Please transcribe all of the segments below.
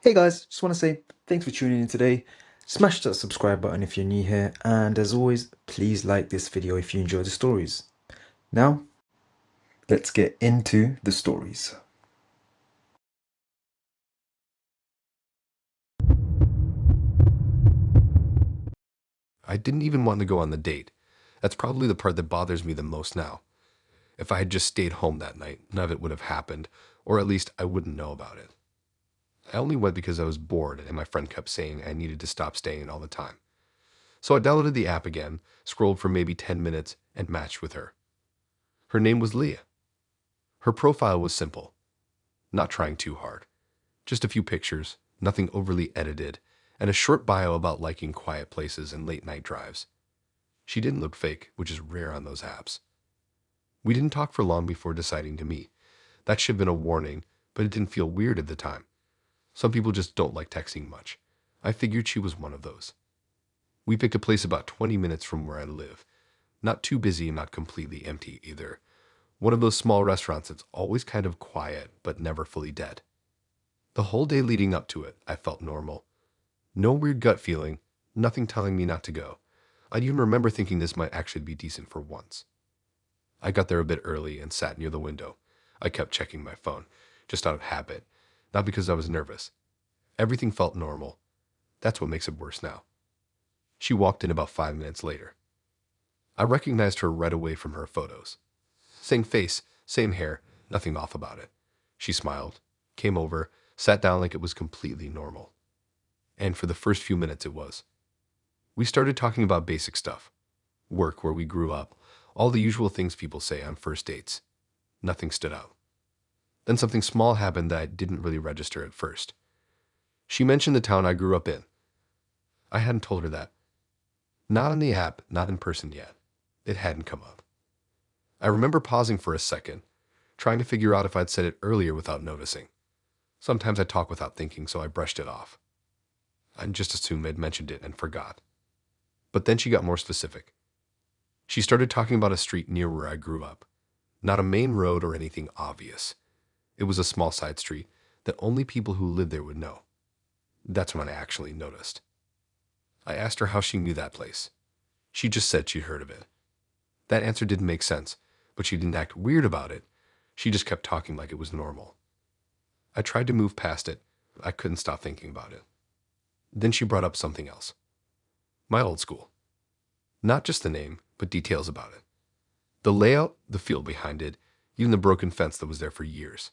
Hey guys, just want to say thanks for tuning in today. Smash that subscribe button if you're new here, and as always, please like this video if you enjoy the stories. Now, let's get into the stories. I didn't even want to go on the date. That's probably the part that bothers me the most now. If I had just stayed home that night, none of it would have happened, or at least I wouldn't know about it. I only went because I was bored and my friend kept saying I needed to stop staying all the time. So I downloaded the app again, scrolled for maybe 10 minutes, and matched with her. Her name was Leah. Her profile was simple, not trying too hard. Just a few pictures, nothing overly edited, and a short bio about liking quiet places and late night drives. She didn't look fake, which is rare on those apps. We didn't talk for long before deciding to meet. That should have been a warning, but it didn't feel weird at the time. Some people just don't like texting much. I figured she was one of those. We picked a place about 20 minutes from where I live. Not too busy and not completely empty either. One of those small restaurants that's always kind of quiet, but never fully dead. The whole day leading up to it, I felt normal. No weird gut feeling, nothing telling me not to go. I even remember thinking this might actually be decent for once. I got there a bit early and sat near the window. I kept checking my phone, just out of habit, not because I was nervous. Everything felt normal. That's what makes it worse now. She walked in about 5 minutes later. I recognized her right away from her photos. Same face, same hair, nothing off about it. She smiled, came over, sat down like it was completely normal. And for the first few minutes it was. We started talking about basic stuff. Work, where we grew up, all the usual things people say on first dates. Nothing stood out. Then something small happened that I didn't really register at first. She mentioned the town I grew up in. I hadn't told her that. Not on the app, not in person yet. It hadn't come up. I remember pausing for a second, trying to figure out if I'd said it earlier without noticing. Sometimes I talk without thinking, so I brushed it off. I just assumed I'd mentioned it and forgot. But then she got more specific. She started talking about a street near where I grew up. Not a main road or anything obvious. It was a small side street that only people who lived there would know. That's when I actually noticed. I asked her how she knew that place. She just said she'd heard of it. That answer didn't make sense, but she didn't act weird about it. She just kept talking like it was normal. I tried to move past it, but I couldn't stop thinking about it. Then she brought up something else. My old school. Not just the name, but details about it. The layout, the feel behind it, even the broken fence that was there for years.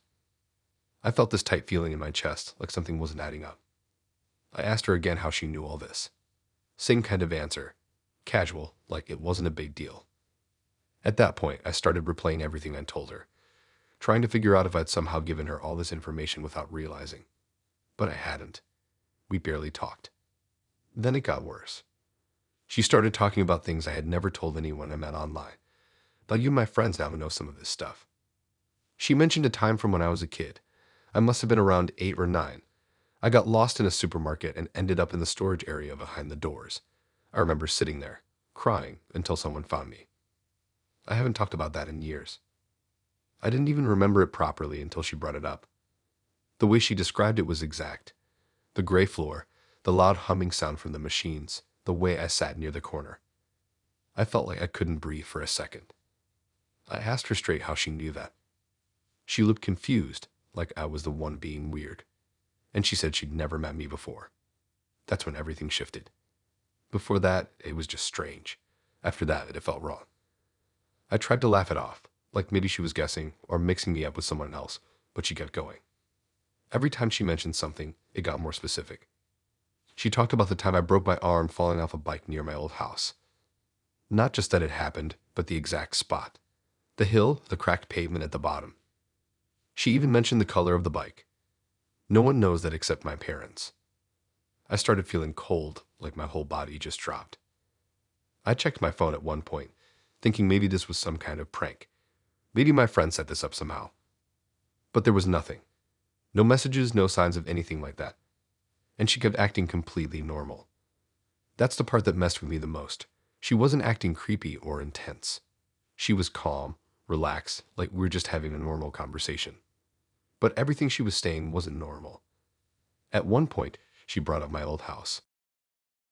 I felt this tight feeling in my chest, like something wasn't adding up. I asked her again how she knew all this. Same kind of answer. Casual, like it wasn't a big deal. At that point, I started replaying everything I told her, trying to figure out if I'd somehow given her all this information without realizing. But I hadn't. We barely talked. Then it got worse. She started talking about things I had never told anyone I met online. Like you and my friends now know some of this stuff. She mentioned a time from when I was a kid. I must have been around 8 or 9. I got lost in a supermarket and ended up in the storage area behind the doors. I remember sitting there, crying until someone found me. I haven't talked about that in years. I didn't even remember it properly until she brought it up. The way she described it was exact. The gray floor, the loud humming sound from the machines, the way I sat near the corner. I felt like I couldn't breathe for a second. I asked her straight how she knew that. She looked confused, like I was the one being weird. And she said she'd never met me before. That's when everything shifted. Before that, it was just strange. After that, it felt wrong. I tried to laugh it off, like maybe she was guessing or mixing me up with someone else, but she kept going. Every time she mentioned something, it got more specific. She talked about the time I broke my arm falling off a bike near my old house. Not just that it happened, but the exact spot. The hill, the cracked pavement at the bottom. She even mentioned the color of the bike. No one knows that except my parents. I started feeling cold, like my whole body just dropped. I checked my phone at one point, thinking maybe this was some kind of prank. Maybe my friend set this up somehow. But there was nothing. No messages, no signs of anything like that. And she kept acting completely normal. That's the part that messed with me the most. She wasn't acting creepy or intense. She was calm, relaxed, like we were just having a normal conversation. But everything she was saying wasn't normal. At one point, she brought up my old house.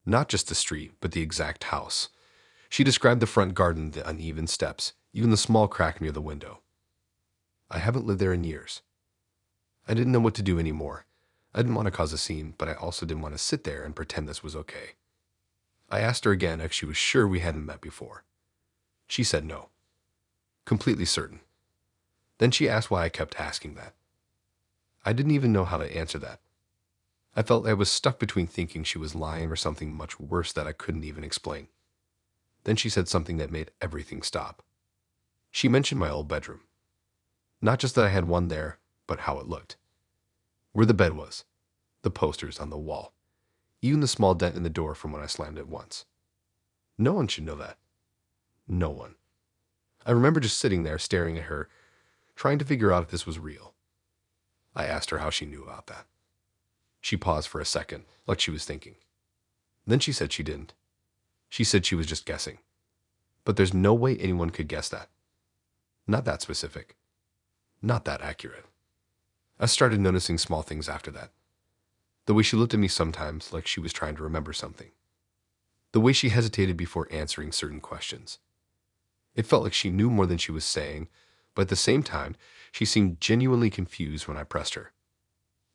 Not just the street, but the exact house. She described the front garden, the uneven steps, even the small crack near the window. I haven't lived there in years. I didn't know what to do anymore. I didn't want to cause a scene, but I also didn't want to sit there and pretend this was okay. I asked her again if she was sure we hadn't met before. She said no. Completely certain. Then she asked why I kept asking that. I didn't even know how to answer that. I felt I was stuck between thinking she was lying or something much worse that I couldn't even explain. Then she said something that made everything stop. She mentioned my old bedroom. Not just that I had one there, but how it looked. Where the bed was, the posters on the wall, even the small dent in the door from when I slammed it once. No one should know that. No one. I remember just sitting there staring at her, trying to figure out if this was real. I asked her how she knew about that. She paused for a second, like she was thinking. Then she said she didn't. She said she was just guessing. But there's no way anyone could guess that. Not that specific. Not that accurate. I started noticing small things after that. The way she looked at me sometimes like she was trying to remember something. The way she hesitated before answering certain questions. It felt like she knew more than she was saying, but at the same time, she seemed genuinely confused when I pressed her.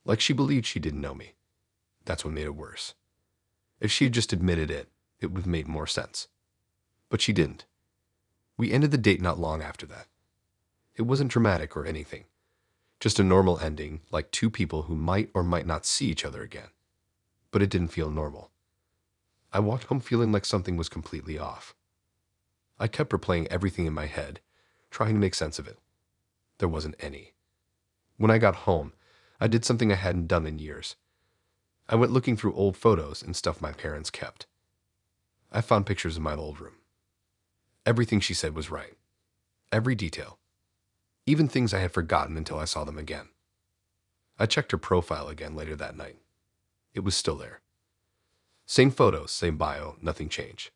Like she believed she didn't know me. That's what made it worse. If she had just admitted it, it would have made more sense. But she didn't. We ended the date not long after that. It wasn't dramatic or anything. Just a normal ending, like two people who might or might not see each other again. But it didn't feel normal. I walked home feeling like something was completely off. I kept replaying everything in my head, trying to make sense of it. There wasn't any. When I got home, I did something I hadn't done in years. I went looking through old photos and stuff my parents kept. I found pictures of my old room. Everything she said was right. Every detail. Even things I had forgotten until I saw them again. I checked her profile again later that night. It was still there. Same photos, same bio, nothing changed.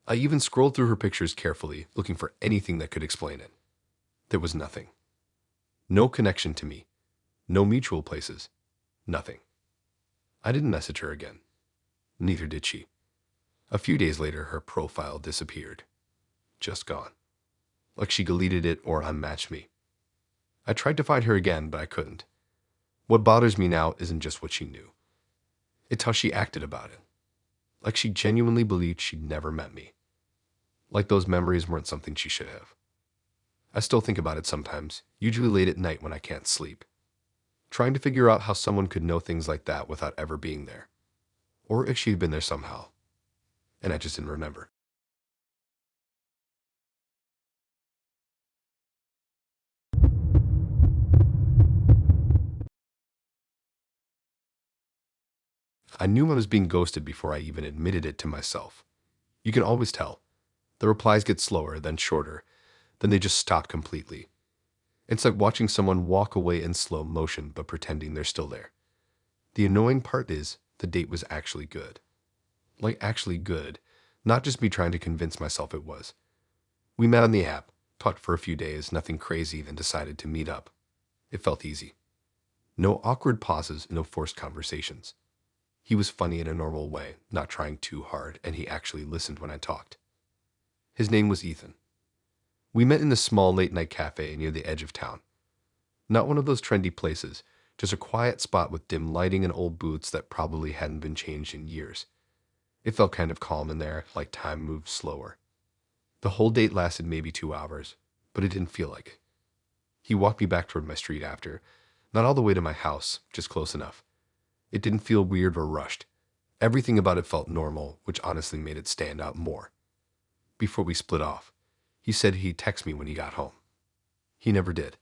I even scrolled through her pictures carefully, looking for anything that could explain it. There was nothing. No connection to me. No mutual places. Nothing. I didn't message her again. Neither did she. A few days later, her profile disappeared. Just gone. Like she deleted it or unmatched me. I tried to find her again, but I couldn't. What bothers me now isn't just what she knew. It's how she acted about it. Like she genuinely believed she'd never met me. Like those memories weren't something she should have. I still think about it sometimes, usually late at night when I can't sleep. Trying to figure out how someone could know things like that without ever being there. Or if she'd been there somehow. And I just didn't remember. I knew I was being ghosted before I even admitted it to myself. You can always tell. The replies get slower, then shorter, then they just stop completely. It's like watching someone walk away in slow motion but pretending they're still there. The annoying part is the date was actually good. Like actually good, not just me trying to convince myself it was. We met on the app, talked for a few days, nothing crazy, then decided to meet up. It felt easy. No awkward pauses, no forced conversations. He was funny in a normal way, not trying too hard, and he actually listened when I talked. His name was Ethan. We met in a small late-night cafe near the edge of town. Not one of those trendy places, just a quiet spot with dim lighting and old booths that probably hadn't been changed in years. It felt kind of calm in there, like time moved slower. The whole date lasted maybe 2 hours, but it didn't feel like it. He walked me back toward my street after, not all the way to my house, just close enough. It didn't feel weird or rushed. Everything about it felt normal, which honestly made it stand out more. Before we split off, he said he'd text me when he got home. He never did.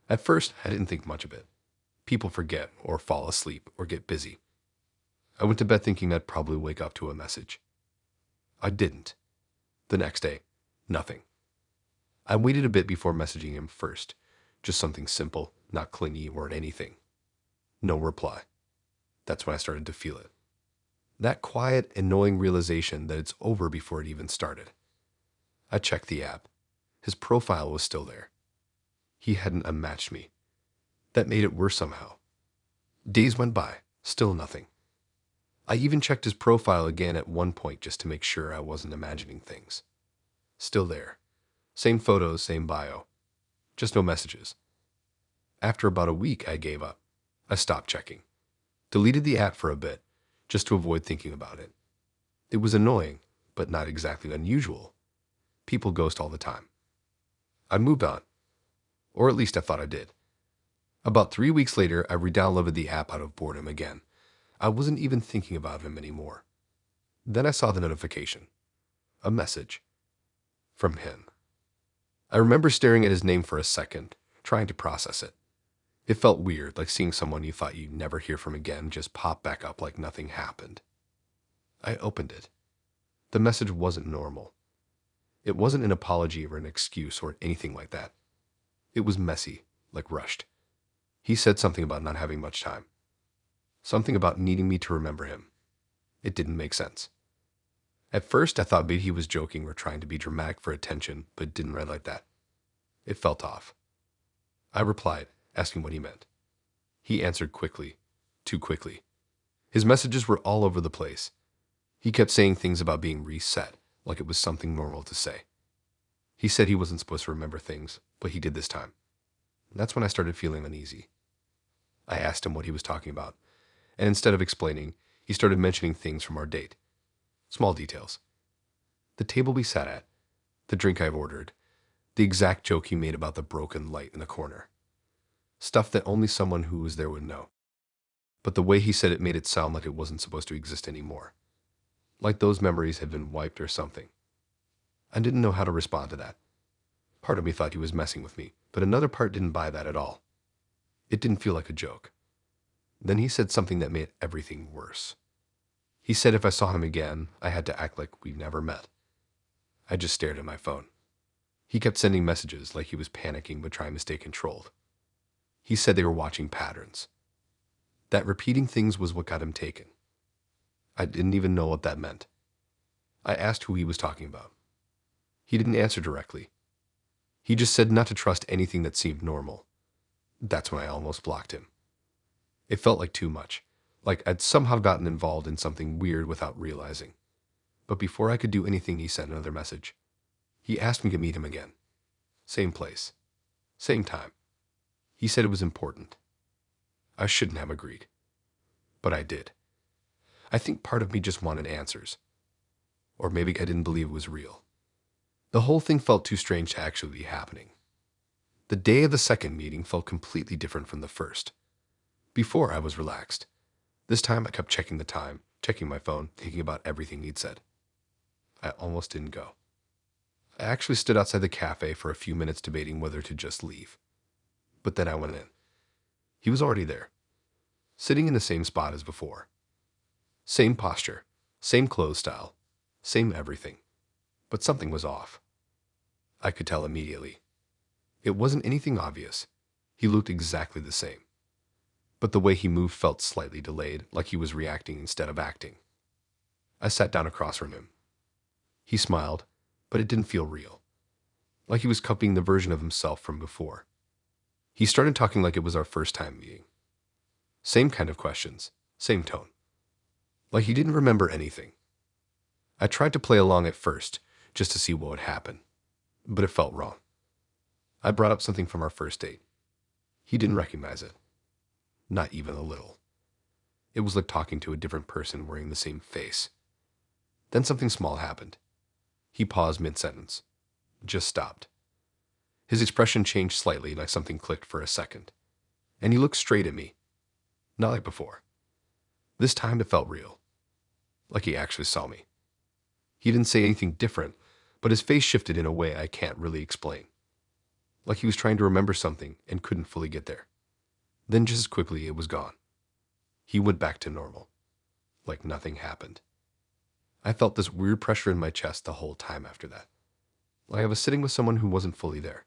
At first, I didn't think much of it. People forget, or fall asleep, or get busy. I went to bed thinking I'd probably wake up to a message. I didn't. The next day, nothing. I waited a bit before messaging him first. Just something simple, not clingy or anything. No reply. That's when I started to feel it. That quiet, annoying realization that it's over before it even started. I checked the app. His profile was still there. He hadn't unmatched me. That made it worse somehow. Days went by, still nothing. I even checked his profile again at one point just to make sure I wasn't imagining things. Still there. Same photos, same bio. Just no messages. After about a week, I gave up. I stopped checking. Deleted the app for a bit, just to avoid thinking about it. It was annoying, but not exactly unusual. People ghost all the time. I moved on. Or at least I thought I did. About 3 weeks later, I re-downloaded the app out of boredom again. I wasn't even thinking about him anymore. Then I saw the notification. A message. From him. I remember staring at his name for a second, trying to process it. It felt weird, like seeing someone you thought you'd never hear from again just pop back up like nothing happened. I opened it. The message wasn't normal. It wasn't an apology or an excuse or anything like that. It was messy, like rushed. He said something about not having much time. Something about needing me to remember him. It didn't make sense. At first, I thought maybe he was joking or trying to be dramatic for attention, but it didn't read like that. It felt off. I replied, asking what he meant. He answered quickly, too quickly. His messages were all over the place. He kept saying things about being reset, like it was something normal to say. He said he wasn't supposed to remember things, but he did this time. That's when I started feeling uneasy. I asked him what he was talking about, and instead of explaining, he started mentioning things from our date. Small details. The table we sat at, the drink I've ordered, the exact joke he made about the broken light in the corner. Stuff that only someone who was there would know. But the way he said it made it sound like it wasn't supposed to exist anymore. Like those memories had been wiped or something. I didn't know how to respond to that. Part of me thought he was messing with me, but another part didn't buy that at all. It didn't feel like a joke. Then he said something that made everything worse. He said if I saw him again, I had to act like we'd never met. I just stared at my phone. He kept sending messages like he was panicking but trying to stay controlled. He said they were watching patterns. That repeating things was what got him taken. I didn't even know what that meant. I asked who he was talking about. He didn't answer directly. He just said not to trust anything that seemed normal. That's when I almost blocked him. It felt like too much, like I'd somehow gotten involved in something weird without realizing. But before I could do anything, he sent another message. He asked me to meet him again. Same place. Same time. He said it was important. I shouldn't have agreed. But I did. I think part of me just wanted answers. Or maybe I didn't believe it was real. The whole thing felt too strange to actually be happening. The day of the second meeting felt completely different from the first. Before, I was relaxed. This time, I kept checking the time, checking my phone, thinking about everything he'd said. I almost didn't go. I actually stood outside the cafe for a few minutes debating whether to just leave. But then I went in. He was already there, sitting in the same spot as before. Same posture, same clothes style, same everything. But something was off. I could tell immediately. It wasn't anything obvious. He looked exactly the same. But the way he moved felt slightly delayed, like he was reacting instead of acting. I sat down across from him. He smiled, but it didn't feel real. Like he was copying the version of himself from before. He started talking like it was our first time meeting. Same kind of questions, same tone. Like he didn't remember anything. I tried to play along at first, just to see what would happen, but it felt wrong. I brought up something from our first date. He didn't recognize it. Not even a little. It was like talking to a different person wearing the same face. Then something small happened. He paused mid-sentence. Just stopped. His expression changed slightly, like something clicked for a second. And he looked straight at me. Not like before. This time it felt real. Like he actually saw me. He didn't say anything different, but his face shifted in a way I can't really explain. Like he was trying to remember something and couldn't fully get there. Then just as quickly it was gone. He went back to normal. Like nothing happened. I felt this weird pressure in my chest the whole time after that. Like I was sitting with someone who wasn't fully there.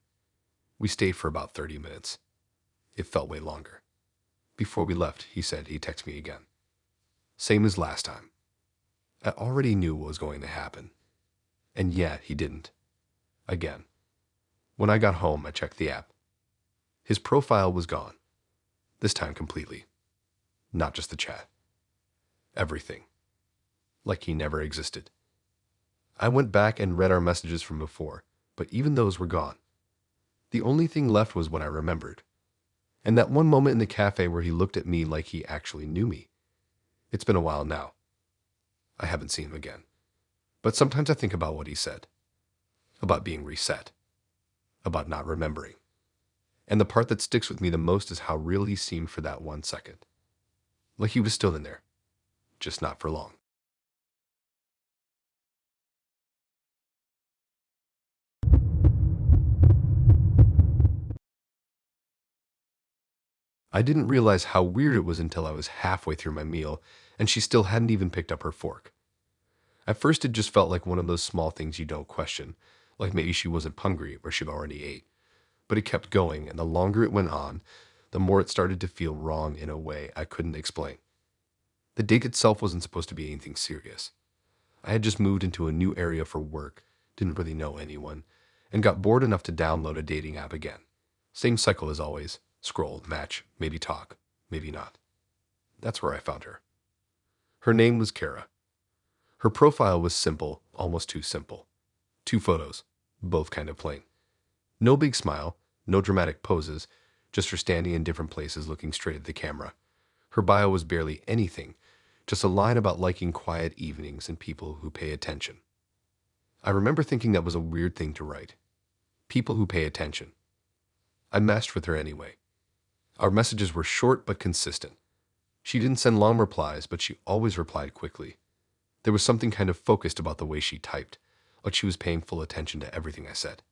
We stayed for about 30 minutes. It felt way longer. Before we left, he said he'd text me again. Same as last time. I already knew what was going to happen. And yet he didn't. Again. When I got home, I checked the app. His profile was gone. This time completely. not just the chat. Everything. Like he never existed. I went back and read our messages from before, but even those were gone. The only thing left was what I remembered. And that one moment in the cafe where he looked at me like he actually knew me. It's been a while now. I haven't seen him again. But sometimes I think about what he said. About being reset. About not remembering. And the part that sticks with me the most is how real he seemed for that 1 second. Like he was still in there. Just not for long. I didn't realize how weird it was until I was halfway through my meal, and she still hadn't even picked up her fork. At first it just felt like one of those small things you don't question, like maybe she wasn't hungry or she'd already ate. But it kept going, and the longer it went on, the more it started to feel wrong in a way I couldn't explain. The date itself wasn't supposed to be anything serious. I had just moved into a new area for work, didn't really know anyone, and got bored enough to download a dating app again. Same cycle as always. Scroll, match, maybe talk, maybe not. That's where I found her. Her name was Kara. Her profile was simple, almost too simple. 2 photos, both kind of plain. No big smile, no dramatic poses, just her standing in different places looking straight at the camera. Her bio was barely anything, just a line about liking quiet evenings and people who pay attention. I remember thinking that was a weird thing to write. People who pay attention. I messed with her anyway. Our messages were short but consistent. She didn't send long replies, but she always replied quickly. There was something kind of focused about the way she typed, like she was paying full attention to everything I said.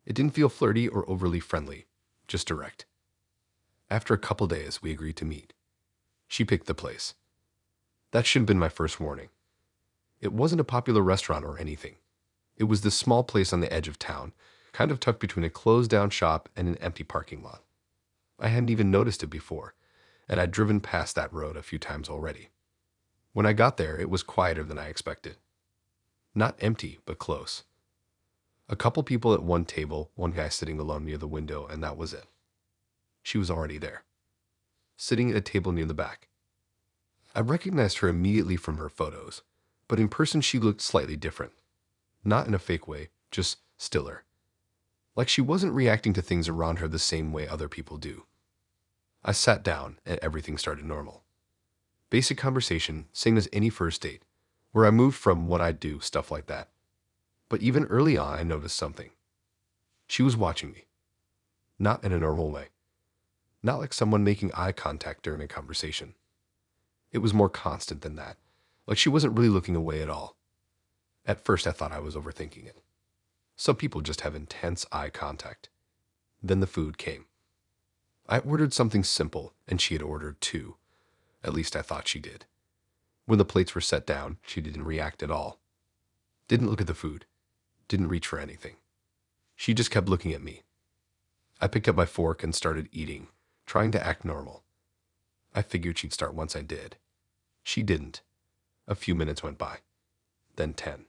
It didn't feel flirty or overly friendly, just direct. After a couple days, we agreed to meet. She picked the place. That should have been my first warning. It wasn't a popular restaurant or anything. It was this small place on the edge of town, kind of tucked between a closed-down shop and an empty parking lot. I hadn't even noticed it before, and I'd driven past that road a few times already. When I got there, it was quieter than I expected. Not empty, but close. A couple people at one table, one guy sitting alone near the window, and that was it. She was already there, sitting at a table near the back. I recognized her immediately from her photos, but in person she looked slightly different. Not in a fake way, just stiller. Like she wasn't reacting to things around her the same way other people do. I sat down and everything started normal. Basic conversation, same as any first date, where I moved from what I'd do, stuff like that. But even early on, I noticed something. She was watching me. Not in a normal way. Not like someone making eye contact during a conversation. It was more constant than that, like she wasn't really looking away at all. At first, I thought I was overthinking it. Some people just have intense eye contact. Then the food came. I ordered something simple, and she had ordered 2. At least I thought she did. When the plates were set down, she didn't react at all. Didn't look at the food. Didn't reach for anything. She just kept looking at me. I picked up my fork and started eating, trying to act normal. I figured she'd start once I did. She didn't. A few minutes went by. Then 10.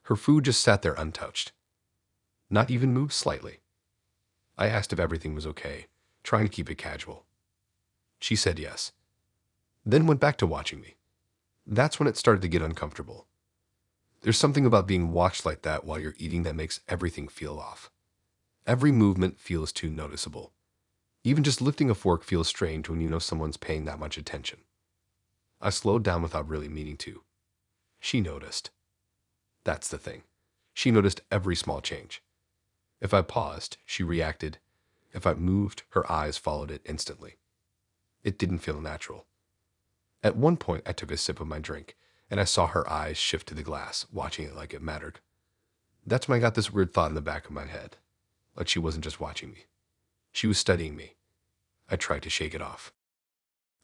Her food just sat there untouched. Not even moved slightly. I asked if everything was okay, trying to keep it casual. She said yes. Then went back to watching me. That's when it started to get uncomfortable. There's something about being watched like that while you're eating that makes everything feel off. Every movement feels too noticeable. Even just lifting a fork feels strange when you know someone's paying that much attention. I slowed down without really meaning to. She noticed. That's the thing. She noticed every small change. If I paused, she reacted. If I moved, her eyes followed it instantly. It didn't feel natural. At one point, I took a sip of my drink, and I saw her eyes shift to the glass, watching it like it mattered. That's when I got this weird thought in the back of my head, like she wasn't just watching me. She was studying me. I tried to shake it off.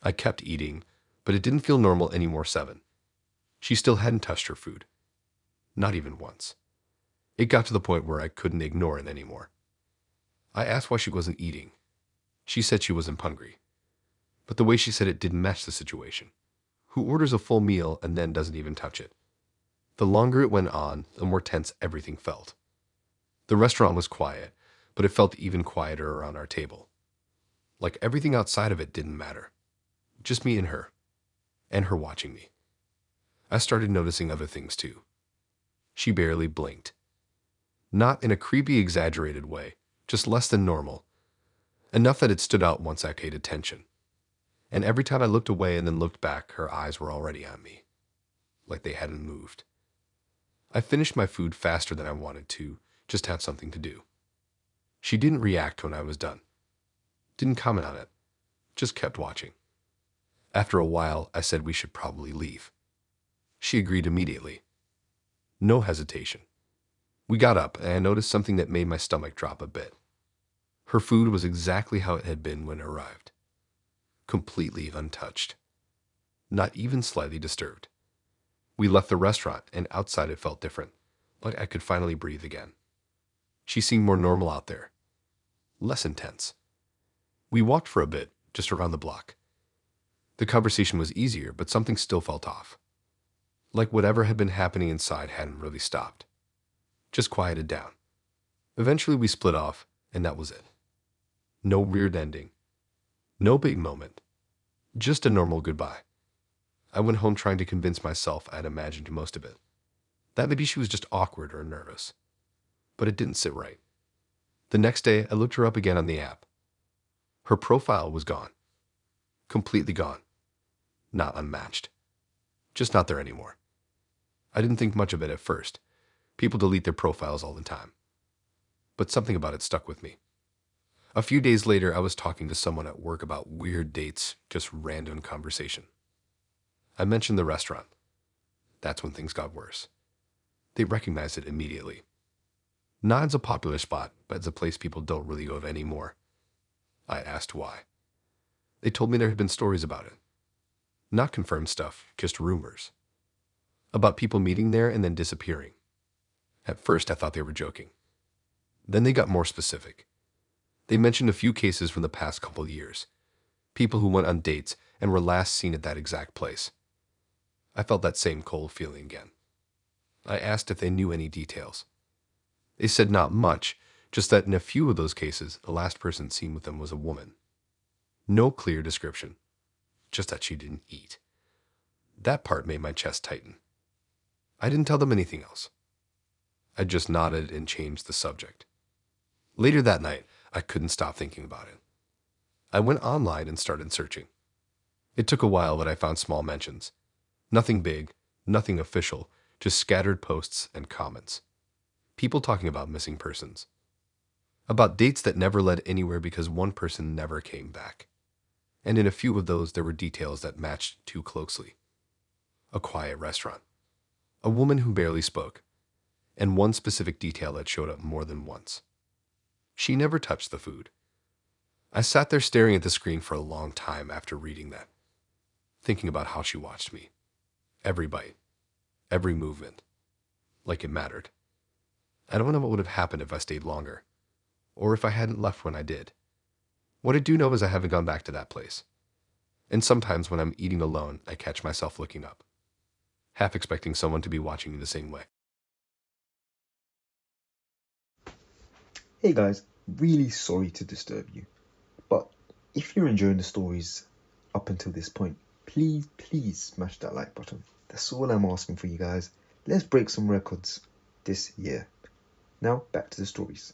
I kept eating, but it didn't feel normal anymore. 7. She still hadn't touched her food. Not even once. It got to the point where I couldn't ignore it anymore. I asked why she wasn't eating. She said she wasn't hungry. But the way she said it didn't match the situation. Who orders a full meal and then doesn't even touch it? The longer it went on, the more tense everything felt. The restaurant was quiet, but it felt even quieter around our table. Like everything outside of it didn't matter. Just me and her watching me. I started noticing other things too. She barely blinked. Not in a creepy, exaggerated way, just less than normal. Enough that it stood out once I paid attention. And every time I looked away and then looked back, her eyes were already on me, like they hadn't moved. I finished my food faster than I wanted to, just to have something to do. She didn't react when I was done. Didn't comment on it. Just kept watching. After a while, I said we should probably leave. She agreed immediately. No hesitation. We got up, and I noticed something that made my stomach drop a bit. Her food was exactly how it had been when it arrived. Completely untouched. Not even slightly disturbed. We left the restaurant, and outside it felt different, like I could finally breathe again. She seemed more normal out there. Less intense. We walked for a bit, just around the block. The conversation was easier, but something still felt off. Like whatever had been happening inside hadn't really stopped. Just quieted down. Eventually we split off, and that was it. No weird ending. No big moment. Just a normal goodbye. I went home trying to convince myself I had imagined most of it. That maybe she was just awkward or nervous. But it didn't sit right. The next day, I looked her up again on the app. Her profile was gone. Completely gone. Not unmatched. Just not there anymore. I didn't think much of it at first. People delete their profiles all the time. But something about it stuck with me. A few days later, I was talking to someone at work about weird dates, just random conversation. I mentioned the restaurant. That's when things got worse. They recognized it immediately. Not as a popular spot, but as a place people don't really go to anymore. I asked why. They told me there had been stories about it. Not confirmed stuff, just rumors. About people meeting there and then disappearing. At first, I thought they were joking. Then they got more specific. They mentioned a few cases from the past couple years. People who went on dates and were last seen at that exact place. I felt that same cold feeling again. I asked if they knew any details. They said not much, just that in a few of those cases, the last person seen with them was a woman. No clear description, just that she didn't eat. That part made my chest tighten. I didn't tell them anything else. I just nodded and changed the subject. Later that night, I couldn't stop thinking about it. I went online and started searching. It took a while, but I found small mentions. Nothing big, nothing official, just scattered posts and comments. People talking about missing persons. About dates that never led anywhere because one person never came back. And in a few of those, there were details that matched too closely. A quiet restaurant. A woman who barely spoke. And one specific detail that showed up more than once. She never touched the food. I sat there staring at the screen for a long time after reading that, thinking about how she watched me. Every bite, every movement, like it mattered. I don't know what would have happened if I stayed longer, or if I hadn't left when I did. What I do know is I haven't gone back to that place. And sometimes when I'm eating alone, I catch myself looking up, half expecting someone to be watching me the same way. Hey guys, really sorry to disturb you, but if you're enjoying the stories up until this point, please smash that like button. That's all I'm asking for you guys. Let's break some records this year. Now back to the stories.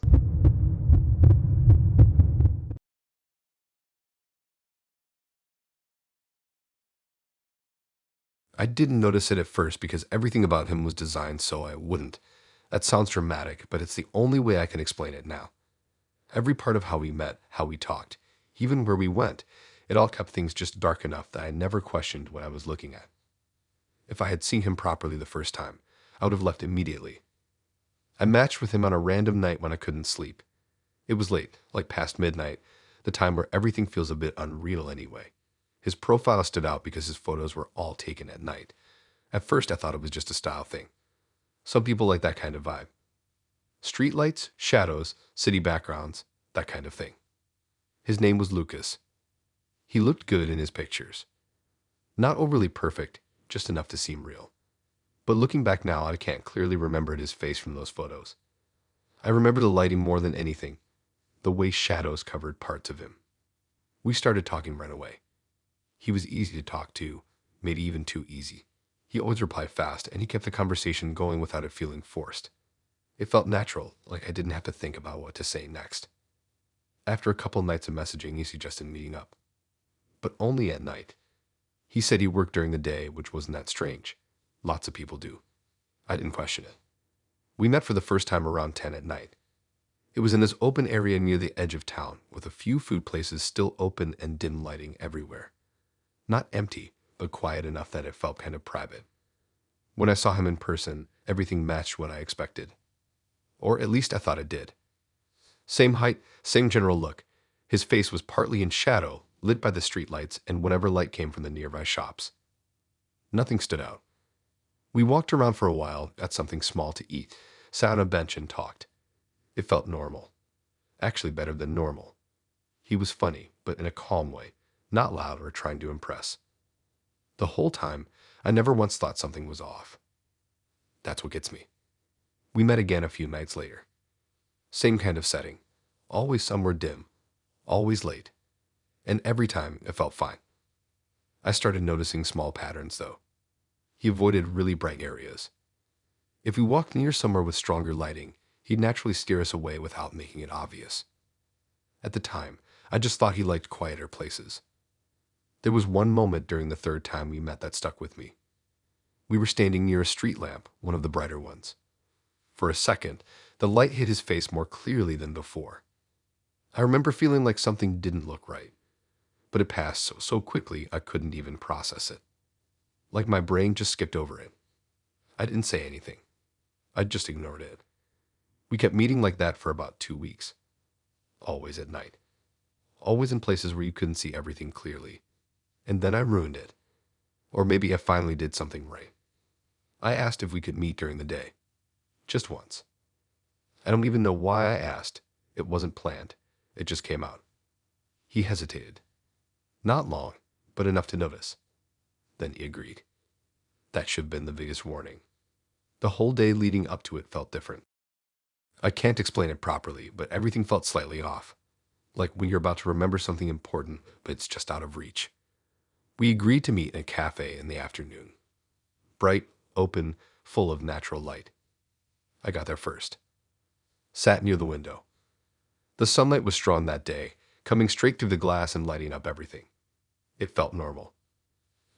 I didn't notice it at first because everything about him was designed so I wouldn't. That sounds dramatic, but it's the only way I can explain it now. Every part of how we met, how we talked, even where we went, it all kept things just dark enough that I never questioned what I was looking at. If I had seen him properly the first time, I would have left immediately. I matched with him on a random night when I couldn't sleep. It was late, like past midnight, the time where everything feels a bit unreal anyway. His profile stood out because his photos were all taken at night. At first, I thought it was just a style thing. Some people like that kind of vibe. Streetlights, shadows, city backgrounds, that kind of thing. His name was Lucas. He looked good in his pictures. Not overly perfect, just enough to seem real. But looking back now, I can't clearly remember his face from those photos. I remember the lighting more than anything, the way shadows covered parts of him. We started talking right away. He was easy to talk to, maybe even too easy. He always replied fast, and he kept the conversation going without it feeling forced. It felt natural, like I didn't have to think about what to say next. After a couple nights of messaging, he suggested meeting up. But only at night. He said he worked during the day, which wasn't that strange. Lots of people do. I didn't question it. We met for the first time around 10 at night. It was in this open area near the edge of town, with a few food places still open and dim lighting everywhere. Not empty, but quiet enough that it felt kind of private. When I saw him in person, everything matched what I expected. Or at least I thought it did. Same height, same general look. His face was partly in shadow, lit by the streetlights and whatever light came from the nearby shops. Nothing stood out. We walked around for a while, got something small to eat, sat on a bench and talked. It felt normal. Actually better than normal. He was funny, but in a calm way, not loud or trying to impress. The whole time, I never once thought something was off. That's what gets me. We met again a few nights later. Same kind of setting. Always somewhere dim. Always late. And every time, it felt fine. I started noticing small patterns, though. He avoided really bright areas. If we walked near somewhere with stronger lighting, he'd naturally steer us away without making it obvious. At the time, I just thought he liked quieter places. There was one moment during the third time we met that stuck with me. We were standing near a street lamp, one of the brighter ones. For a second, the light hit his face more clearly than before. I remember feeling like something didn't look right, but it passed so quickly I couldn't even process it. Like my brain just skipped over it. I didn't say anything. I just ignored it. We kept meeting like that for about 2 weeks. Always at night. Always in places where you couldn't see everything clearly. And then I ruined it. Or maybe I finally did something right. I asked if we could meet during the day. Just once. I don't even know why I asked. It wasn't planned. It just came out. He hesitated. Not long, but enough to notice. Then he agreed. That should have been the biggest warning. The whole day leading up to it felt different. I can't explain it properly, but everything felt slightly off. Like when you're about to remember something important, but it's just out of reach. We agreed to meet in a cafe in the afternoon. Bright, open, full of natural light. I got there first. Sat near the window. The sunlight was strong that day, coming straight through the glass and lighting up everything. It felt normal.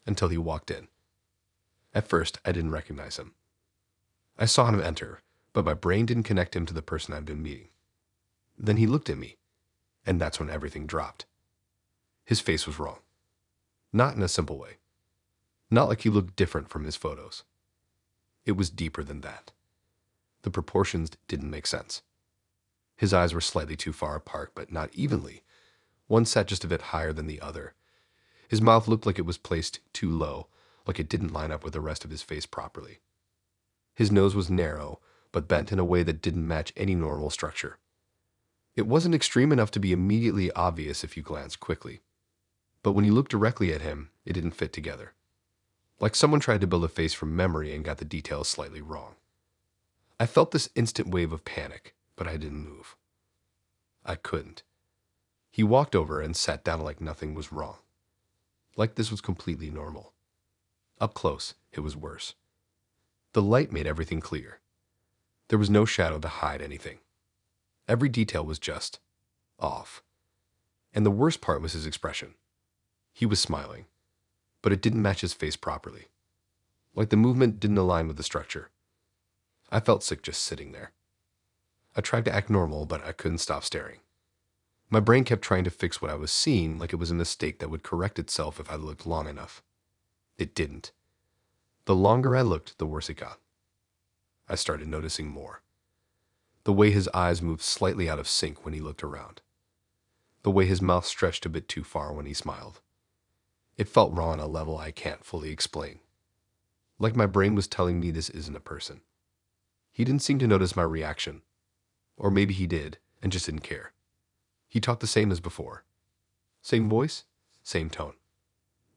Until he walked in. At first, I didn't recognize him. I saw him enter, but my brain didn't connect him to the person I'd been meeting. Then he looked at me, and that's when everything dropped. His face was wrong. Not in a simple way. Not like he looked different from his photos. It was deeper than that. The proportions didn't make sense. His eyes were slightly too far apart, but not evenly. One sat just a bit higher than the other. His mouth looked like it was placed too low, like it didn't line up with the rest of his face properly. His nose was narrow, but bent in a way that didn't match any normal structure. It wasn't extreme enough to be immediately obvious if you glanced quickly. But when you looked directly at him, it didn't fit together. Like someone tried to build a face from memory and got the details slightly wrong. I felt this instant wave of panic, but I didn't move. I couldn't. He walked over and sat down like nothing was wrong. Like this was completely normal. Up close, it was worse. The light made everything clear. There was no shadow to hide anything. Every detail was just off. And the worst part was his expression. He was smiling, but it didn't match his face properly. Like the movement didn't align with the structure. I felt sick just sitting there. I tried to act normal, but I couldn't stop staring. My brain kept trying to fix what I was seeing like it was a mistake that would correct itself if I looked long enough. It didn't. The longer I looked, the worse it got. I started noticing more. The way his eyes moved slightly out of sync when he looked around. The way his mouth stretched a bit too far when he smiled. It felt wrong on a level I can't fully explain. Like my brain was telling me this isn't a person. He didn't seem to notice my reaction. Or maybe he did, and just didn't care. He talked the same as before. Same voice, same tone.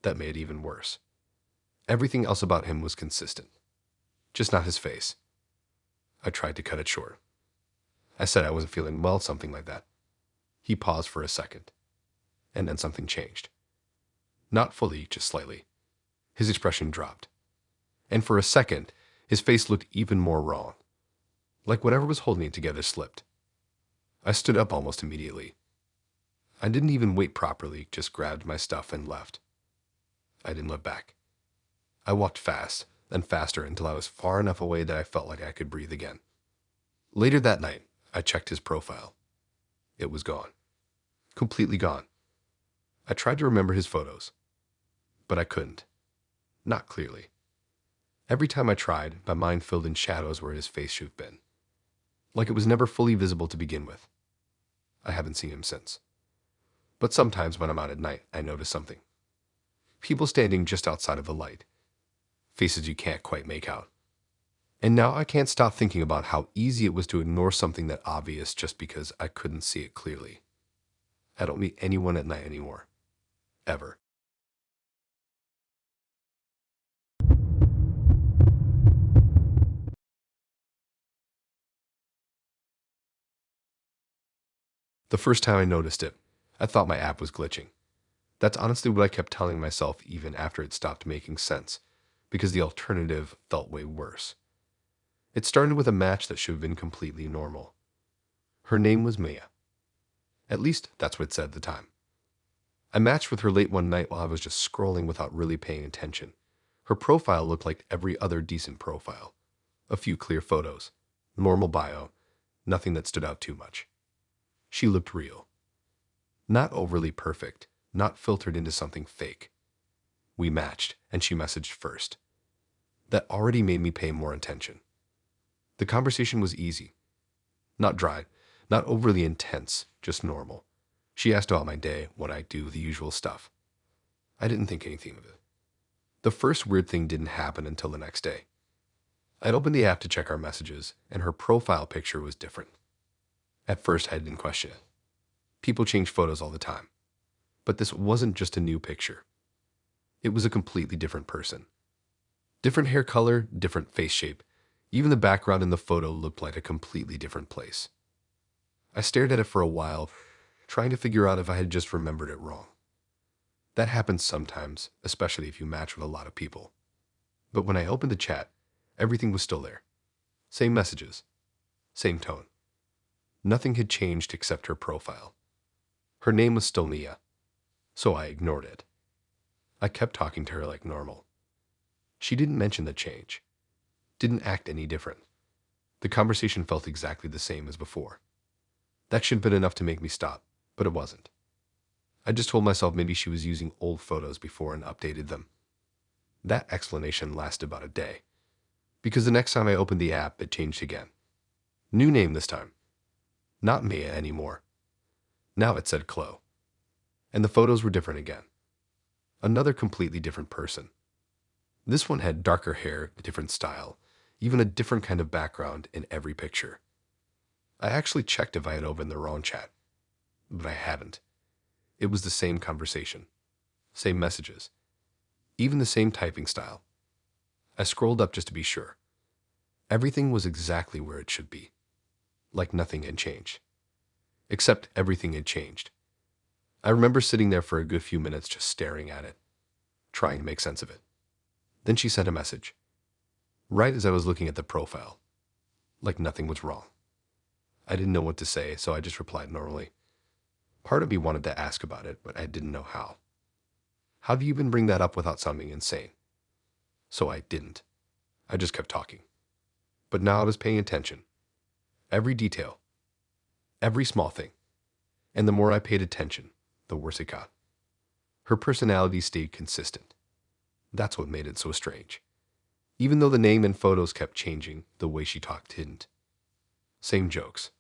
That made it even worse. Everything else about him was consistent. Just not his face. I tried to cut it short. I said I wasn't feeling well, something like that. He paused for a second. And then something changed. Not fully, just slightly. His expression dropped. And for a second, his face looked even more wrong. Like whatever was holding it together slipped. I stood up almost immediately. I didn't even wait properly, just grabbed my stuff and left. I didn't look back. I walked fast, then faster until I was far enough away that I felt like I could breathe again. Later that night, I checked his profile. It was gone. Completely gone. I tried to remember his photos, but I couldn't. Not clearly. Every time I tried, my mind filled in shadows where his face should have been. Like it was never fully visible to begin with. I haven't seen him since. But sometimes when I'm out at night, I notice something. People standing just outside of the light. Faces you can't quite make out. And now I can't stop thinking about how easy it was to ignore something that obvious just because I couldn't see it clearly. I don't meet anyone at night anymore. Ever. The first time I noticed it, I thought my app was glitching. That's honestly what I kept telling myself even after it stopped making sense, because the alternative felt way worse. It started with a match that should have been completely normal. Her name was Mia. At least that's what it said at the time. I matched with her late one night while I was just scrolling without really paying attention. Her profile looked like every other decent profile. A few clear photos, normal bio, nothing that stood out too much. She looked real. Not overly perfect, not filtered into something fake. We matched, and she messaged first. That already made me pay more attention. The conversation was easy. Not dry, not overly intense, just normal. She asked about my day, what I do, the usual stuff. I didn't think anything of it. The first weird thing didn't happen until the next day. I'd opened the app to check our messages, and her profile picture was different. At first, I didn't question it. People change photos all the time. But this wasn't just a new picture. It was a completely different person. Different hair color, different face shape. Even the background in the photo looked like a completely different place. I stared at it for a while, trying to figure out if I had just remembered it wrong. That happens sometimes, especially if you match with a lot of people. But when I opened the chat, everything was still there. Same messages, same tone. Nothing had changed except her profile. Her name was still Mia, so I ignored it. I kept talking to her like normal. She didn't mention the change, didn't act any different. The conversation felt exactly the same as before. That should have been enough to make me stop, but it wasn't. I just told myself maybe she was using old photos before and updated them. That explanation lasted about a day, because the next time I opened the app, it changed again. New name this time. Not Mia anymore. Now it said Chloe. And the photos were different again. Another completely different person. This one had darker hair, a different style, even a different kind of background in every picture. I actually checked if I had opened the wrong chat, but I hadn't. It was the same conversation, same messages, even the same typing style. I scrolled up just to be sure. Everything was exactly where it should be, like nothing had changed. Except everything had changed. I remember sitting there for a good few minutes just staring at it, trying to make sense of it. Then she sent a message, right as I was looking at the profile, like nothing was wrong. I didn't know what to say, so I just replied normally. Part of me wanted to ask about it, but I didn't know how. How do you even bring that up without sounding insane? So I didn't. I just kept talking. But now I was paying attention. Every detail. Every small thing. And the more I paid attention, the worse it got. Her personality stayed consistent. That's what made it so strange. Even though the name and photos kept changing, the way she talked didn't. Same jokes.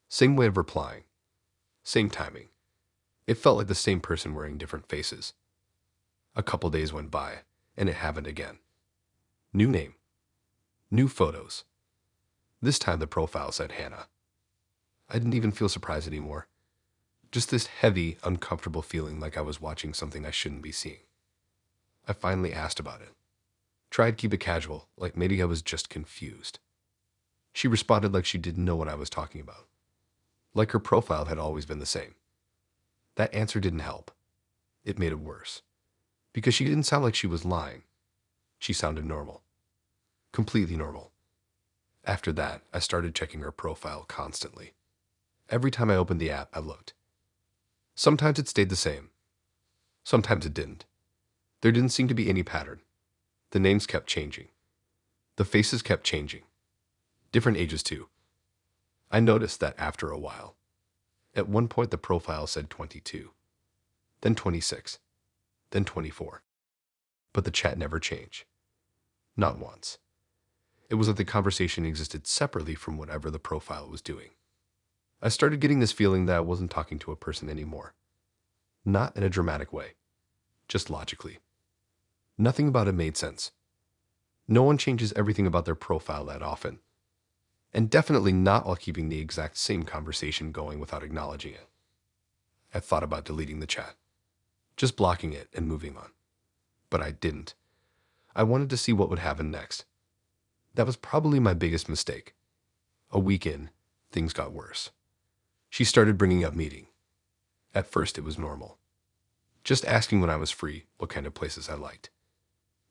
Same way of replying. Same timing. It felt like the same person wearing different faces. A couple days went by, and it happened again. New name. New photos. This time the profile said Hannah. I didn't even feel surprised anymore. Just this heavy, uncomfortable feeling like I was watching something I shouldn't be seeing. I finally asked about it. Tried to keep it casual, like maybe I was just confused. She responded like she didn't know what I was talking about. Like her profile had always been the same. That answer didn't help. It made it worse. because she didn't sound like she was lying. She sounded normal. Completely normal. After that, I started checking her profile constantly. Every time I opened the app, I looked. Sometimes it stayed the same. Sometimes it didn't. There didn't seem to be any pattern. The names kept changing. The faces kept changing. Different ages too. I noticed that after a while. At one point the profile said 22, then 26, then 24. But the chat never changed. Not once. It was like the conversation existed separately from whatever the profile was doing. I started getting this feeling that I wasn't talking to a person anymore. Not in a dramatic way. Just logically. Nothing about it made sense. No one changes everything about their profile that often. And definitely not while keeping the exact same conversation going without acknowledging it. I thought about deleting the chat. Just blocking it and moving on. But I didn't. I wanted to see what would happen next. That was probably my biggest mistake. A week in, things got worse. She started bringing up meeting. At first it was normal. Just asking when I was free, what kind of places I liked.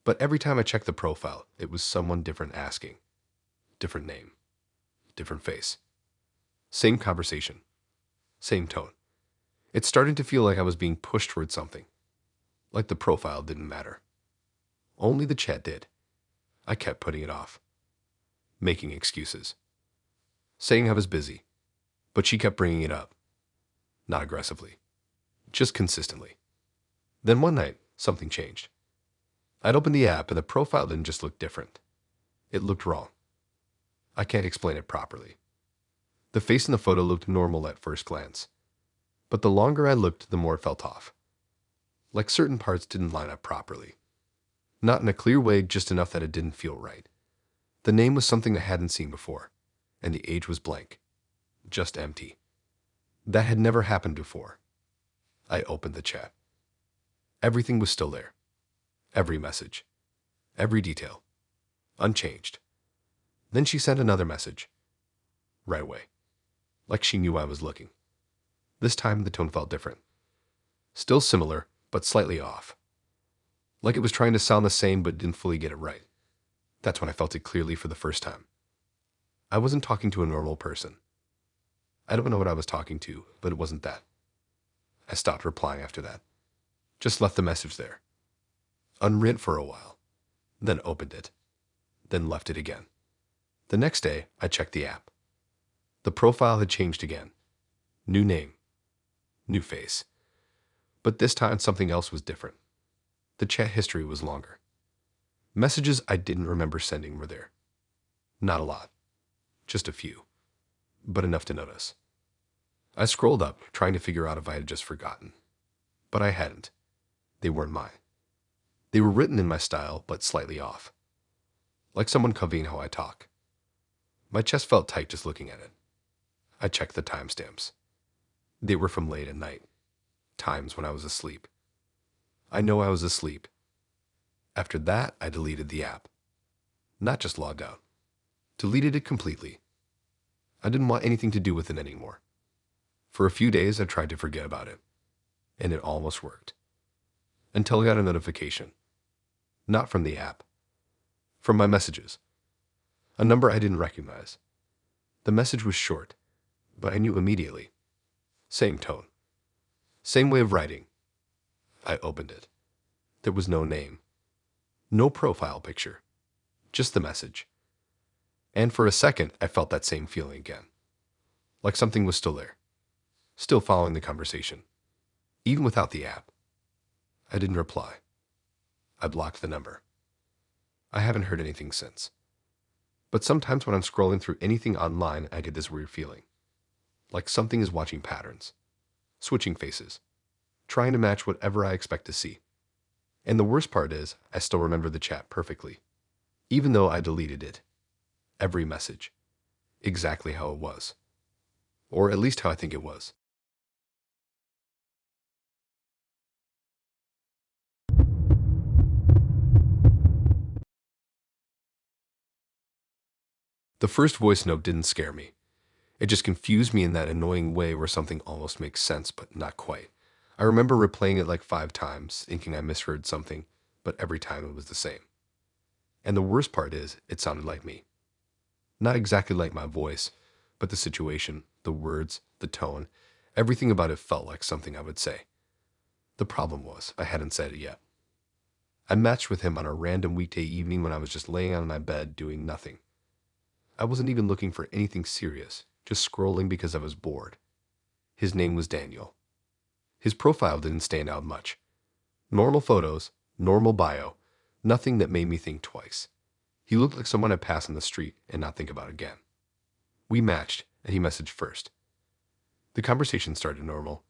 But every time I checked the profile, it was someone different asking. Different name. Different face. Same conversation. Same tone. It started to feel like I was being pushed towards something. Like the profile didn't matter. Only the chat did. I kept putting it off. Making excuses. Saying I was busy. But she kept bringing it up. Not aggressively. Just consistently. Then one night, something changed. I'd opened the app and the profile didn't just look different. It looked wrong. I can't explain it properly. The face in the photo looked normal at first glance. But the longer I looked, the more it felt off. Like certain parts didn't line up properly. Not in a clear way, just enough that it didn't feel right. The name was something I hadn't seen before, and the age was blank. Just empty. That had never happened before. I opened the chat. Everything was still there. Every message. Every detail. Unchanged. Then she sent another message. Right away. Like she knew I was looking. This time the tone felt different. Still similar, but slightly off. Like it was trying to sound the same but didn't fully get it right. That's when I felt it clearly for the first time. I wasn't talking to a normal person. I don't know what I was talking to, but it wasn't that. I stopped replying after that. Just left the message there. Unread for a while. Then opened it. Then left it again. The next day, I checked the app. The profile had changed again. New name. New face. But this time something else was different. The chat history was longer. Messages I didn't remember sending were there. Not a lot. Just a few. But enough to notice. I scrolled up, trying to figure out if I had just forgotten. But I hadn't. They weren't mine. They were written in my style, but slightly off. Like someone copying how I talk. My chest felt tight just looking at it. I checked the timestamps. They were from late at night. Times when I was asleep. I know I was asleep. After that, I deleted the app. Not just logged out. Deleted it completely. I didn't want anything to do with it anymore. For a few days, I tried to forget about it. And it almost worked. Until I got a notification. Not from the app. From my messages. A number I didn't recognize. The message was short, but I knew immediately. Same tone. Same way of writing. I opened it. There was no name. No profile picture. Just the message. And for a second, I felt that same feeling again. Like something was still there. Still following the conversation. Even without the app. I didn't reply. I blocked the number. I haven't heard anything since. But sometimes when I'm scrolling through anything online, I get this weird feeling. Like something is watching patterns. Switching faces. Trying to match whatever I expect to see. And the worst part is, I still remember the chat perfectly. Even though I deleted it. Every message. Exactly how it was. Or at least how I think it was. The first voice note didn't scare me. It just confused me in that annoying way where something almost makes sense, but not quite. I remember replaying it like 5 times, thinking I misheard something, but every time it was the same. And the worst part is, it sounded like me. Not exactly like my voice, but the situation, the words, the tone, everything about it felt like something I would say. The problem was, I hadn't said it yet. I matched with him on a random weekday evening when I was just laying on my bed doing nothing. I wasn't even looking for anything serious, just scrolling because I was bored. His name was Daniel. His profile didn't stand out much. Normal photos, normal bio, nothing that made me think twice. He looked like someone I'd pass on the street and not think about again. We matched, and he messaged first. The conversation started normal.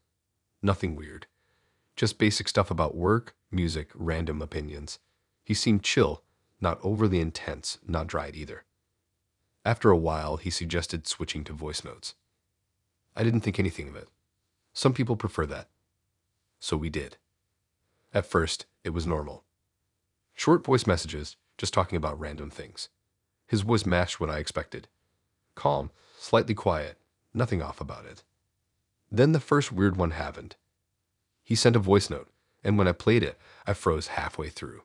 Nothing weird. Just basic stuff about work, music, random opinions. He seemed chill, not overly intense, not dried either. After a while, he suggested switching to voice notes. I didn't think anything of it. Some people prefer that. So we did. At first, it was normal. Short voice messages, just talking about random things. His voice matched what I expected. Calm, slightly quiet, nothing off about it. Then the first weird one happened. He sent a voice note, and when I played it, I froze halfway through.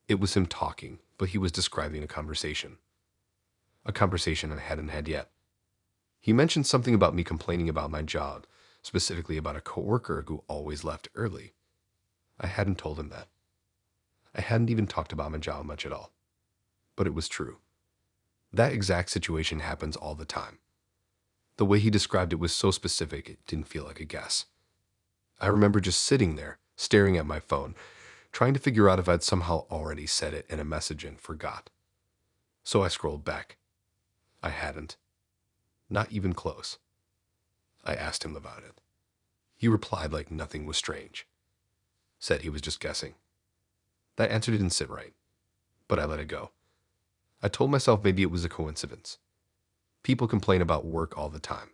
It was him talking, but he was describing a conversation. A conversation I hadn't had yet. He mentioned something about me complaining about my job, specifically about a coworker who always left early. I hadn't told him that. I hadn't even talked about my job much at all. But it was true. That exact situation happens all the time. The way he described it was so specific, it didn't feel like a guess. I remember just sitting there, staring at my phone, trying to figure out if I'd somehow already said it in a message and forgot. So I scrolled back. I hadn't. Not even close. I asked him about it. He replied like nothing was strange. Said he was just guessing. That answer didn't sit right, but I let it go. I told myself maybe it was a coincidence. People complain about work all the time.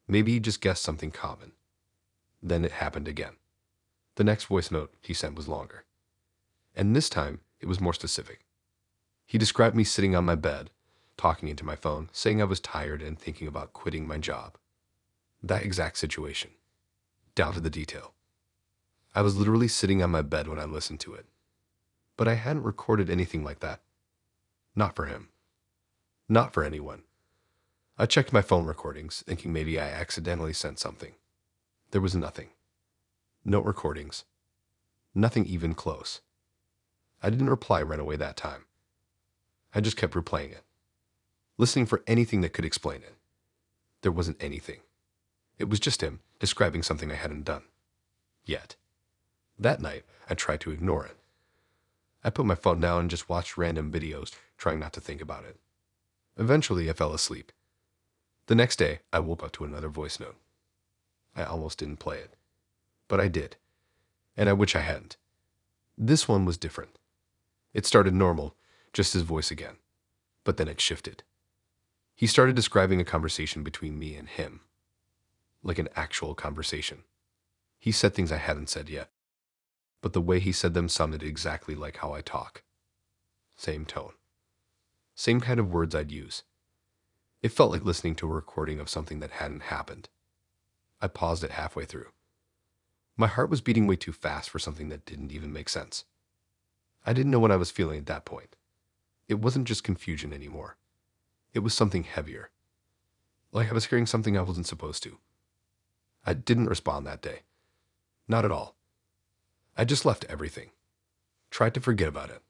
Maybe he just guessed something common. Then it happened again. The next voice note he sent was longer. And this time, it was more specific. He described me sitting on my bed, talking into my phone, saying I was tired and thinking about quitting my job. That exact situation. Down to the detail. I was literally sitting on my bed when I listened to it. But I hadn't recorded anything like that. Not for him. Not for anyone. I checked my phone recordings, thinking maybe I accidentally sent something. There was nothing. No recordings. Nothing even close. I didn't reply right away that time. I just kept replaying it, listening for anything that could explain it. There wasn't anything. It was just him describing something I hadn't done. Yet. That night, I tried to ignore it. I put my phone down and just watched random videos, trying not to think about it. Eventually, I fell asleep. The next day, I woke up to another voice note. I almost didn't play it, but I did, and I wish I hadn't. This one was different. It started normal, just his voice again, but then it shifted. He started describing a conversation between me and him, like an actual conversation. He said things I hadn't said yet, but the way he said them sounded exactly like how I talk. Same tone. Same kind of words I'd use. It felt like listening to a recording of something that hadn't happened. I paused it halfway through. My heart was beating way too fast for something that didn't even make sense. I didn't know what I was feeling at that point. It wasn't just confusion anymore. It was something heavier. Like I was hearing something I wasn't supposed to. I didn't respond that day. Not at all. I just left everything. Tried to forget about it.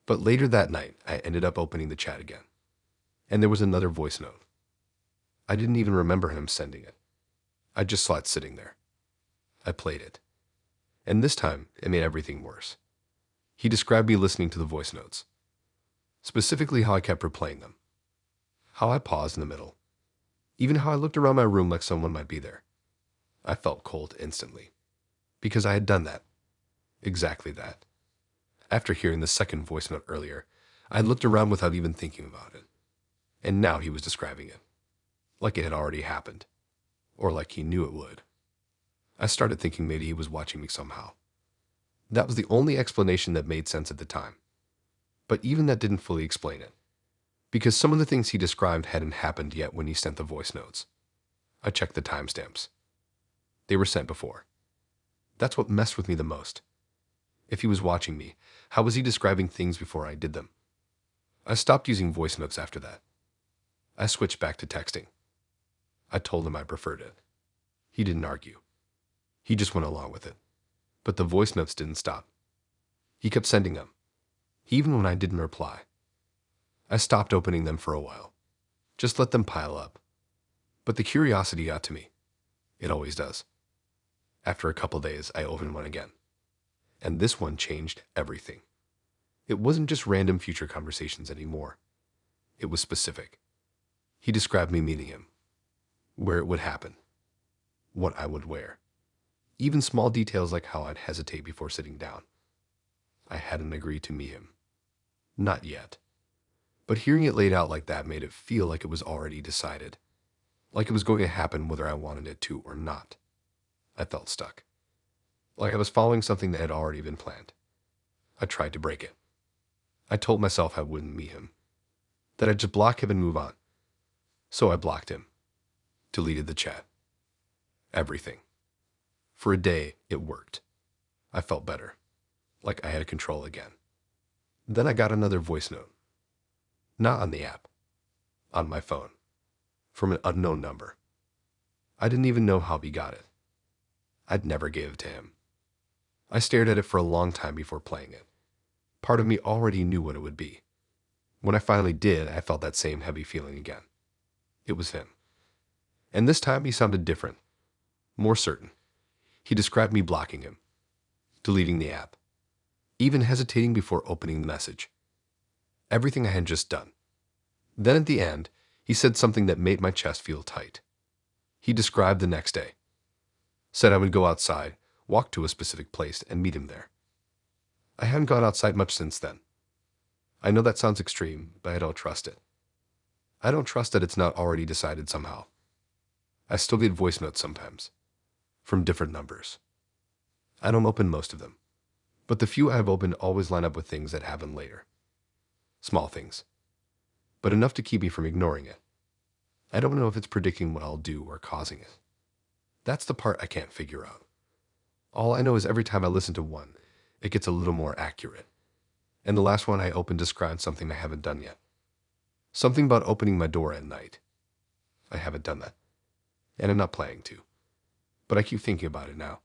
But later that night, I ended up opening the chat again. And there was another voice note. I didn't even remember him sending it. I just saw it sitting there. I played it. And this time, it made everything worse. He described me listening to the voice notes. Specifically how I kept replaying them. How I paused in the middle. Even how I looked around my room like someone might be there. I felt cold instantly. Because I had done that. Exactly that. After hearing the second voice note earlier, I had looked around without even thinking about it. And now he was describing it. Like it had already happened. Or like he knew it would. I started thinking maybe he was watching me somehow. That was the only explanation that made sense at the time. But even that didn't fully explain it. Because some of the things he described hadn't happened yet when he sent the voice notes. I checked the timestamps. They were sent before. That's what messed with me the most. If he was watching me, how was he describing things before I did them? I stopped using voice notes after that. I switched back to texting. I told him I preferred it. He didn't argue. He just went along with it. But the voice notes didn't stop. He kept sending them, even when I didn't reply. I stopped opening them for a while. Just let them pile up. But the curiosity got to me. It always does. After a couple days, I opened one again. And this one changed everything. It wasn't just random future conversations anymore. It was specific. He described me meeting him, where it would happen, what I would wear, even small details like how I'd hesitate before sitting down. I hadn't agreed to meet him. Not yet. But hearing it laid out like that made it feel like it was already decided, like it was going to happen whether I wanted it to or not. I felt stuck, like I was following something that had already been planned. I tried to break it. I told myself I wouldn't meet him, that I'd just block him and move on. So I blocked him, deleted the chat, everything. For a day, it worked. I felt better, like I had control again. Then I got another voice note. Not on the app, on my phone, from an unknown number. I didn't even know how he got it. I'd never gave it to him. I stared at it for a long time before playing it. Part of me already knew what it would be. When I finally did, I felt that same heavy feeling again. It was him. And this time he sounded different, more certain. He described me blocking him, deleting the app, even hesitating before opening the message. Everything I had just done. Then at the end, he said something that made my chest feel tight. He described the next day. Said I would go outside, walk to a specific place, and meet him there. I haven't gone outside much since then. I know that sounds extreme, but I don't trust it. I don't trust that it's not already decided somehow. I still get voice notes sometimes, from different numbers. I don't open most of them, but the few I've opened always line up with things that happen later. Small things, but enough to keep me from ignoring it. I don't know if it's predicting what I'll do or causing it. That's the part I can't figure out. All I know is every time I listen to one, it gets a little more accurate. And the last one I opened described something I haven't done yet. Something about opening my door at night. I haven't done that. And I'm not planning to. But I keep thinking about it now.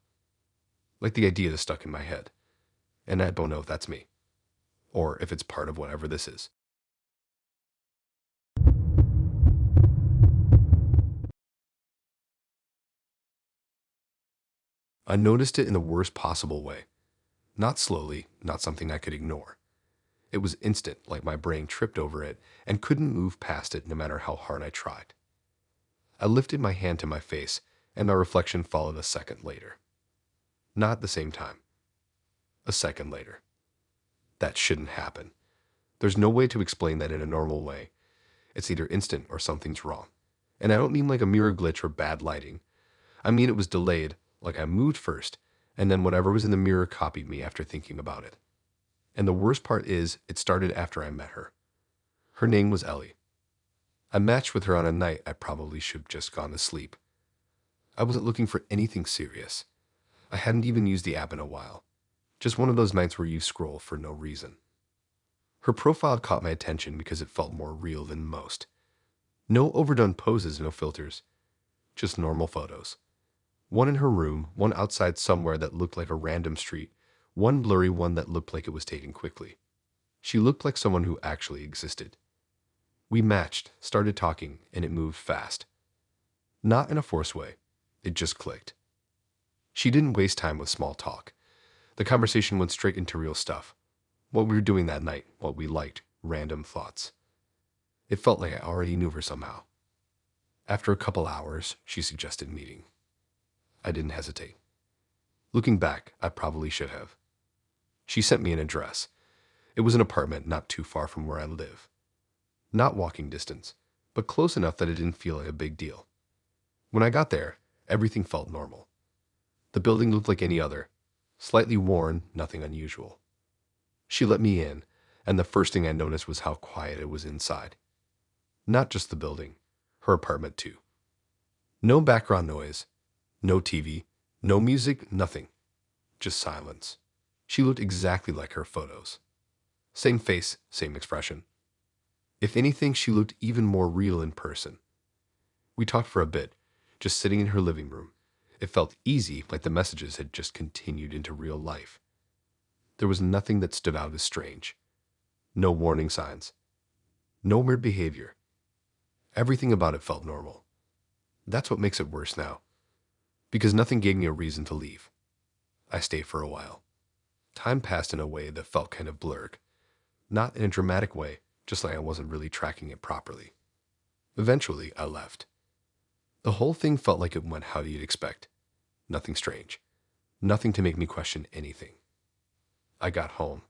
Like the idea is stuck in my head. And I don't know if that's me. Or if it's part of whatever this is. I noticed it in the worst possible way. Not slowly, not something I could ignore. It was instant, like my brain tripped over it and couldn't move past it no matter how hard I tried. I lifted my hand to my face, and my reflection followed a second later. Not at the same time. A second later. That shouldn't happen. There's no way to explain that in a normal way. It's either instant or something's wrong. And I don't mean like a mirror glitch or bad lighting. I mean it was delayed, like I moved first, and then whatever was in the mirror copied me after thinking about it. And the worst part is, it started after I met her. Her name was Ellie. I matched with her on a night I probably should have just gone to sleep. I wasn't looking for anything serious. I hadn't even used the app in a while. Just one of those nights where you scroll for no reason. Her profile caught my attention because it felt more real than most. No overdone poses, no filters. Just normal photos. One in her room, one outside somewhere that looked like a random street, one blurry one that looked like it was taken quickly. She looked like someone who actually existed. We matched, started talking, and it moved fast. Not in a forced way. It just clicked. She didn't waste time with small talk. The conversation went straight into real stuff. What we were doing that night, what we liked, random thoughts. It felt like I already knew her somehow. After a couple hours, she suggested meeting. I didn't hesitate. Looking back, I probably should have. She sent me an address. It was an apartment not too far from where I live. Not walking distance, but close enough that it didn't feel like a big deal. When I got there, everything felt normal. The building looked like any other. Slightly worn, nothing unusual. She let me in, and the first thing I noticed was how quiet it was inside. Not just the building, her apartment too. No background noise, no TV, no music, nothing. just silence. She looked exactly like her photos. Same face, same expression. If anything, she looked even more real in person. We talked for a bit, just sitting in her living room. It felt easy, like the messages had just continued into real life. There was nothing that stood out as strange. No warning signs. No weird behavior. Everything about it felt normal. That's what makes it worse now. Because nothing gave me a reason to leave. I stayed for a while. Time passed in a way that felt kind of blurred. Not in a dramatic way, just like I wasn't really tracking it properly. Eventually, I left. The whole thing felt like it went how you'd expect. Nothing strange. Nothing to make me question anything. I got home,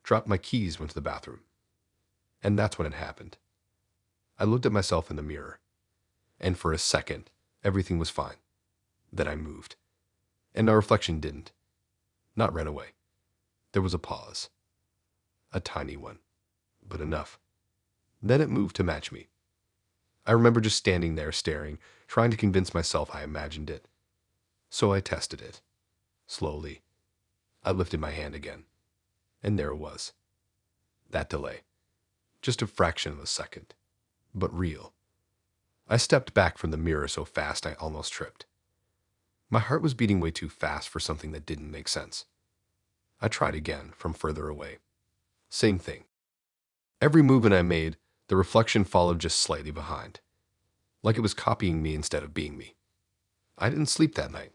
dropped my keys, went to the bathroom. And that's when it happened. I looked at myself in the mirror. And for a second, everything was fine. Then I moved. And our reflection didn't. Not right away. There was a pause. A tiny one. But enough. Then it moved to match me. I remember just standing there staring, trying to convince myself I imagined it. So I tested it. Slowly. I lifted my hand again. And there it was. That delay. Just a fraction of a second. But real. I stepped back from the mirror so fast I almost tripped. My heart was beating way too fast for something that didn't make sense. I tried again, from further away. Same thing. Every movement I made, the reflection followed just slightly behind. Like it was copying me instead of being me. I didn't sleep that night.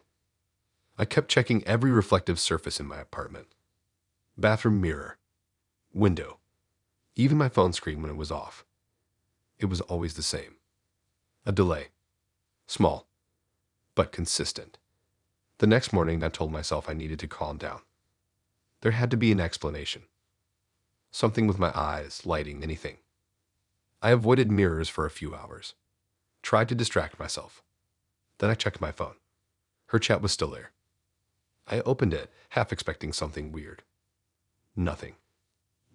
I kept checking every reflective surface in my apartment. Bathroom mirror. Window. Even my phone screen when it was off. It was always the same. A delay. Small. But consistent. The next morning, I told myself I needed to calm down. There had to be an explanation. Something with my eyes, lighting, anything. I avoided mirrors for a few hours. Tried to distract myself. Then I checked my phone. Her chat was still there. I opened it, half expecting something weird. Nothing.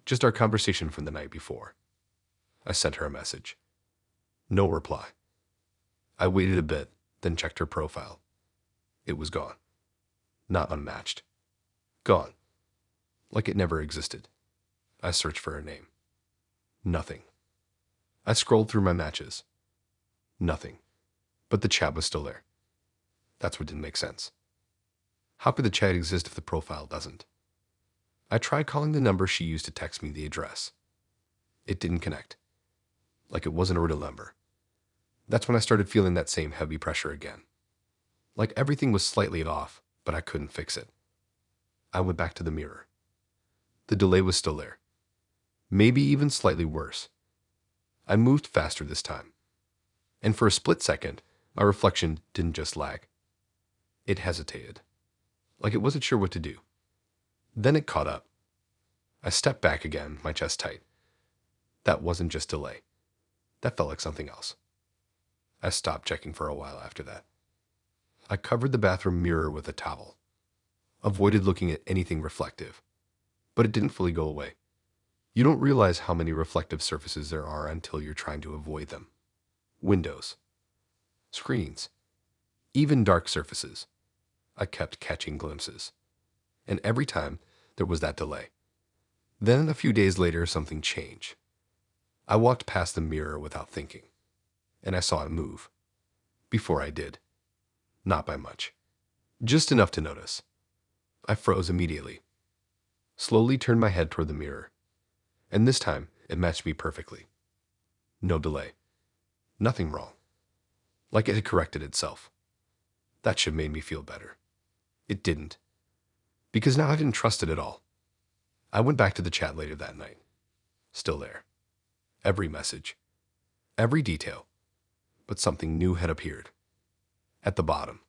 Just our conversation from the night before. I sent her a message. No reply. I waited a bit, then checked her profile. It was gone. Not unmatched. Gone. Like it never existed. I searched for her name. Nothing. I scrolled through my matches. Nothing. But the chat was still there. That's what didn't make sense. How could the chat exist if the profile doesn't? I tried calling the number she used to text me the address. It didn't connect. Like it wasn't a real number. That's when I started feeling that same heavy pressure again. Like everything was slightly off, but I couldn't fix it. I went back to the mirror. The delay was still there. Maybe even slightly worse. I moved faster this time. And for a split second, my reflection didn't just lag. It hesitated. Like it wasn't sure what to do. Then it caught up. I stepped back again, my chest tight. That wasn't just delay. That felt like something else. I stopped checking for a while after that. I covered the bathroom mirror with a towel. Avoided looking at anything reflective. But it didn't fully go away. You don't realize how many reflective surfaces there are until you're trying to avoid them. Windows. Screens. Even dark surfaces. I kept catching glimpses. And every time, there was that delay. Then a few days later, something changed. I walked past the mirror without thinking. And I saw it move. Before I did. Not by much. Just enough to notice. I froze immediately. Slowly turned my head toward the mirror. And this time, it matched me perfectly. No delay. Nothing wrong. Like it had corrected itself. That should have made me feel better. It didn't. Because now I didn't trust it at all. I went back to the chat later that night. Still there. Every message. Every detail. But something new had appeared. At the bottom.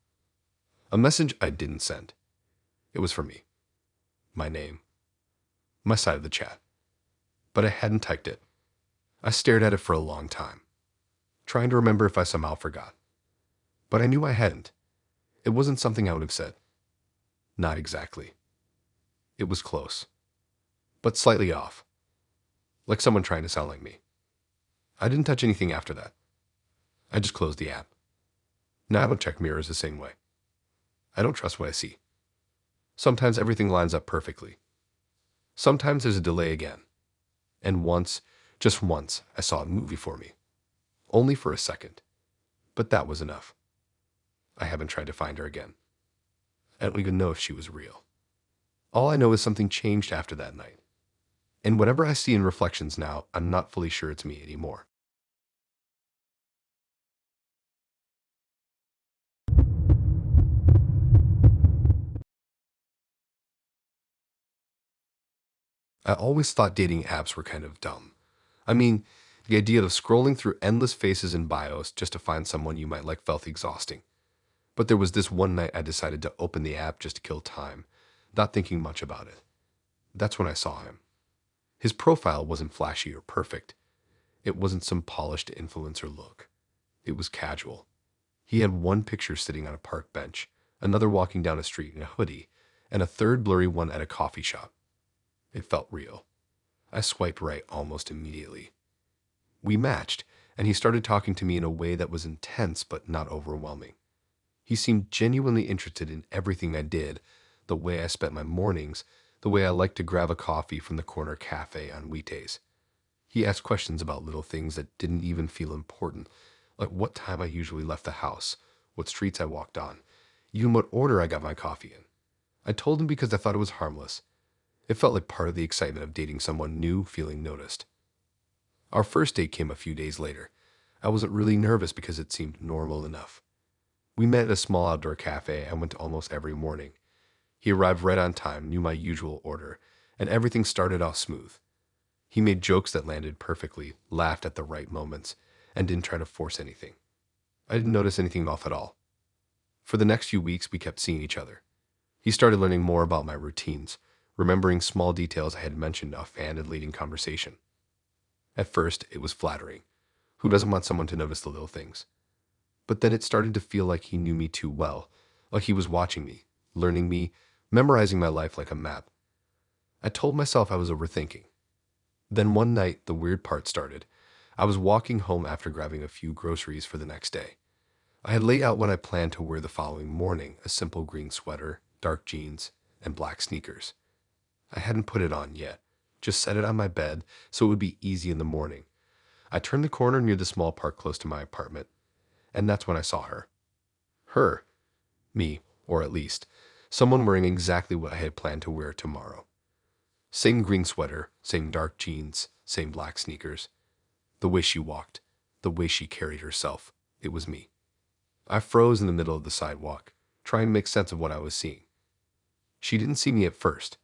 A message I didn't send. It was for me. My name. My side of the chat. But I hadn't typed it. I stared at it for a long time, trying to remember if I somehow forgot. But I knew I hadn't. It wasn't something I would have said. Not exactly. It was close, but slightly off. Like someone trying to sound like me. I didn't touch anything after that. I just closed the app. Now I don't check mirrors the same way. I don't trust what I see. Sometimes everything lines up perfectly. Sometimes there's a delay again. And once, just once, I saw it move before me. Only for a second. But that was enough. I haven't tried to find her again. I don't even know if she was real. All I know is something changed after that night. And whatever I see in reflections now, I'm not fully sure it's me anymore. I always thought dating apps were kind of dumb. I mean, the idea of scrolling through endless faces and bios just to find someone you might like felt exhausting. But there was this one night I decided to open the app just to kill time, not thinking much about it. That's when I saw him. His profile wasn't flashy or perfect. It wasn't some polished influencer look. It was casual. He had one picture sitting on a park bench, another walking down a street in a hoodie, and a third blurry one at a coffee shop. It felt real. I swiped right almost immediately. We matched, and he started talking to me in a way that was intense but not overwhelming. He seemed genuinely interested in everything I did, the way I spent my mornings, the way I liked to grab a coffee from the corner cafe on weekdays. He asked questions about little things that didn't even feel important, like what time I usually left the house, what streets I walked on, even what order I got my coffee in. I told him because I thought it was harmless. It felt like part of the excitement of dating someone new, feeling noticed. Our first date came a few days later. I wasn't really nervous because it seemed normal enough. We met at a small outdoor cafe I went to almost every morning. He arrived right on time, knew my usual order, and everything started off smooth. He made jokes that landed perfectly, laughed at the right moments, and didn't try to force anything. I didn't notice anything off at all. For the next few weeks, we kept seeing each other. He started learning more about my routines, remembering small details I had mentioned offhand and leading conversation. At first, it was flattering. Who doesn't want someone to notice the little things? But then it started to feel like he knew me too well, like he was watching me, learning me, memorizing my life like a map. I told myself I was overthinking. Then one night, the weird part started. I was walking home after grabbing a few groceries for the next day. I had laid out what I planned to wear the following morning, a simple green sweater, dark jeans, and black sneakers. I hadn't put it on yet, just set it on my bed so it would be easy in the morning. I turned the corner near the small park close to my apartment, and that's when I saw her. Her. Me, or at least, someone wearing exactly what I had planned to wear tomorrow. Same green sweater, same dark jeans, same black sneakers. The way she walked, the way she carried herself, it was me. I froze in the middle of the sidewalk, trying to make sense of what I was seeing. She didn't see me at first.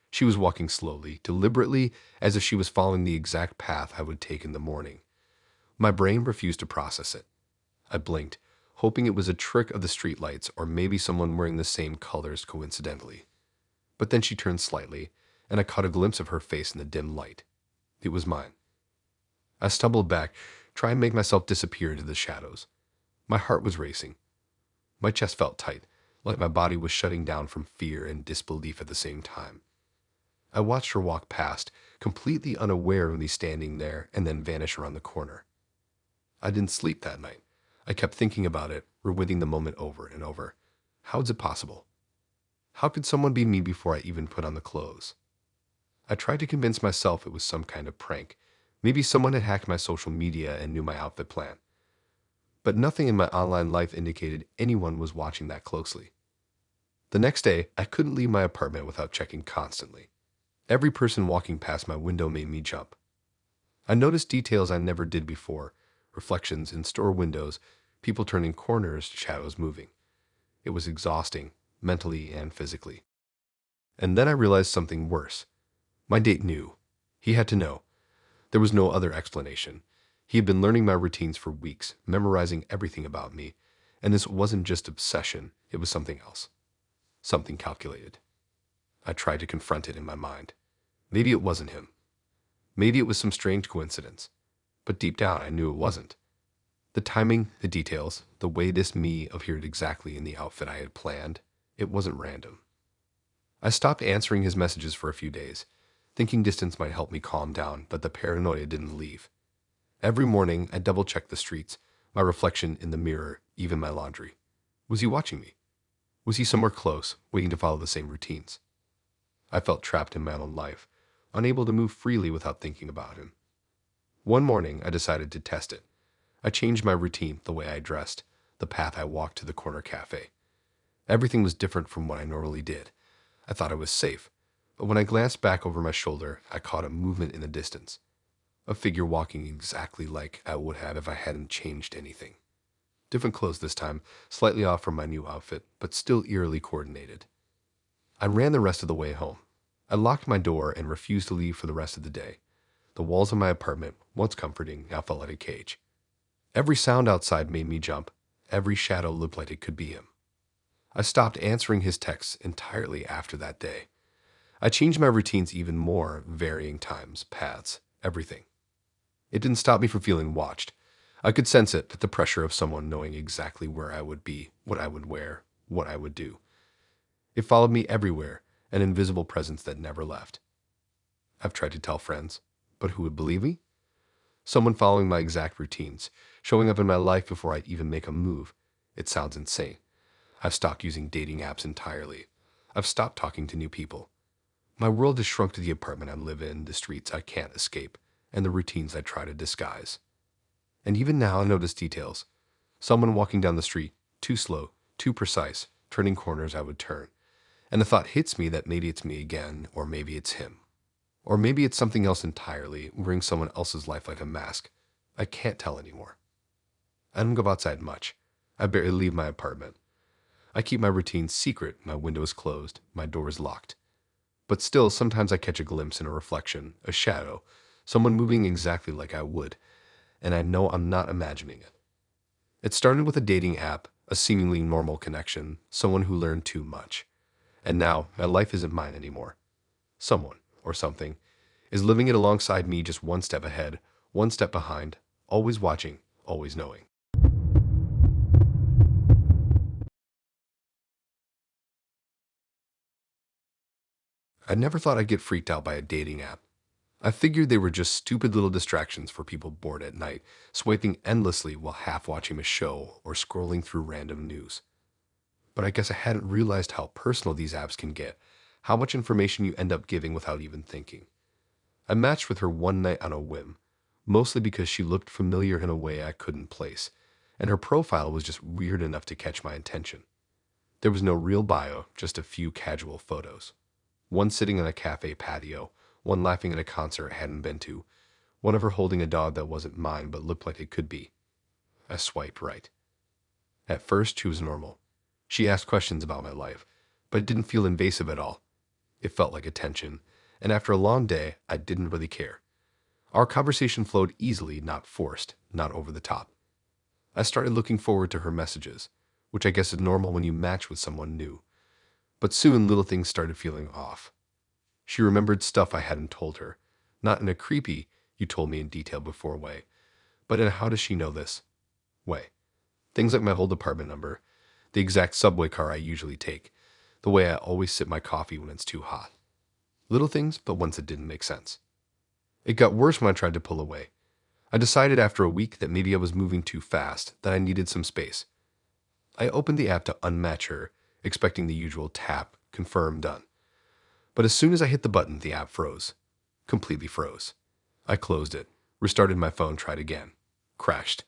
She was walking slowly, deliberately, as if she was following the exact path I would take in the morning. My brain refused to process it. I blinked, hoping it was a trick of the streetlights or maybe someone wearing the same colors coincidentally. But then she turned slightly, and I caught a glimpse of her face in the dim light. It was mine. I stumbled back, trying to make myself disappear into the shadows. My heart was racing. My chest felt tight, like my body was shutting down from fear and disbelief at the same time. I watched her walk past, completely unaware of me standing there, and then vanish around the corner. I didn't sleep that night. I kept thinking about it, rewinding the moment over and over. How is it possible? How could someone be me before I even put on the clothes? I tried to convince myself it was some kind of prank. Maybe someone had hacked my social media and knew my outfit plan. But nothing in my online life indicated anyone was watching that closely. The next day, I couldn't leave my apartment without checking constantly. Every person walking past my window made me jump. I noticed details I never did before, reflections in store windows, people turning corners, shadows moving. It was exhausting, mentally and physically. And then I realized something worse. My date knew. He had to know. There was no other explanation. He had been learning my routines for weeks, memorizing everything about me, and this wasn't just obsession, it was something else. Something calculated. I tried to confront it in my mind. Maybe it wasn't him. Maybe it was some strange coincidence. But deep down, I knew it wasn't. The timing, the details, the way this me appeared exactly in the outfit I had planned, it wasn't random. I stopped answering his messages for a few days, thinking distance might help me calm down, but the paranoia didn't leave. Every morning, I double-checked the streets, my reflection in the mirror, even my laundry. Was he watching me? Was he somewhere close, waiting to follow the same routines? I felt trapped in my own life, unable to move freely without thinking about him. One morning, I decided to test it. I changed my routine, the way I dressed, the path I walked to the corner cafe. Everything was different from what I normally did. I thought I was safe, but when I glanced back over my shoulder, I caught a movement in the distance. A figure walking exactly like I would have if I hadn't changed anything. Different clothes this time, slightly off from my new outfit, but still eerily coordinated. I ran the rest of the way home. I locked my door and refused to leave for the rest of the day. The walls of my apartment, once comforting, now felt like a cage. Every sound outside made me jump. Every shadow looked like it could be him. I stopped answering his texts entirely after that day. I changed my routines even more, varying times, paths, everything. It didn't stop me from feeling watched. I could sense it, the pressure of someone knowing exactly where I would be, what I would wear, what I would do. It followed me everywhere, an invisible presence that never left. I've tried to tell friends, but who would believe me? Someone following my exact routines, showing up in my life before I'd even make a move. It sounds insane. I've stopped using dating apps entirely. I've stopped talking to new people. My world has shrunk to the apartment I live in, the streets I can't escape, and the routines I try to disguise. And even now I notice details. Someone walking down the street, too slow, too precise, turning corners I would turn. And the thought hits me that maybe it's me again, or maybe it's him. Or maybe it's something else entirely, wearing someone else's life like a mask. I can't tell anymore. I don't go outside much. I barely leave my apartment. I keep my routine secret, my window is closed, my door is locked. But still, sometimes I catch a glimpse in a reflection, a shadow, someone moving exactly like I would, and I know I'm not imagining it. It started with a dating app, a seemingly normal connection, someone who learned too much. And now, my life isn't mine anymore. Someone, or something, is living it alongside me, just one step ahead, one step behind, always watching, always knowing. I never thought I'd get freaked out by a dating app. I figured they were just stupid little distractions for people bored at night, swiping endlessly while half watching a show or scrolling through random news. But I guess I hadn't realized how personal these apps can get, how much information you end up giving without even thinking. I matched with her one night on a whim, mostly because she looked familiar in a way I couldn't place, and her profile was just weird enough to catch my attention. There was no real bio, just a few casual photos. One sitting on a cafe patio, one laughing at a concert I hadn't been to, one of her holding a dog that wasn't mine but looked like it could be. I swiped right. At first, she was normal. She asked questions about my life, but it didn't feel invasive at all. It felt like attention, and after a long day, I didn't really care. Our conversation flowed easily, not forced, not over the top. I started looking forward to her messages, which I guess is normal when you match with someone new. But soon little things started feeling off. She remembered stuff I hadn't told her, not in a creepy, you told me in detail before way, but in a how does she know this way. Things like my whole apartment number, the exact subway car I usually take, the way I always sip my coffee when it's too hot. Little things, but ones that didn't make sense. It got worse when I tried to pull away. I decided after a week that maybe I was moving too fast, that I needed some space. I opened the app to unmatch her, expecting the usual tap, confirm, done. But as soon as I hit the button, the app froze. Completely froze. I closed it, restarted my phone, tried again. Crashed.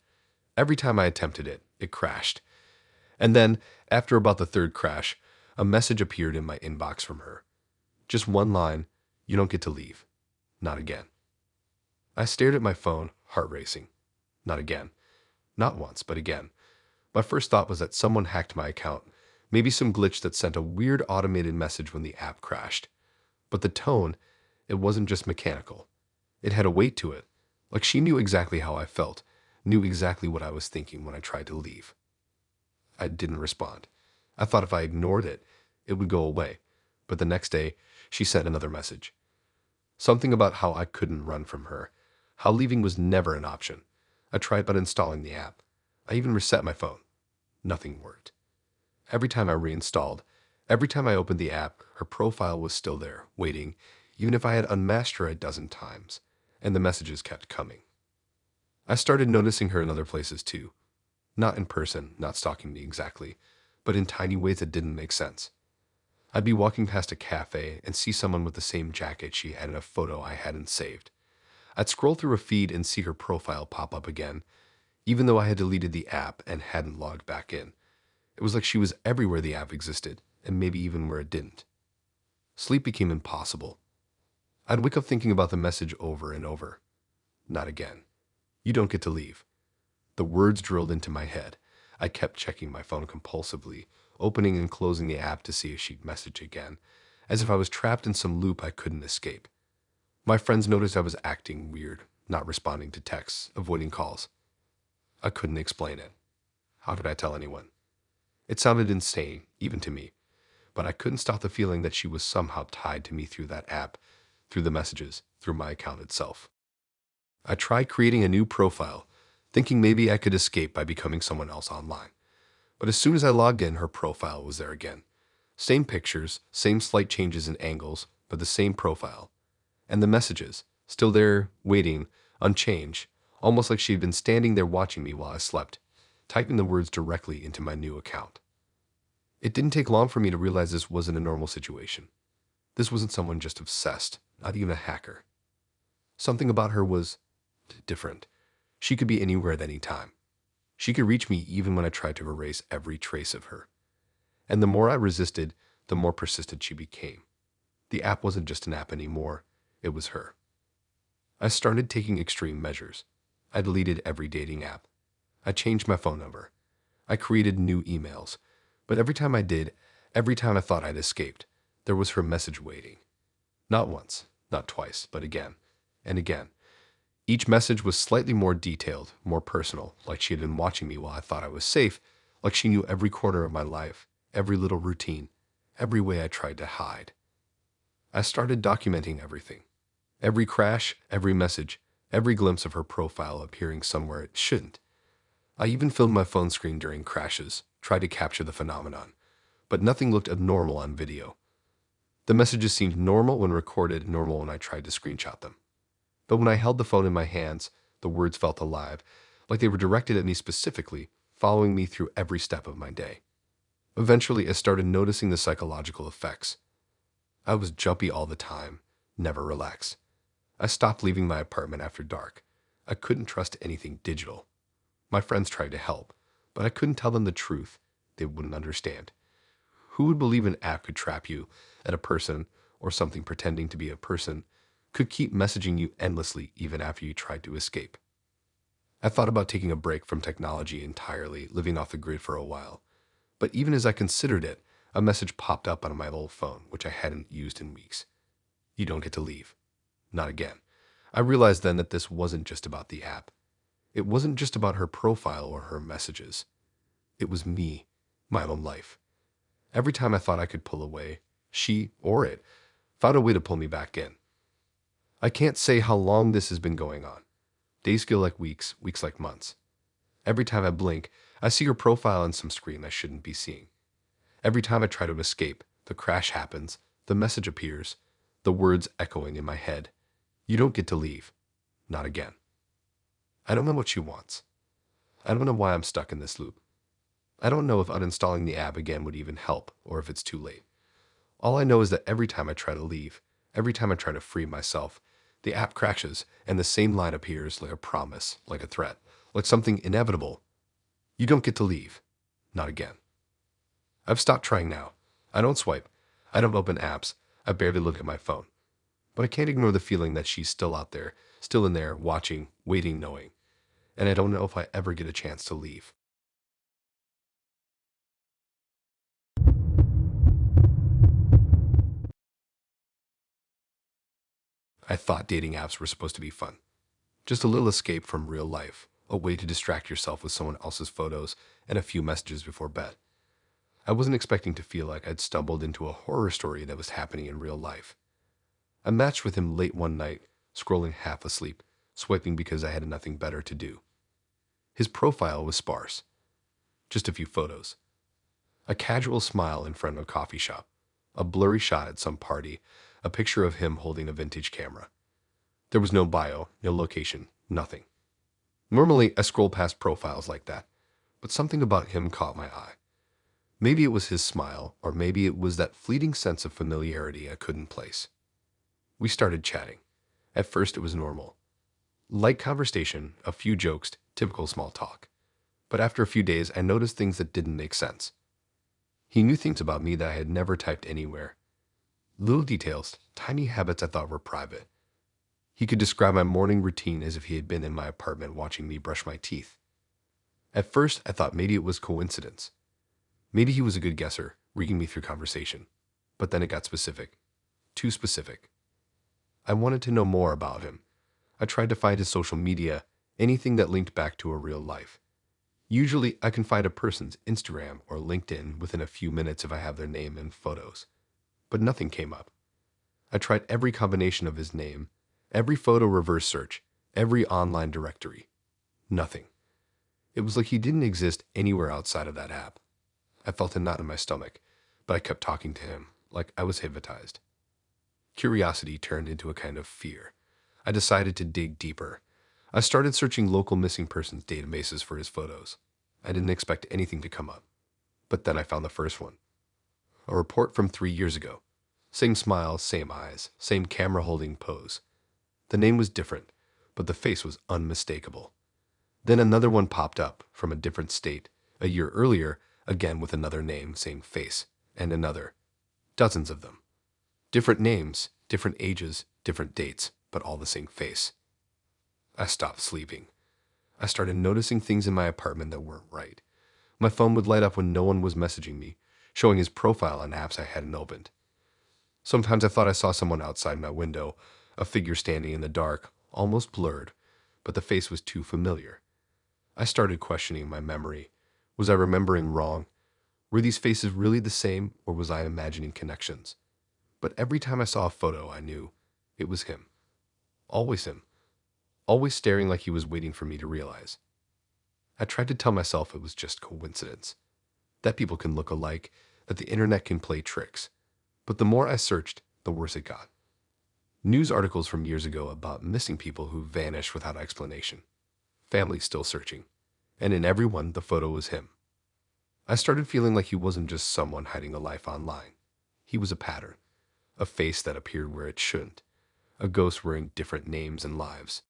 Every time I attempted it, it crashed. And then, after about the third crash, a message appeared in my inbox from her. Just one line, you don't get to leave. Not again. I stared at my phone, heart racing. Not again. Not once, but again. My first thought was that someone hacked my account, maybe some glitch that sent a weird automated message when the app crashed. But the tone, it wasn't just mechanical. It had a weight to it, like she knew exactly how I felt, knew exactly what I was thinking when I tried to leave. I didn't respond. I thought if I ignored it, it would go away. But the next day, she sent another message. Something about how I couldn't run from her, how leaving was never an option. I tried but installing the app. I even reset my phone. Nothing worked. Every time I reinstalled, every time I opened the app, her profile was still there, waiting, even if I had unmasked her a dozen times, and the messages kept coming. I started noticing her in other places too. Not in person, not stalking me exactly, but in tiny ways that didn't make sense. I'd be walking past a cafe and see someone with the same jacket she had in a photo I hadn't saved. I'd scroll through a feed and see her profile pop up again, even though I had deleted the app and hadn't logged back in. It was like she was everywhere the app existed, and maybe even where it didn't. Sleep became impossible. I'd wake up thinking about the message over and over. Not again. You don't get to leave. The words drilled into my head. I kept checking my phone compulsively, opening and closing the app to see if she'd message again, as if I was trapped in some loop I couldn't escape. My friends noticed I was acting weird, not responding to texts, avoiding calls. I couldn't explain it. How could I tell anyone? It sounded insane, even to me, but I couldn't stop the feeling that she was somehow tied to me through that app, through the messages, through my account itself. I tried creating a new profile, thinking maybe I could escape by becoming someone else online. But as soon as I logged in, her profile was there again. Same pictures, same slight changes in angles, but the same profile. And the messages, still there, waiting, unchanged, almost like she'd been standing there watching me while I slept, typing the words directly into my new account. It didn't take long for me to realize this wasn't a normal situation. This wasn't someone just obsessed, not even a hacker. Something about her was different. She could be anywhere at any time. She could reach me even when I tried to erase every trace of her. And the more I resisted, the more persistent she became. The app wasn't just an app anymore, it was her. I started taking extreme measures. I deleted every dating app. I changed my phone number. I created new emails. But every time I did, every time I thought I'd escaped, there was her message waiting. Not once, not twice, but again and again. Each message was slightly more detailed, more personal, like she had been watching me while I thought I was safe, like she knew every corner of my life, every little routine, every way I tried to hide. I started documenting everything. Every crash, every message, every glimpse of her profile appearing somewhere it shouldn't. I even filmed my phone screen during crashes, tried to capture the phenomenon, but nothing looked abnormal on video. The messages seemed normal when recorded, normal when I tried to screenshot them. But when I held the phone in my hands, the words felt alive, like they were directed at me specifically, following me through every step of my day. Eventually, I started noticing the psychological effects. I was jumpy all the time, never relaxed. I stopped leaving my apartment after dark. I couldn't trust anything digital. My friends tried to help, but I couldn't tell them the truth. They wouldn't understand. Who would believe an app could trap you, and a person, or something pretending to be a person, could keep messaging you endlessly even after you tried to escape? I thought about taking a break from technology entirely, living off the grid for a while. But even as I considered it, a message popped up on my old phone, which I hadn't used in weeks. You don't get to leave. Not again. I realized then that this wasn't just about the app. It wasn't just about her profile or her messages. It was me, my own life. Every time I thought I could pull away, she, or it, found a way to pull me back in. I can't say how long this has been going on. Days feel like weeks, weeks like months. Every time I blink, I see her profile on some screen I shouldn't be seeing. Every time I try to escape, the crash happens, the message appears, the words echoing in my head. You don't get to leave. Not again. I don't know what she wants. I don't know why I'm stuck in this loop. I don't know if uninstalling the app again would even help, or if it's too late. All I know is that every time I try to leave, every time I try to free myself, the app crashes and the same line appears like a promise, like a threat, like something inevitable. You don't get to leave. Not again. I've stopped trying now. I don't swipe. I don't open apps. I barely look at my phone. But I can't ignore the feeling that she's still out there, still in there, watching, waiting, knowing. And I don't know if I ever get a chance to leave. I thought dating apps were supposed to be fun. Just a little escape from real life, a way to distract yourself with someone else's photos and a few messages before bed. I wasn't expecting to feel like I'd stumbled into a horror story that was happening in real life. I matched with him late one night, scrolling half asleep, swiping because I had nothing better to do. His profile was sparse. Just a few photos. A casual smile in front of a coffee shop, a blurry shot at some party, a picture of him holding a vintage camera. There was no bio, no location, nothing. Normally, I scroll past profiles like that, but something about him caught my eye. Maybe it was his smile, or maybe it was that fleeting sense of familiarity I couldn't place. We started chatting. At first it was normal. Light conversation, a few jokes, typical small talk. But after a few days, I noticed things that didn't make sense. He knew things about me that I had never typed anywhere. Little details, tiny habits I thought were private. He could describe my morning routine as if he had been in my apartment watching me brush my teeth. At first, I thought maybe it was coincidence. Maybe he was a good guesser, reading me through conversation. But then it got specific. Too specific. I wanted to know more about him. I tried to find his social media, anything that linked back to a real life. Usually, I can find a person's Instagram or LinkedIn within a few minutes if I have their name and photos. But nothing came up. I tried every combination of his name, every photo reverse search, every online directory. Nothing. It was like he didn't exist anywhere outside of that app. I felt a knot in my stomach, but I kept talking to him, like I was hypnotized. Curiosity turned into a kind of fear. I decided to dig deeper. I started searching local missing persons databases for his photos. I didn't expect anything to come up. But then I found the first one. A report from 3 years ago. Same smile, same eyes, same camera-holding pose. The name was different, but the face was unmistakable. Then another one popped up from a different state, a year earlier, again with another name, same face, and another. Dozens of them. Different names, different ages, different dates, but all the same face. I stopped sleeping. I started noticing things in my apartment that weren't right. My phone would light up when no one was messaging me, showing his profile on apps I hadn't opened. Sometimes I thought I saw someone outside my window, a figure standing in the dark, almost blurred, but the face was too familiar. I started questioning my memory. Was I remembering wrong? Were these faces really the same, or was I imagining connections? But every time I saw a photo, I knew it was him. Always him. Always staring like he was waiting for me to realize. I tried to tell myself it was just coincidence, that people can look alike, that the internet can play tricks. But the more I searched, the worse it got. News articles from years ago about missing people who vanished without explanation. Families still searching. And in every one, the photo was him. I started feeling like he wasn't just someone hiding a life online. He was a pattern, a face that appeared where it shouldn't, a ghost wearing different names and lives.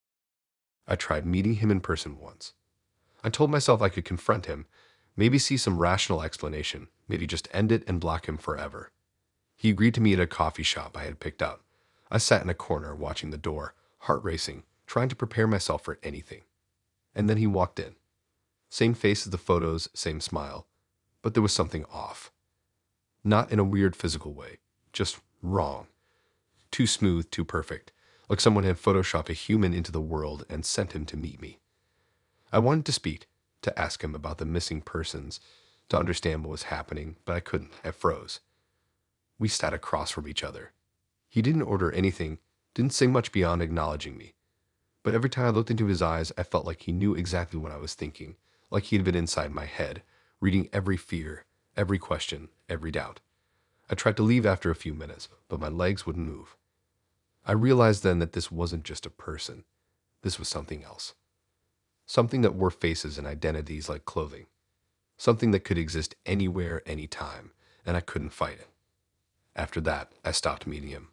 I tried meeting him in person once. I told myself I could confront him, maybe see some rational explanation, maybe just end it and block him forever. He agreed to meet at a coffee shop I had picked out. I sat in a corner watching the door, heart racing, trying to prepare myself for anything. And then he walked in. Same face as the photos, same smile. But there was something off. Not in a weird physical way, just wrong. Too smooth, too perfect, like someone had photoshopped a human into the world and sent him to meet me. I wanted to speak, to ask him about the missing persons, to understand what was happening, but I couldn't. I froze. We sat across from each other. He didn't order anything, didn't say much beyond acknowledging me. But every time I looked into his eyes, I felt like he knew exactly what I was thinking, like he had been inside my head, reading every fear, every question, every doubt. I tried to leave after a few minutes, but my legs wouldn't move. I realized then that this wasn't just a person. This was something else. Something that wore faces and identities like clothing. Something that could exist anywhere, anytime, and I couldn't fight it. After that, I stopped meeting him.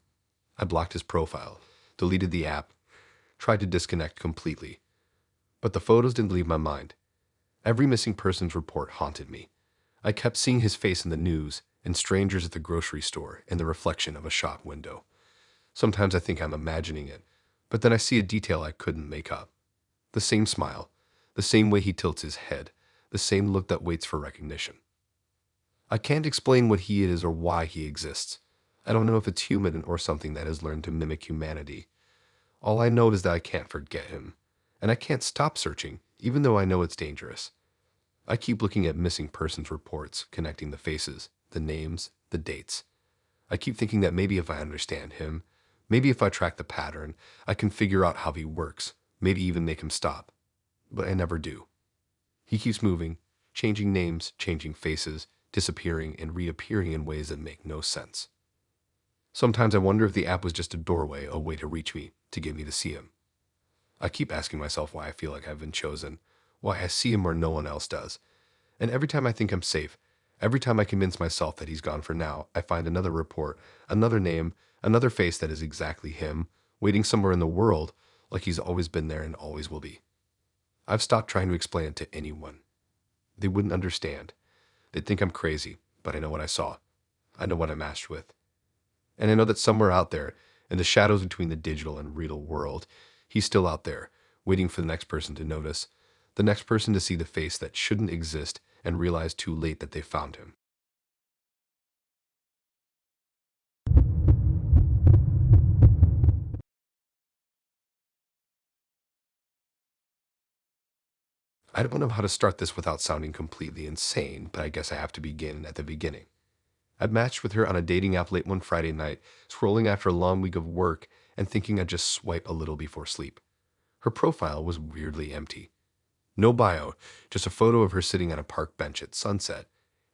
I blocked his profile, deleted the app, tried to disconnect completely. But the photos didn't leave my mind. Every missing persons report haunted me. I kept seeing his face in the news, and strangers at the grocery store, and the reflection of a shop window. Sometimes I think I'm imagining it, but then I see a detail I couldn't make up. The same smile, the same way he tilts his head, the same look that waits for recognition. I can't explain what he is or why he exists. I don't know if it's human or something that has learned to mimic humanity. All I know is that I can't forget him, and I can't stop searching, even though I know it's dangerous. I keep looking at missing persons reports, connecting the faces, the names, the dates. I keep thinking that maybe if I understand him, maybe if I track the pattern, I can figure out how he works, maybe even make him stop. But I never do. He keeps moving, changing names, changing faces, disappearing and reappearing in ways that make no sense. Sometimes I wonder if the app was just a doorway, a way to reach me, to get me to see him. I keep asking myself why I feel like I've been chosen, why I see him where no one else does. And every time I think I'm safe, Every time I convince myself that he's gone for now, I find another report, another name, another face that is exactly him, waiting somewhere in the world, like he's always been there and always will be. I've stopped trying to explain it to anyone. They wouldn't understand. They'd think I'm crazy, but I know what I saw. I know what I matched with. And I know that somewhere out there, in the shadows between the digital and real world, he's still out there, waiting for the next person to notice, the next person to see the face that shouldn't exist and realize too late that they found him. I don't know how to start this without sounding completely insane, but I guess I have to begin at the beginning. I matched with her on a dating app late one Friday night, scrolling after a long week of work and thinking I'd just swipe a little before sleep. Her profile was weirdly empty. No bio, just a photo of her sitting on a park bench at sunset,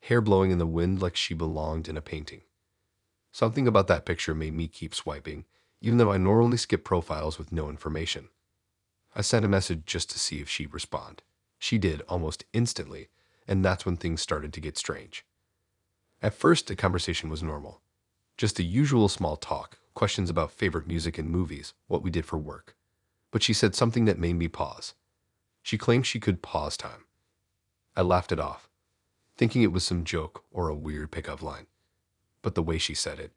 hair blowing in the wind like she belonged in a painting. Something about that picture made me keep swiping, even though I normally skip profiles with no information. I sent a message just to see if she'd respond. She did almost instantly, and that's when things started to get strange. At first, the conversation was normal. Just the usual small talk, questions about favorite music and movies, what we did for work. But she said something that made me pause. She claimed she could pause time. I laughed it off, thinking it was some joke or a weird pickup line. But the way she said it,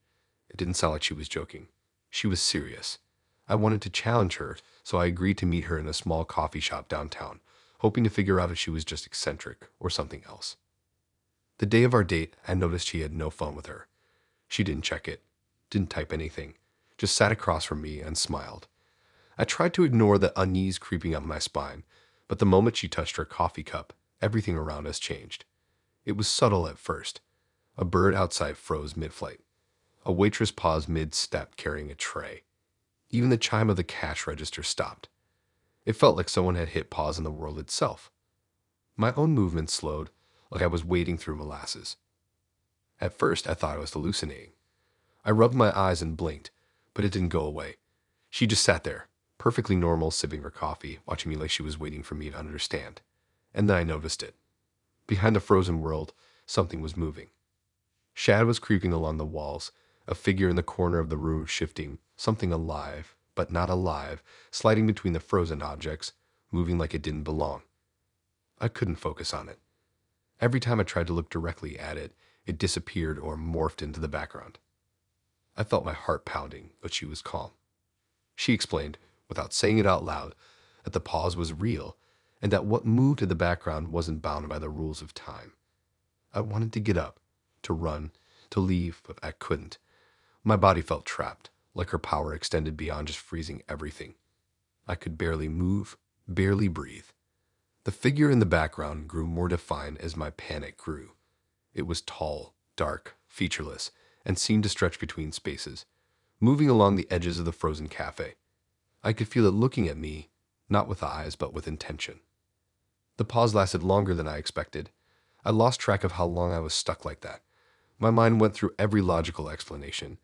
it didn't sound like she was joking. She was serious. I wanted to challenge her, so I agreed to meet her in a small coffee shop downtown, hoping to figure out if she was just eccentric or something else. The day of our date, I noticed she had no phone with her. She didn't check it, didn't type anything, just sat across from me and smiled. I tried to ignore the unease creeping up my spine, but the moment she touched her coffee cup, everything around us changed. It was subtle at first. A bird outside froze mid-flight. A waitress paused mid-step carrying a tray. Even the chime of the cash register stopped. It felt like someone had hit pause in the world itself. My own movement slowed, like I was wading through molasses. At first, I thought I was hallucinating. I rubbed my eyes and blinked, but it didn't go away. She just sat there, perfectly normal, sipping her coffee, watching me like she was waiting for me to understand. And then I noticed it. Behind the frozen world, something was moving. Shadows creeping along the walls, a figure in the corner of the room shifting, something alive, but not alive, sliding between the frozen objects, moving like it didn't belong. I couldn't focus on it. Every time I tried to look directly at it, it disappeared or morphed into the background. I felt my heart pounding, but she was calm. She explained, without saying it out loud, that the pause was real and that what moved in the background wasn't bound by the rules of time. I wanted to get up, to run, to leave, but I couldn't. My body felt trapped, like her power extended beyond just freezing everything. I could barely move, barely breathe. The figure in the background grew more defined as my panic grew. It was tall, dark, featureless, and seemed to stretch between spaces, moving along the edges of the frozen cafe. I could feel it looking at me, not with eyes, but with intention. The pause lasted longer than I expected. I lost track of how long I was stuck like that. My mind went through every logical explanation,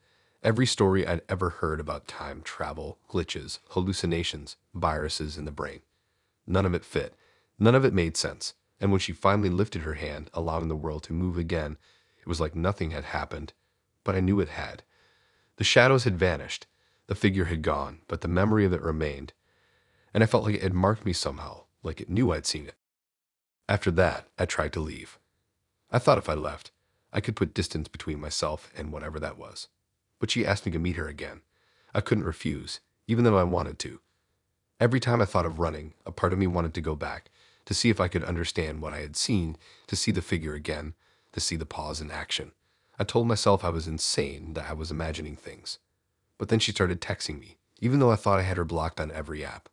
every story I'd ever heard about time travel, glitches, hallucinations, viruses in the brain. None of it fit. None of it made sense. And when she finally lifted her hand, allowing the world to move again, it was like nothing had happened, but I knew it had. The shadows had vanished. The figure had gone, but the memory of it remained. And I felt like it had marked me somehow, like it knew I'd seen it. After that, I tried to leave. I thought if I left, I could put distance between myself and whatever that was. But she asked me to meet her again. I couldn't refuse, even though I wanted to. Every time I thought of running, a part of me wanted to go back, to see if I could understand what I had seen, to see the figure again, to see the pause in action. I told myself I was insane, that I was imagining things. But then she started texting me, even though I thought I had her blocked on every app.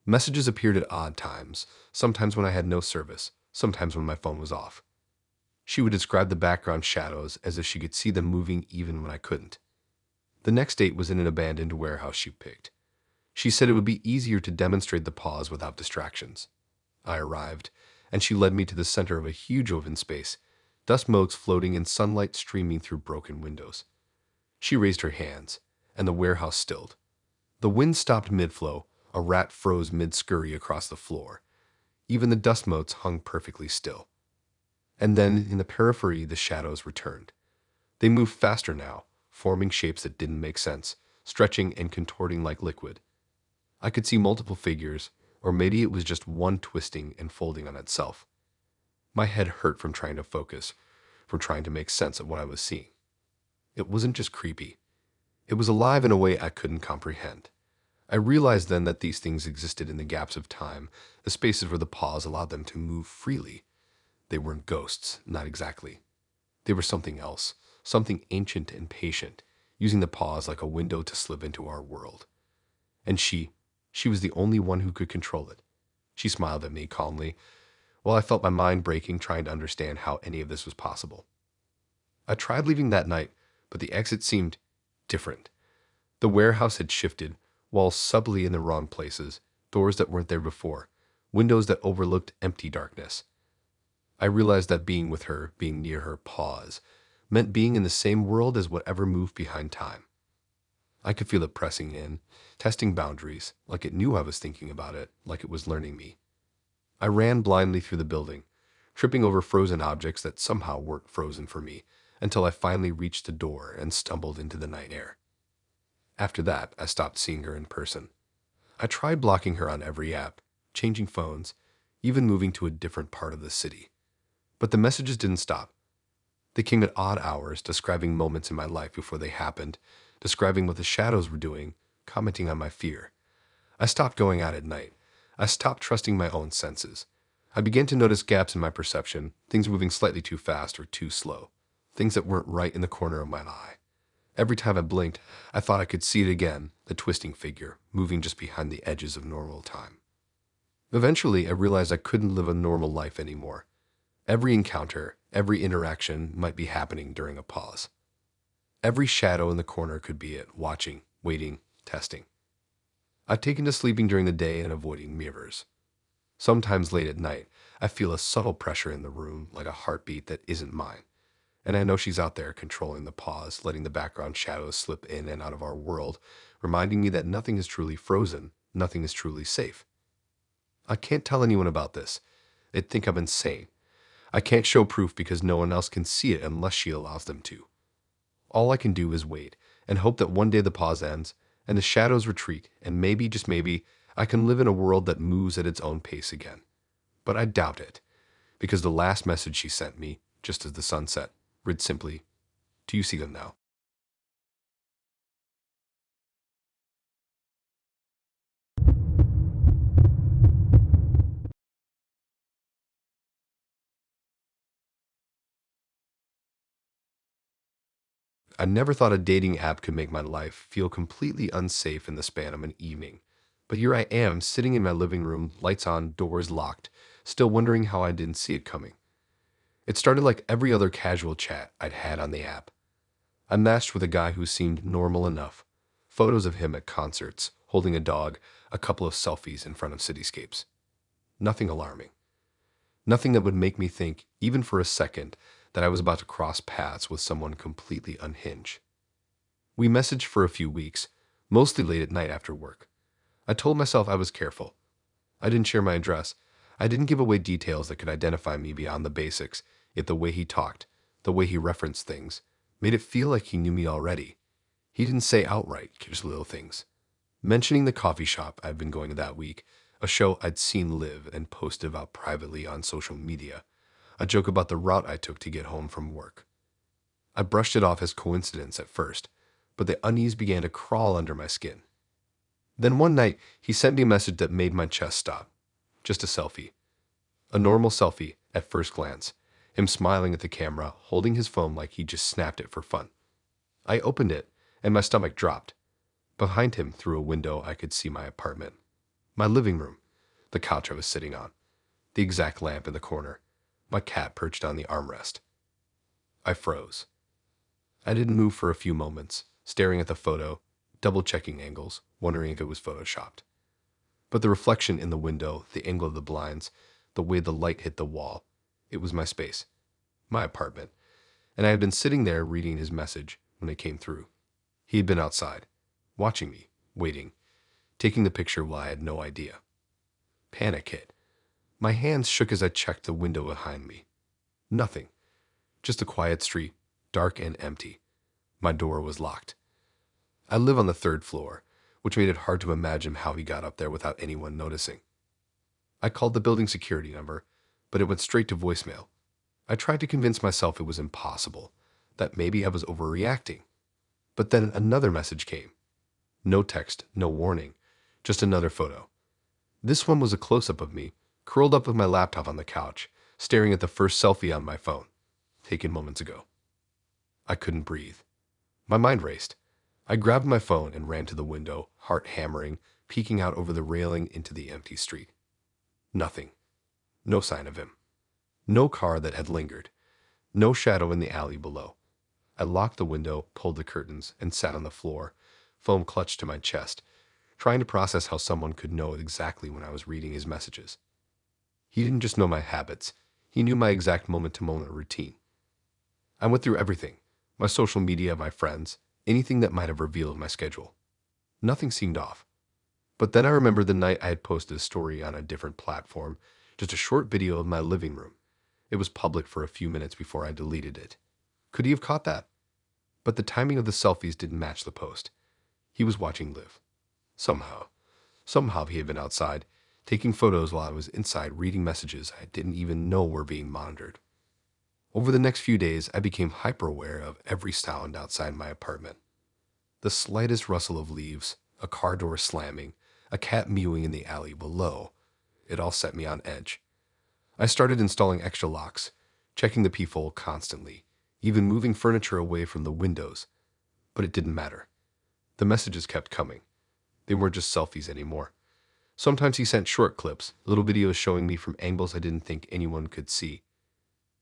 Messages appeared at odd times, sometimes when I had no service, sometimes when my phone was off. She would describe the background shadows as if she could see them moving even when I couldn't. The next date was in an abandoned warehouse she picked. She said it would be easier to demonstrate the pause without distractions. I arrived, and she led me to the center of a huge open space, dust motes floating and sunlight streaming through broken windows. She raised her hands, and the warehouse stilled. The wind stopped mid-flow, a rat froze mid-scurry across the floor. Even the dust motes hung perfectly still. And then, in the periphery, the shadows returned. They moved faster now, forming shapes that didn't make sense, stretching and contorting like liquid. I could see multiple figures, or maybe it was just one twisting and folding on itself. My head hurt from trying to focus, from trying to make sense of what I was seeing. It wasn't just creepy. It was alive in a way I couldn't comprehend. I realized then that these things existed in the gaps of time, the spaces where the pause allowed them to move freely. They weren't ghosts, not exactly. They were something else, something ancient and patient, using the pause like a window to slip into our world. And she was the only one who could control it. She smiled at me calmly, while I felt my mind breaking trying to understand how any of this was possible. I tried leaving that night, but the exit seemed different. The warehouse had shifted, walls subtly in the wrong places, doors that weren't there before, windows that overlooked empty darkness. I realized that being with her, being near her pause, meant being in the same world as whatever moved behind time. I could feel it pressing in, testing boundaries, like it knew I was thinking about it, like it was learning me. I ran blindly through the building, tripping over frozen objects that somehow weren't frozen for me, until I finally reached the door and stumbled into the night air. After that, I stopped seeing her in person. I tried blocking her on every app, changing phones, even moving to a different part of the city. But the messages didn't stop. They came at odd hours, describing moments in my life before they happened, describing what the shadows were doing, commenting on my fear. I stopped going out at night. I stopped trusting my own senses. I began to notice gaps in my perception, things moving slightly too fast or too slow, things that weren't right in the corner of my eye. Every time I blinked, I thought I could see it again, the twisting figure, moving just behind the edges of normal time. Eventually, I realized I couldn't live a normal life anymore. Every encounter, every interaction might be happening during a pause. Every shadow in the corner could be it, watching, waiting, testing. I've taken to sleeping during the day and avoiding mirrors. Sometimes late at night, I feel a subtle pressure in the room, like a heartbeat that isn't mine. And I know she's out there controlling the pause, letting the background shadows slip in and out of our world, reminding me that nothing is truly frozen, nothing is truly safe. I can't tell anyone about this. They'd think I'm insane. I can't show proof because no one else can see it unless she allows them to. All I can do is wait and hope that one day the pause ends and the shadows retreat, and maybe, just maybe, I can live in a world that moves at its own pace again. But I doubt it, because the last message she sent me, just as the sun set, read simply, "Do you see them now?" I never thought a dating app could make my life feel completely unsafe in the span of an evening. But here I am, sitting in my living room, lights on, doors locked, still wondering how I didn't see it coming. It started like every other casual chat I'd had on the app. I matched with a guy who seemed normal enough. Photos of him at concerts, holding a dog, a couple of selfies in front of cityscapes. Nothing alarming. Nothing that would make me think, even for a second, that I was about to cross paths with someone completely unhinged. We messaged for a few weeks, mostly late at night after work. I told myself I was careful. I didn't share my address. I didn't give away details that could identify me beyond the basics, yet the way he talked, the way he referenced things, made it feel like he knew me already. He didn't say outright, just little things. Mentioning the coffee shop I'd been going to that week, a show I'd seen live and posted about privately on social media, a joke about the route I took to get home from work. I brushed it off as coincidence at first, but the unease began to crawl under my skin. Then one night, he sent me a message that made my chest stop. Just a selfie. A normal selfie, at first glance. Him smiling at the camera, holding his phone like he just snapped it for fun. I opened it, and my stomach dropped. Behind him, through a window, I could see my apartment. My living room. The couch I was sitting on. The exact lamp in the corner. My cat perched on the armrest. I froze. I didn't move for a few moments, staring at the photo, double-checking angles, wondering if it was photoshopped. But the reflection in the window, the angle of the blinds, the way the light hit the wall, it was my space, my apartment, and I had been sitting there reading his message when it came through. He had been outside, watching me, waiting, taking the picture while I had no idea. Panic hit. My hands shook as I checked the window behind me. Nothing. Just a quiet street, dark and empty. My door was locked. I live on the third floor, which made it hard to imagine how he got up there without anyone noticing. I called the building security number, but it went straight to voicemail. I tried to convince myself it was impossible, that maybe I was overreacting. But then another message came. No text, no warning, just another photo. This one was a close-up of me, curled up with my laptop on the couch, staring at the first selfie on my phone, taken moments ago. I couldn't breathe. My mind raced. I grabbed my phone and ran to the window, heart hammering, peeking out over the railing into the empty street. Nothing. No sign of him. No car that had lingered. No shadow in the alley below. I locked the window, pulled the curtains, and sat on the floor, foam clutched to my chest, trying to process how someone could know exactly when I was reading his messages. He didn't just know my habits. He knew my exact moment-to-moment routine. I went through everything. My social media, my friends, anything that might have revealed my schedule. Nothing seemed off. But then I remembered the night I had posted a story on a different platform, just a short video of my living room. It was public for a few minutes before I deleted it. Could he have caught that? But the timing of the selfies didn't match the post. He was watching Liv. Somehow he had been outside, taking photos while I was inside reading messages I didn't even know were being monitored. Over the next few days, I became hyper-aware of every sound outside my apartment. The slightest rustle of leaves, a car door slamming, a cat mewing in the alley below, it all set me on edge. I started installing extra locks, checking the peephole constantly, even moving furniture away from the windows. But it didn't matter. The messages kept coming. They weren't just selfies anymore. Sometimes he sent short clips, little videos showing me from angles I didn't think anyone could see.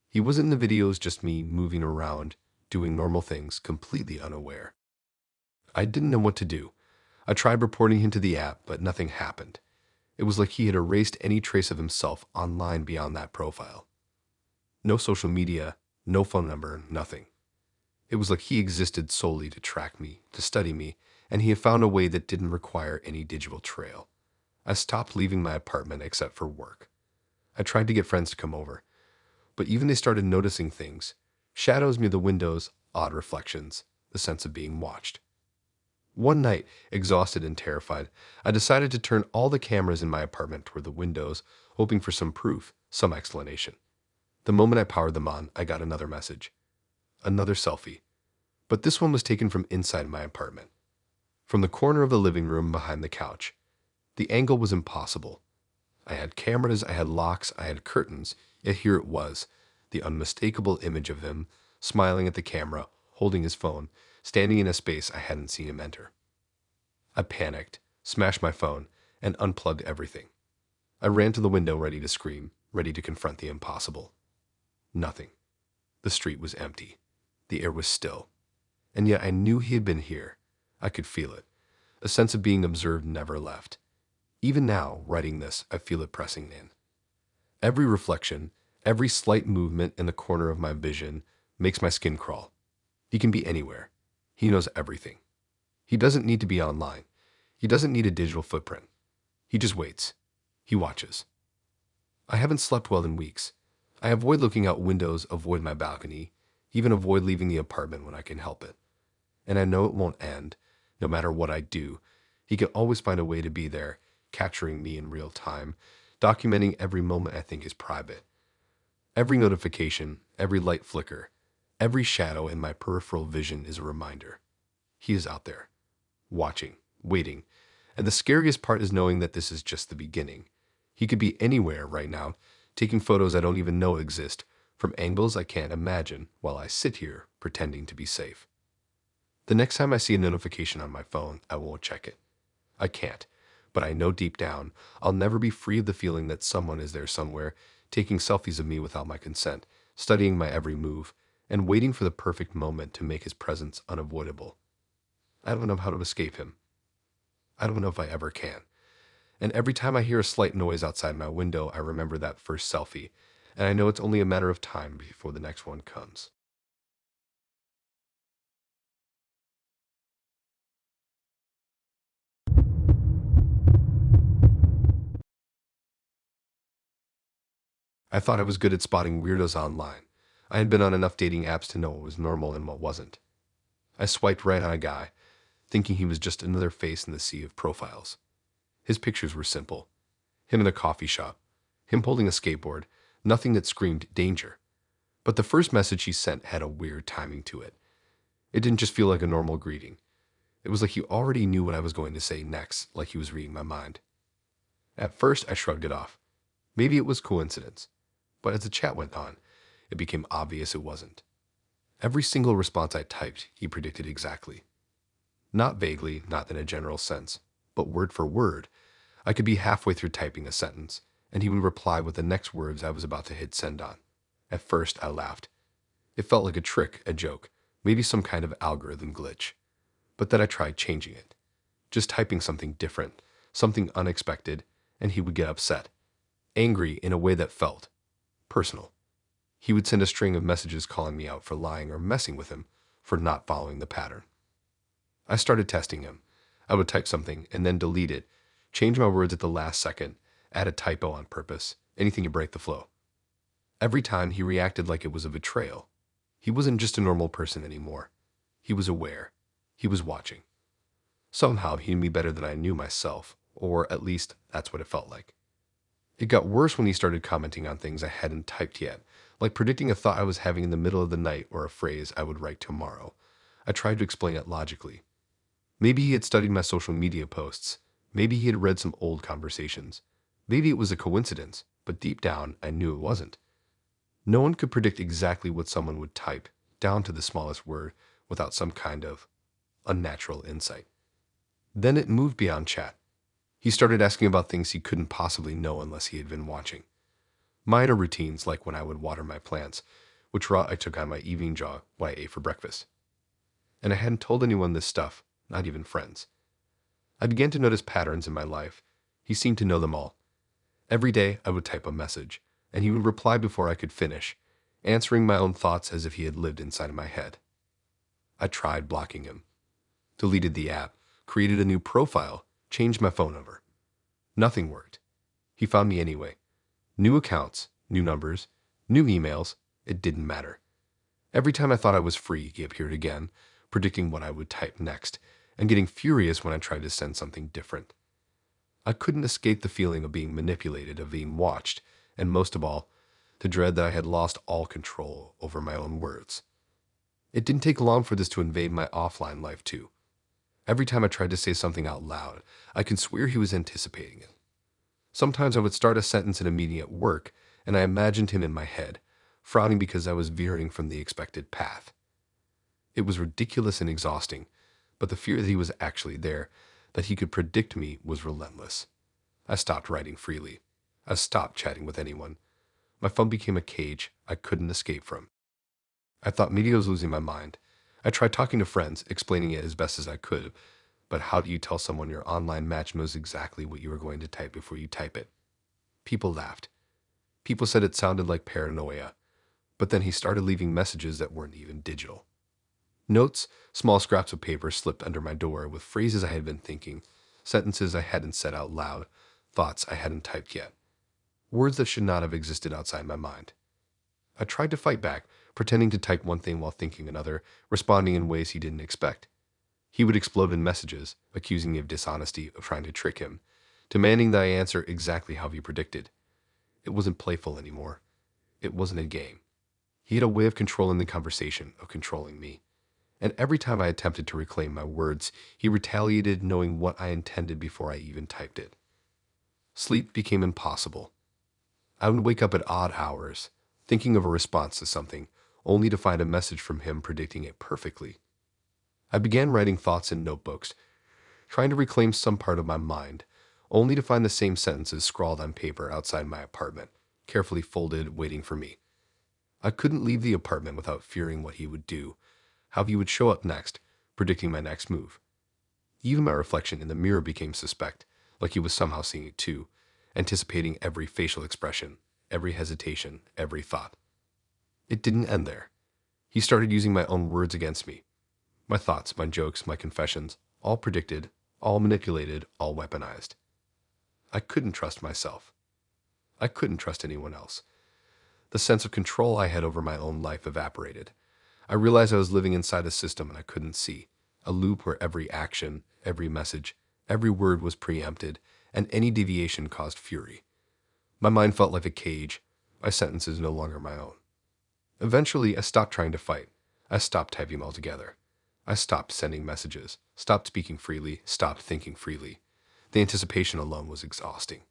He wasn't in the videos just me moving around, doing normal things, completely unaware. I didn't know what to do. I tried reporting him to the app, but nothing happened. It was like he had erased any trace of himself online beyond that profile. No social media, no phone number, nothing. It was like he existed solely to track me, to study me, and he had found a way that didn't require any digital trail. I stopped leaving my apartment except for work. I tried to get friends to come over, but even they started noticing things. Shadows near the windows, odd reflections, the sense of being watched. One night, exhausted and terrified, I decided to turn all the cameras in my apartment toward the windows, hoping for some proof, some explanation. The moment I powered them on, I got another message. Another selfie. But this one was taken from inside my apartment. From the corner of the living room behind the couch. The angle was impossible. I had cameras, I had locks, I had curtains, yet here it was, the unmistakable image of him, smiling at the camera, holding his phone, standing in a space I hadn't seen him enter. I panicked, smashed my phone, and unplugged everything. I ran to the window ready to scream, ready to confront the impossible. Nothing. The street was empty. The air was still. And yet I knew he had been here. I could feel it. A sense of being observed never left. Even now, writing this, I feel it pressing in. Every reflection, every slight movement in the corner of my vision makes my skin crawl. He can be anywhere. He knows everything. He doesn't need to be online. He doesn't need a digital footprint. He just waits. He watches. I haven't slept well in weeks. I avoid looking out windows, avoid my balcony, even avoid leaving the apartment when I can help it. And I know it won't end. No matter what I do, he can always find a way to be there, capturing me in real time, documenting every moment I think is private. Every notification, every light flicker, every shadow in my peripheral vision is a reminder. He is out there, watching, waiting, and the scariest part is knowing that this is just the beginning. He could be anywhere right now, taking photos I don't even know exist, from angles I can't imagine, while I sit here pretending to be safe. The next time I see a notification on my phone, I won't check it. I can't, but I know deep down I'll never be free of the feeling that someone is there somewhere, taking selfies of me without my consent, studying my every move, and waiting for the perfect moment to make his presence unavoidable. I don't know how to escape him. I don't know if I ever can. And every time I hear a slight noise outside my window, I remember that first selfie, and I know it's only a matter of time before the next one comes. I thought I was good at spotting weirdos online, I had been on enough dating apps to know what was normal and what wasn't. I swiped right on a guy, thinking he was just another face in the sea of profiles. His pictures were simple. Him in a coffee shop, him holding a skateboard, nothing that screamed danger. But the first message he sent had a weird timing to it. It didn't just feel like a normal greeting. It was like he already knew what I was going to say next, like he was reading my mind. At first, I shrugged it off. Maybe it was coincidence. But as the chat went on, it became obvious it wasn't. Every single response I typed, he predicted exactly. Not vaguely, not in a general sense, but word for word. I could be halfway through typing a sentence, and he would reply with the next words I was about to hit send on. At first, I laughed. It felt like a trick, a joke, maybe some kind of algorithm glitch. But then I tried changing it. Just typing something different, something unexpected, and he would get upset. Angry in a way that felt personal. He would send a string of messages calling me out for lying or messing with him, for not following the pattern. I started testing him. I would type something and then delete it, change my words at the last second, add a typo on purpose, anything to break the flow. Every time he reacted like it was a betrayal. He wasn't just a normal person anymore. He was aware. He was watching. Somehow he knew me better than I knew myself, or at least that's what it felt like. It got worse when he started commenting on things I hadn't typed yet, like predicting a thought I was having in the middle of the night or a phrase I would write tomorrow. I tried to explain it logically. Maybe he had studied my social media posts. Maybe he had read some old conversations. Maybe it was a coincidence, but deep down, I knew it wasn't. No one could predict exactly what someone would type, down to the smallest word, without some kind of unnatural insight. Then it moved beyond chat. He started asking about things he couldn't possibly know unless he had been watching. Minor routines like when I would water my plants, which route I took on my evening jog, what I ate for breakfast. And I hadn't told anyone this stuff, not even friends. I began to notice patterns in my life. He seemed to know them all. Every day I would type a message, and he would reply before I could finish, answering my own thoughts as if he had lived inside of my head. I tried blocking him, deleted the app, created a new profile, changed my phone number. Nothing worked. He found me anyway. New accounts, new numbers, new emails, it didn't matter. Every time I thought I was free, he appeared again, predicting what I would type next, and getting furious when I tried to send something different. I couldn't escape the feeling of being manipulated, of being watched, and most of all, to dread that I had lost all control over my own words. It didn't take long for this to invade my offline life too. Every time I tried to say something out loud, I could swear he was anticipating it. Sometimes I would start a sentence in a meeting at work, and I imagined him in my head, frowning because I was veering from the expected path. It was ridiculous and exhausting, but the fear that he was actually there, that he could predict me, was relentless. I stopped writing freely. I stopped chatting with anyone. My phone became a cage I couldn't escape from. I thought maybe I was losing my mind. I tried talking to friends, explaining it as best as I could, but how do you tell someone your online match knows exactly what you are going to type before you type it? People laughed. People said it sounded like paranoia, but then he started leaving messages that weren't even digital. Notes, small scraps of paper slipped under my door with phrases I had been thinking, sentences I hadn't said out loud, thoughts I hadn't typed yet, words that should not have existed outside my mind. I tried to fight back, pretending to type one thing while thinking another, responding in ways he didn't expect. He would explode in messages, accusing me of dishonesty, of trying to trick him, demanding that I answer exactly how he predicted. It wasn't playful anymore. It wasn't a game. He had a way of controlling the conversation, of controlling me. And every time I attempted to reclaim my words, he retaliated, knowing what I intended before I even typed it. Sleep became impossible. I would wake up at odd hours, thinking of a response to something, only to find a message from him predicting it perfectly. I began writing thoughts in notebooks, trying to reclaim some part of my mind, only to find the same sentences scrawled on paper outside my apartment, carefully folded, waiting for me. I couldn't leave the apartment without fearing what he would do, how he would show up next, predicting my next move. Even my reflection in the mirror became suspect, like he was somehow seeing it too, anticipating every facial expression, every hesitation, every thought. It didn't end there. He started using my own words against me. My thoughts, my jokes, my confessions, all predicted, all manipulated, all weaponized. I couldn't trust myself. I couldn't trust anyone else. The sense of control I had over my own life evaporated. I realized I was living inside a system and I couldn't see. A loop where every action, every message, every word was preempted, and any deviation caused fury. My mind felt like a cage, my sentences no longer my own. Eventually, I stopped trying to fight. I stopped typing altogether. I stopped sending messages, stopped speaking freely, stopped thinking freely. The anticipation alone was exhausting.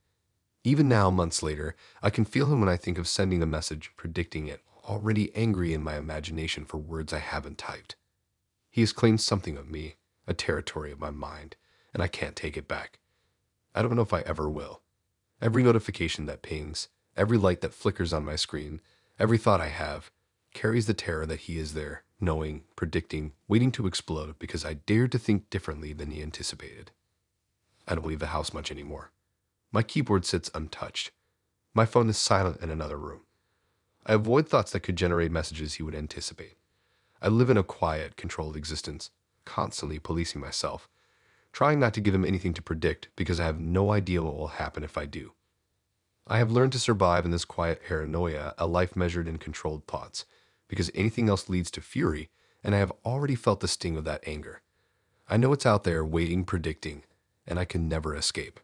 Even now, months later, I can feel him when I think of sending a message, predicting it, already angry in my imagination for words I haven't typed. He has claimed something of me, a territory of my mind, and I can't take it back. I don't know if I ever will. Every notification that pings, every light that flickers on my screen, every thought I have, carries the terror that he is there, knowing, predicting, waiting to explode because I dared to think differently than he anticipated. I don't leave the house much anymore. My keyboard sits untouched. My phone is silent in another room. I avoid thoughts that could generate messages he would anticipate. I live in a quiet, controlled existence, constantly policing myself, trying not to give him anything to predict because I have no idea what will happen if I do. I have learned to survive in this quiet paranoia, a life measured in controlled thoughts, because anything else leads to fury, and I have already felt the sting of that anger. I know it's out there waiting, predicting, and I can never escape.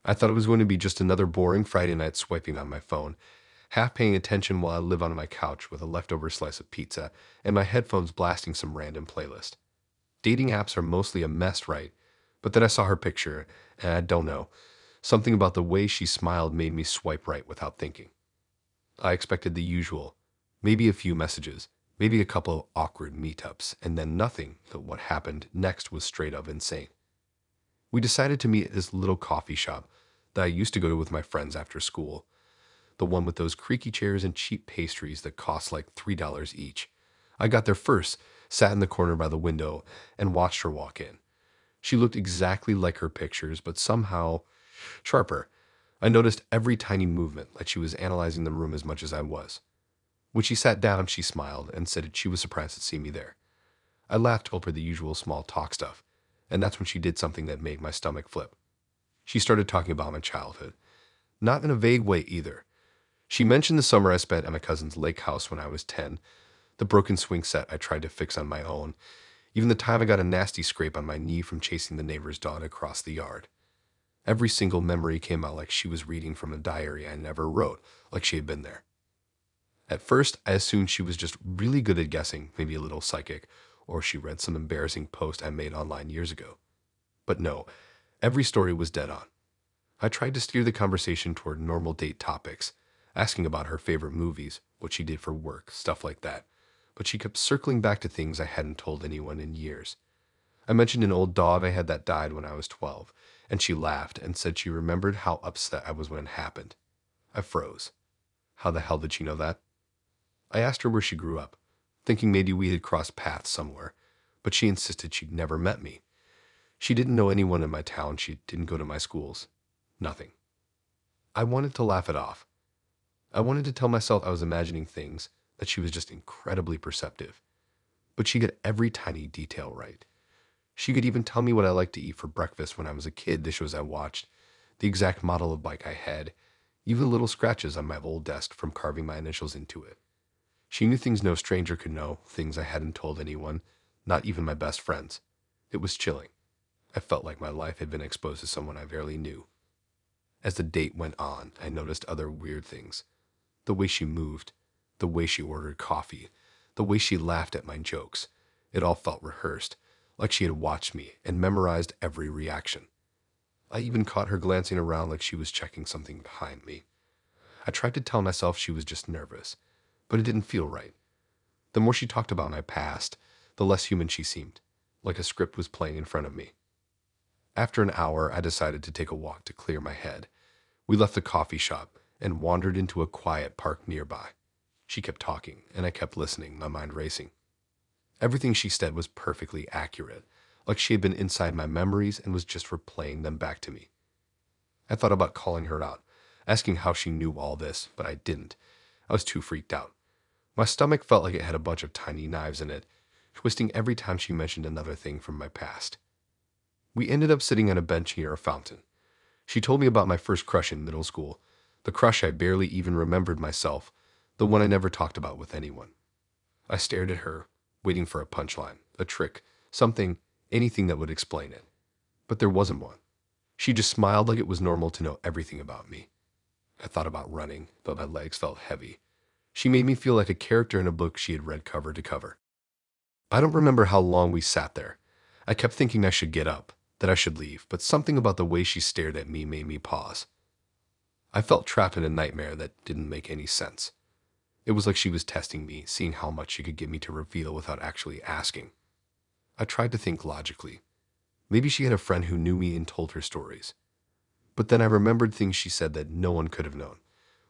I thought it was going to be just another boring Friday night swiping on my phone, half paying attention while I live on my couch with a leftover slice of pizza and my headphones blasting some random playlist. Dating apps are mostly a mess, right? But then I saw her picture, and I don't know. Something about the way she smiled made me swipe right without thinking. I expected the usual, maybe a few messages, maybe a couple of awkward meetups, and then nothing, but what happened next was straight up insane. We decided to meet at this little coffee shop that I used to go to with my friends after school, the one with those creaky chairs and cheap pastries that cost like $3 each. I got there first, sat in the corner by the window, and watched her walk in. She looked exactly like her pictures, but somehow sharper. I noticed every tiny movement, like she was analyzing the room as much as I was. When she sat down, she smiled and said she was surprised to see me there. I laughed over the usual small talk stuff, and that's when she did something that made my stomach flip. She started talking about my childhood. Not in a vague way either. She mentioned the summer I spent at my cousin's lake house when I was 10, the broken swing set I tried to fix on my own, even the time I got a nasty scrape on my knee from chasing the neighbor's dog across the yard. Every single memory came out like she was reading from a diary I never wrote, like she had been there. At first, I assumed she was just really good at guessing, maybe a little psychic, or she read some embarrassing post I made online years ago. But no, every story was dead on. I tried to steer the conversation toward normal date topics, asking about her favorite movies, what she did for work, stuff like that. But she kept circling back to things I hadn't told anyone in years. I mentioned an old dog I had that died when I was 12, and she laughed and said she remembered how upset I was when it happened. I froze. How the hell did she know that? I asked her where she grew up, thinking maybe we had crossed paths somewhere, but she insisted she'd never met me. She didn't know anyone in my town, she didn't go to my schools. Nothing. I wanted to laugh it off. I wanted to tell myself I was imagining things, that she was just incredibly perceptive. But she got every tiny detail right. She could even tell me what I liked to eat for breakfast when I was a kid, the shows I watched, the exact model of bike I had, even little scratches on my old desk from carving my initials into it. She knew things no stranger could know, things I hadn't told anyone, not even my best friends. It was chilling. I felt like my life had been exposed to someone I barely knew. As the date went on, I noticed other weird things. The way she moved, the way she ordered coffee, the way she laughed at my jokes. It all felt rehearsed, like she had watched me and memorized every reaction. I even caught her glancing around like she was checking something behind me. I tried to tell myself she was just nervous, but it didn't feel right. The more she talked about my past, the less human she seemed, like a script was playing in front of me. After an hour, I decided to take a walk to clear my head. We left the coffee shop and wandered into a quiet park nearby. She kept talking, and I kept listening, my mind racing. Everything she said was perfectly accurate, like she had been inside my memories and was just replaying them back to me. I thought about calling her out, asking how she knew all this, but I didn't. I was too freaked out. My stomach felt like it had a bunch of tiny knives in it. twisting every time she mentioned another thing from my past. We ended up sitting on a bench near a fountain. She told me about my first crush in middle school, the crush I barely even remembered myself, the one I never talked about with anyone. I stared at her, waiting for a punchline, a trick, something, anything that would explain it. But there wasn't one. She just smiled like it was normal to know everything about me. I thought about running, but my legs felt heavy. She made me feel like a character in a book she had read cover to cover. I don't remember how long we sat there. I kept thinking I should get up, that I should leave, but something about the way she stared at me made me pause. I felt trapped in a nightmare that didn't make any sense. It was like she was testing me, seeing how much she could get me to reveal without actually asking. I tried to think logically. Maybe she had a friend who knew me and told her stories. But then I remembered things she said that no one could have known.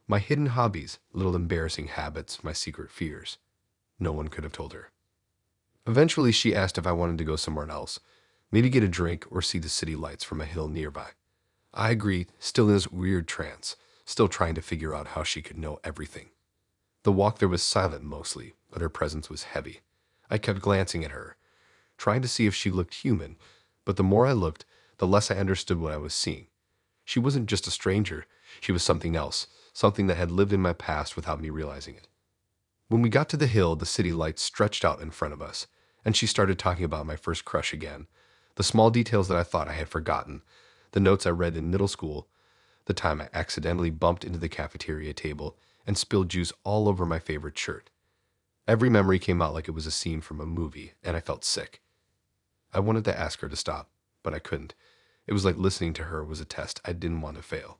My hidden hobbies, little embarrassing habits, my secret fears. No one could have told her. Eventually, she asked if I wanted to go somewhere else, maybe get a drink or see the city lights from a hill nearby. I agreed, still in this weird trance, still trying to figure out how she could know everything. The walk there was silent mostly, but her presence was heavy. I kept glancing at her, trying to see if she looked human, but the more I looked, the less I understood what I was seeing. She wasn't just a stranger, she was something else, something that had lived in my past without me realizing it. When we got to the hill, the city lights stretched out in front of us, and she started talking about my first crush again, the small details that I thought I had forgotten, the notes I read in middle school, the time I accidentally bumped into the cafeteria table and spilled juice all over my favorite shirt. Every memory came out like it was a scene from a movie, and I felt sick. I wanted to ask her to stop, but I couldn't. It was like listening to her was a test I didn't want to fail.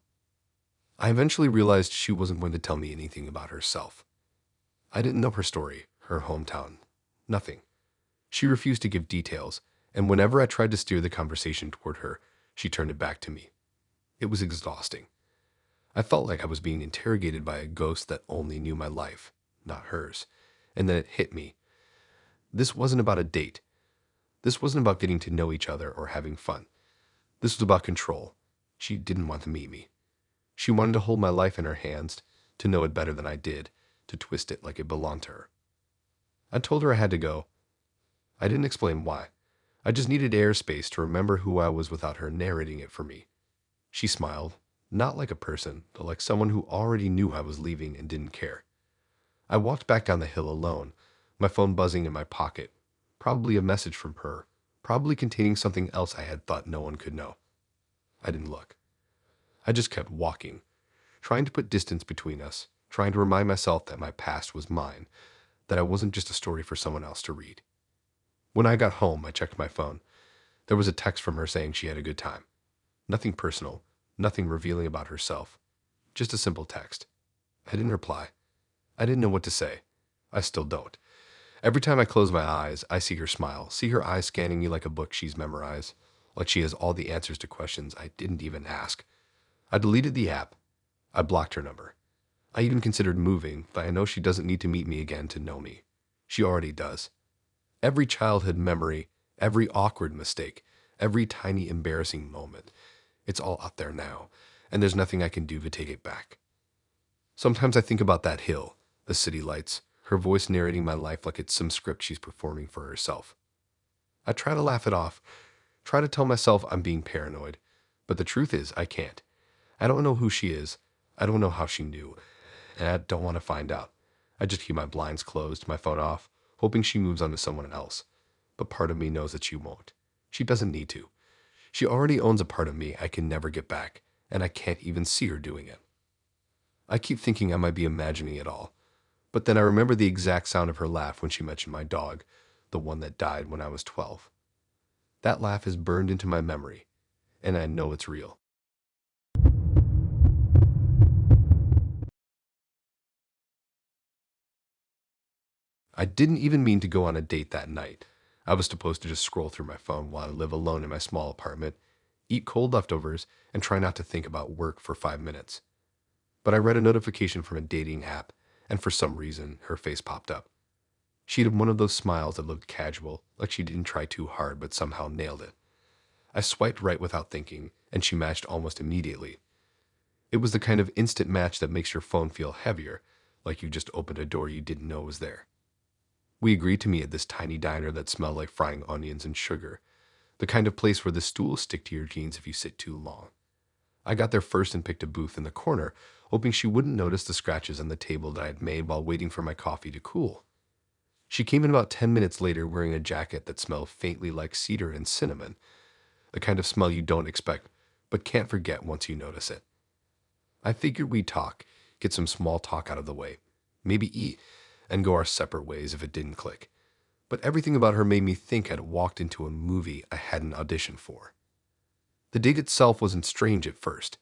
I eventually realized she wasn't going to tell me anything about herself. I didn't know her story, her hometown, nothing. She refused to give details, and whenever I tried to steer the conversation toward her, she turned it back to me. It was exhausting. I felt like I was being interrogated by a ghost that only knew my life, not hers. And then it hit me. This wasn't about a date. This wasn't about getting to know each other or having fun. This was about control. She didn't want to meet me. She wanted to hold my life in her hands, to know it better than I did, to twist it like it belonged to her. I told her I had to go. I didn't explain why. I just needed airspace to remember who I was without her narrating it for me. She smiled, not like a person, but like someone who already knew I was leaving and didn't care. I walked back down the hill alone, my phone buzzing in my pocket, probably a message from her, probably containing something else I had thought no one could know. I didn't look. I just kept walking, trying to put distance between us, trying to remind myself that my past was mine, that I wasn't just a story for someone else to read. When I got home, I checked my phone. There was a text from her saying she had a good time. Nothing personal, nothing revealing about herself, just a simple text. I didn't reply. I didn't know what to say. I still don't. Every time I close my eyes, I see her smile, see her eyes scanning me like a book she's memorized, like she has all the answers to questions I didn't even ask. I deleted the app. I blocked her number. I even considered moving, but I know she doesn't need to meet me again to know me. She already does. Every childhood memory, every awkward mistake, every tiny embarrassing moment, it's all out there now, and there's nothing I can do to take it back. Sometimes I think about that hill, the city lights, her voice narrating my life like it's some script she's performing for herself. I try to laugh it off, try to tell myself I'm being paranoid, but the truth is I can't. I don't know who she is, I don't know how she knew, and I don't want to find out. I just keep my blinds closed, my phone off, hoping she moves on to someone else. But part of me knows that she won't. She doesn't need to. She already owns a part of me I can never get back, and I can't even see her doing it. I keep thinking I might be imagining it all, but then I remember the exact sound of her laugh when she mentioned my dog, the one that died when I was 12. That laugh is burned into my memory, and I know it's real. I didn't even mean to go on a date that night. I was supposed to just scroll through my phone while I live alone in my small apartment, eat cold leftovers, and try not to think about work for 5 minutes. But I read a notification from a dating app, and for some reason, her face popped up. She had one of those smiles that looked casual, like she didn't try too hard but somehow nailed it. I swiped right without thinking, and she matched almost immediately. It was the kind of instant match that makes your phone feel heavier, like you just opened a door you didn't know was there. We agreed to meet at this tiny diner that smelled like frying onions and sugar, the kind of place where the stools stick to your jeans if you sit too long. I got there first and picked a booth in the corner, hoping she wouldn't notice the scratches on the table that I had made while waiting for my coffee to cool. She came in about 10 minutes later wearing a jacket that smelled faintly like cedar and cinnamon, the kind of smell you don't expect, but can't forget once you notice it. I figured we'd talk, get some small talk out of the way, maybe eat, and go our separate ways if it didn't click. But everything about her made me think I'd walked into a movie I hadn't auditioned for. The date itself wasn't strange at first.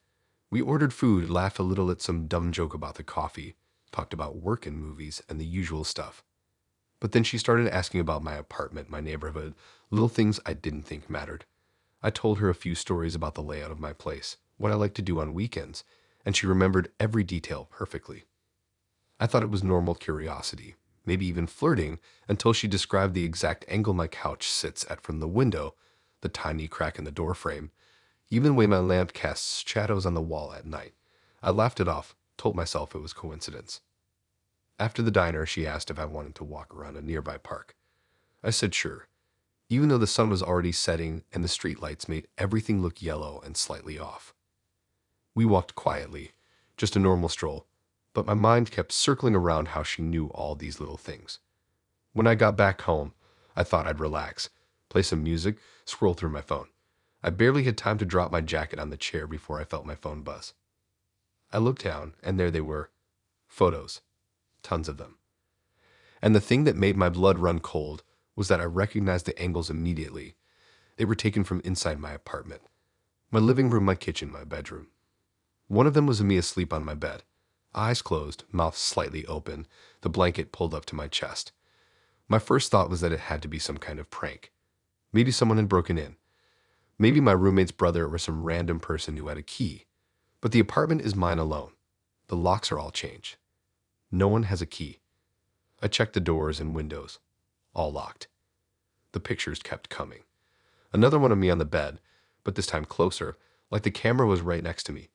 We ordered food, laughed a little at some dumb joke about the coffee, talked about work and movies and the usual stuff. But then she started asking about my apartment, my neighborhood, little things I didn't think mattered. I told her a few stories about the layout of my place, what I like to do on weekends, and she remembered every detail perfectly. I thought it was normal curiosity, maybe even flirting, until she described the exact angle my couch sits at from the window, the tiny crack in the door frame, even the way my lamp casts shadows on the wall at night. I laughed it off, told myself it was coincidence. After the diner, she asked if I wanted to walk around a nearby park. I said sure, even though the sun was already setting and the streetlights made everything look yellow and slightly off. We walked quietly, just a normal stroll, but my mind kept circling around how she knew all these little things. When I got back home, I thought I'd relax, play some music, scroll through my phone. I barely had time to drop my jacket on the chair before I felt my phone buzz. I looked down, and there they were. Photos. Tons of them. And the thing that made my blood run cold was that I recognized the angles immediately. They were taken from inside my apartment. My living room, my kitchen, my bedroom. One of them was me asleep on my bed, eyes closed, mouth slightly open, the blanket pulled up to my chest. My first thought was that it had to be some kind of prank. Maybe someone had broken in. Maybe my roommate's brother or some random person who had a key. But the apartment is mine alone. The locks are all changed. No one has a key. I checked the doors and windows. All locked. The pictures kept coming. Another one of me on the bed, but this time closer, like the camera was right next to me.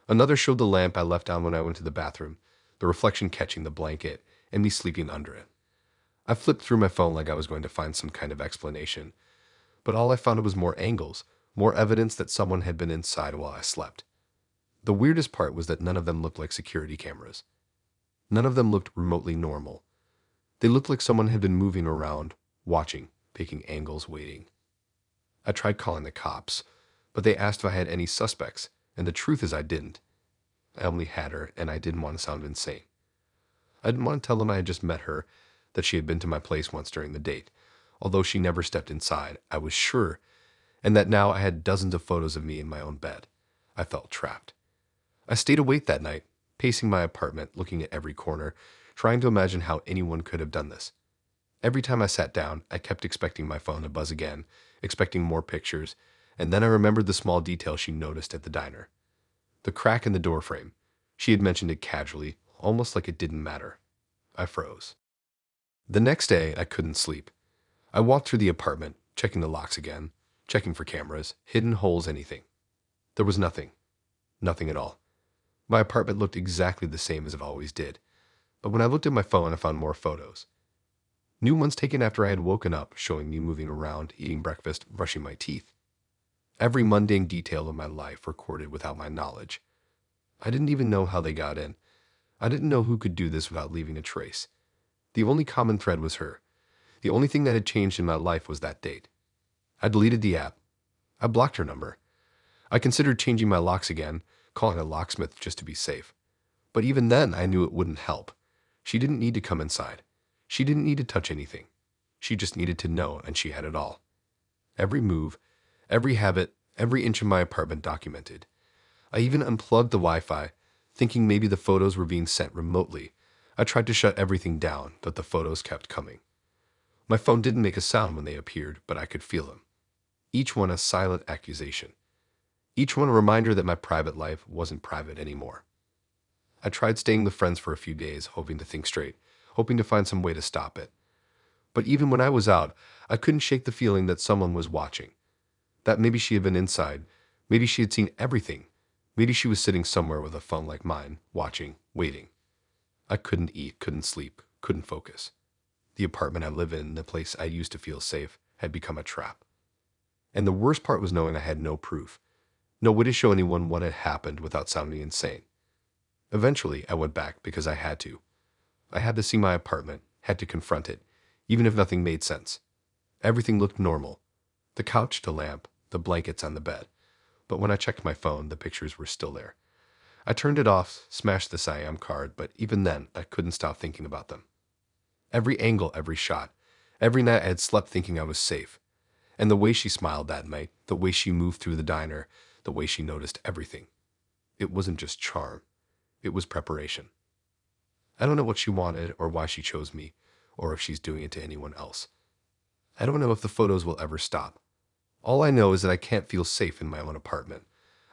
Another showed the lamp I left on when I went to the bathroom, the reflection catching the blanket, and me sleeping under it. I flipped through my phone like I was going to find some kind of explanation, but all I found was more angles, more evidence that someone had been inside while I slept. The weirdest part was that none of them looked like security cameras. None of them looked remotely normal. They looked like someone had been moving around, watching, picking angles, waiting. I tried calling the cops, but they asked if I had any suspects, and the truth is I didn't. I only had her, and I didn't want to sound insane. I didn't want to tell them I had just met her, that she had been to my place once during the date. Although she never stepped inside, I was sure, and that now I had dozens of photos of me in my own bed. I felt trapped. I stayed awake that night, pacing my apartment, looking at every corner, trying to imagine how anyone could have done this. Every time I sat down, I kept expecting my phone to buzz again, expecting more pictures, and then I remembered the small detail she noticed at the diner. The crack in the door frame. She had mentioned it casually, almost like it didn't matter. I froze. The next day, I couldn't sleep. I walked through the apartment, checking the locks again, checking for cameras, hidden holes, anything. There was nothing. Nothing at all. My apartment looked exactly the same as it always did, but when I looked at my phone, I found more photos. New ones taken after I had woken up, showing me moving around, eating breakfast, brushing my teeth. Every mundane detail of my life recorded without my knowledge. I didn't even know how they got in. I didn't know who could do this without leaving a trace. The only common thread was her. The only thing that had changed in my life was that date. I deleted the app. I blocked her number. I considered changing my locks again, calling a locksmith just to be safe. But even then, I knew it wouldn't help. She didn't need to come inside. She didn't need to touch anything. She just needed to know, and she had it all. Every move, every habit, every inch of my apartment documented. I even unplugged the Wi-Fi, thinking maybe the photos were being sent remotely. I tried to shut everything down, but the photos kept coming. My phone didn't make a sound when they appeared, but I could feel them. Each one a silent accusation. Each one a reminder that my private life wasn't private anymore. I tried staying with friends for a few days, hoping to think straight, hoping to find some way to stop it. But even when I was out, I couldn't shake the feeling that someone was watching. That maybe she had been inside, maybe she had seen everything, maybe she was sitting somewhere with a phone like mine, watching, waiting. I couldn't eat, couldn't sleep, couldn't focus. The apartment I live in, the place I used to feel safe, had become a trap. And the worst part was knowing I had no proof, no way to show anyone what had happened without sounding insane. Eventually, I went back because I had to. I had to see my apartment, had to confront it, even if nothing made sense. Everything looked normal. The couch, the lamp, the blankets on the bed. But when I checked my phone, the pictures were still there. I turned it off, smashed the Siam card, but even then, I couldn't stop thinking about them. Every angle, every shot. Every night I had slept thinking I was safe. And the way she smiled that night, the way she moved through the diner, the way she noticed everything. It wasn't just charm. It was preparation. I don't know what she wanted or why she chose me, or if she's doing it to anyone else. I don't know if the photos will ever stop. All I know is that I can't feel safe in my own apartment.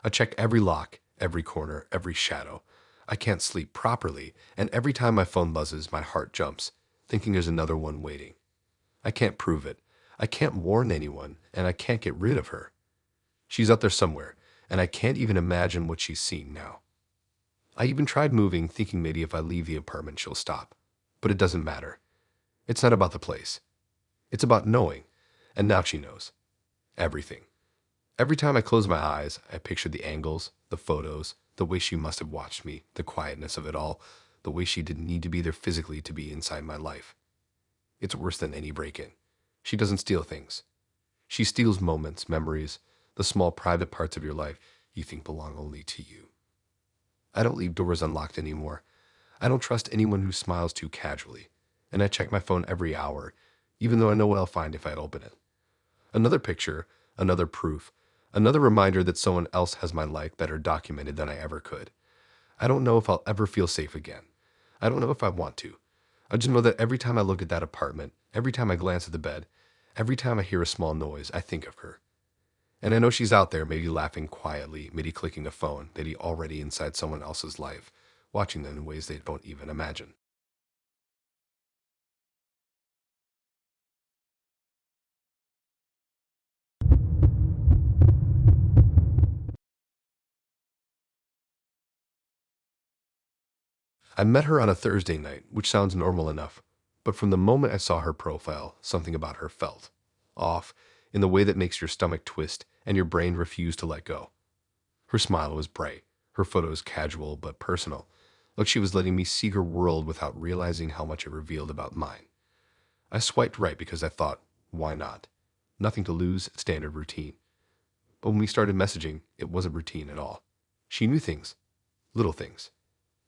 I check every lock, every corner, every shadow. I can't sleep properly, and every time my phone buzzes, my heart jumps, thinking there's another one waiting. I can't prove it. I can't warn anyone, and I can't get rid of her. She's out there somewhere, and I can't even imagine what she's seeing now. I even tried moving, thinking maybe if I leave the apartment, she'll stop. But it doesn't matter. It's not about the place. It's about knowing, and now she knows. Everything. Every time I close my eyes, I picture the angles, the photos, the way she must have watched me, the quietness of it all, the way she didn't need to be there physically to be inside my life. It's worse than any break-in. She doesn't steal things. She steals moments, memories, the small private parts of your life you think belong only to you. I don't leave doors unlocked anymore. I don't trust anyone who smiles too casually, and I check my phone every hour, even though I know what I'll find if I open it. Another picture, another proof, another reminder that someone else has my life better documented than I ever could. I don't know if I'll ever feel safe again. I don't know if I want to. I just know that every time I look at that apartment, every time I glance at the bed, every time I hear a small noise, I think of her. And I know she's out there, maybe laughing quietly, maybe clicking a phone, maybe already inside someone else's life, watching them in ways they don't even imagine. I met her on a Thursday night, which sounds normal enough, but from the moment I saw her profile, something about her felt off, in the way that makes your stomach twist and your brain refuse to let go. Her smile was bright, her photos casual but personal, like she was letting me see her world without realizing how much it revealed about mine. I swiped right because I thought, why not? Nothing to lose, standard routine. But when we started messaging, it wasn't routine at all. She knew things, little things.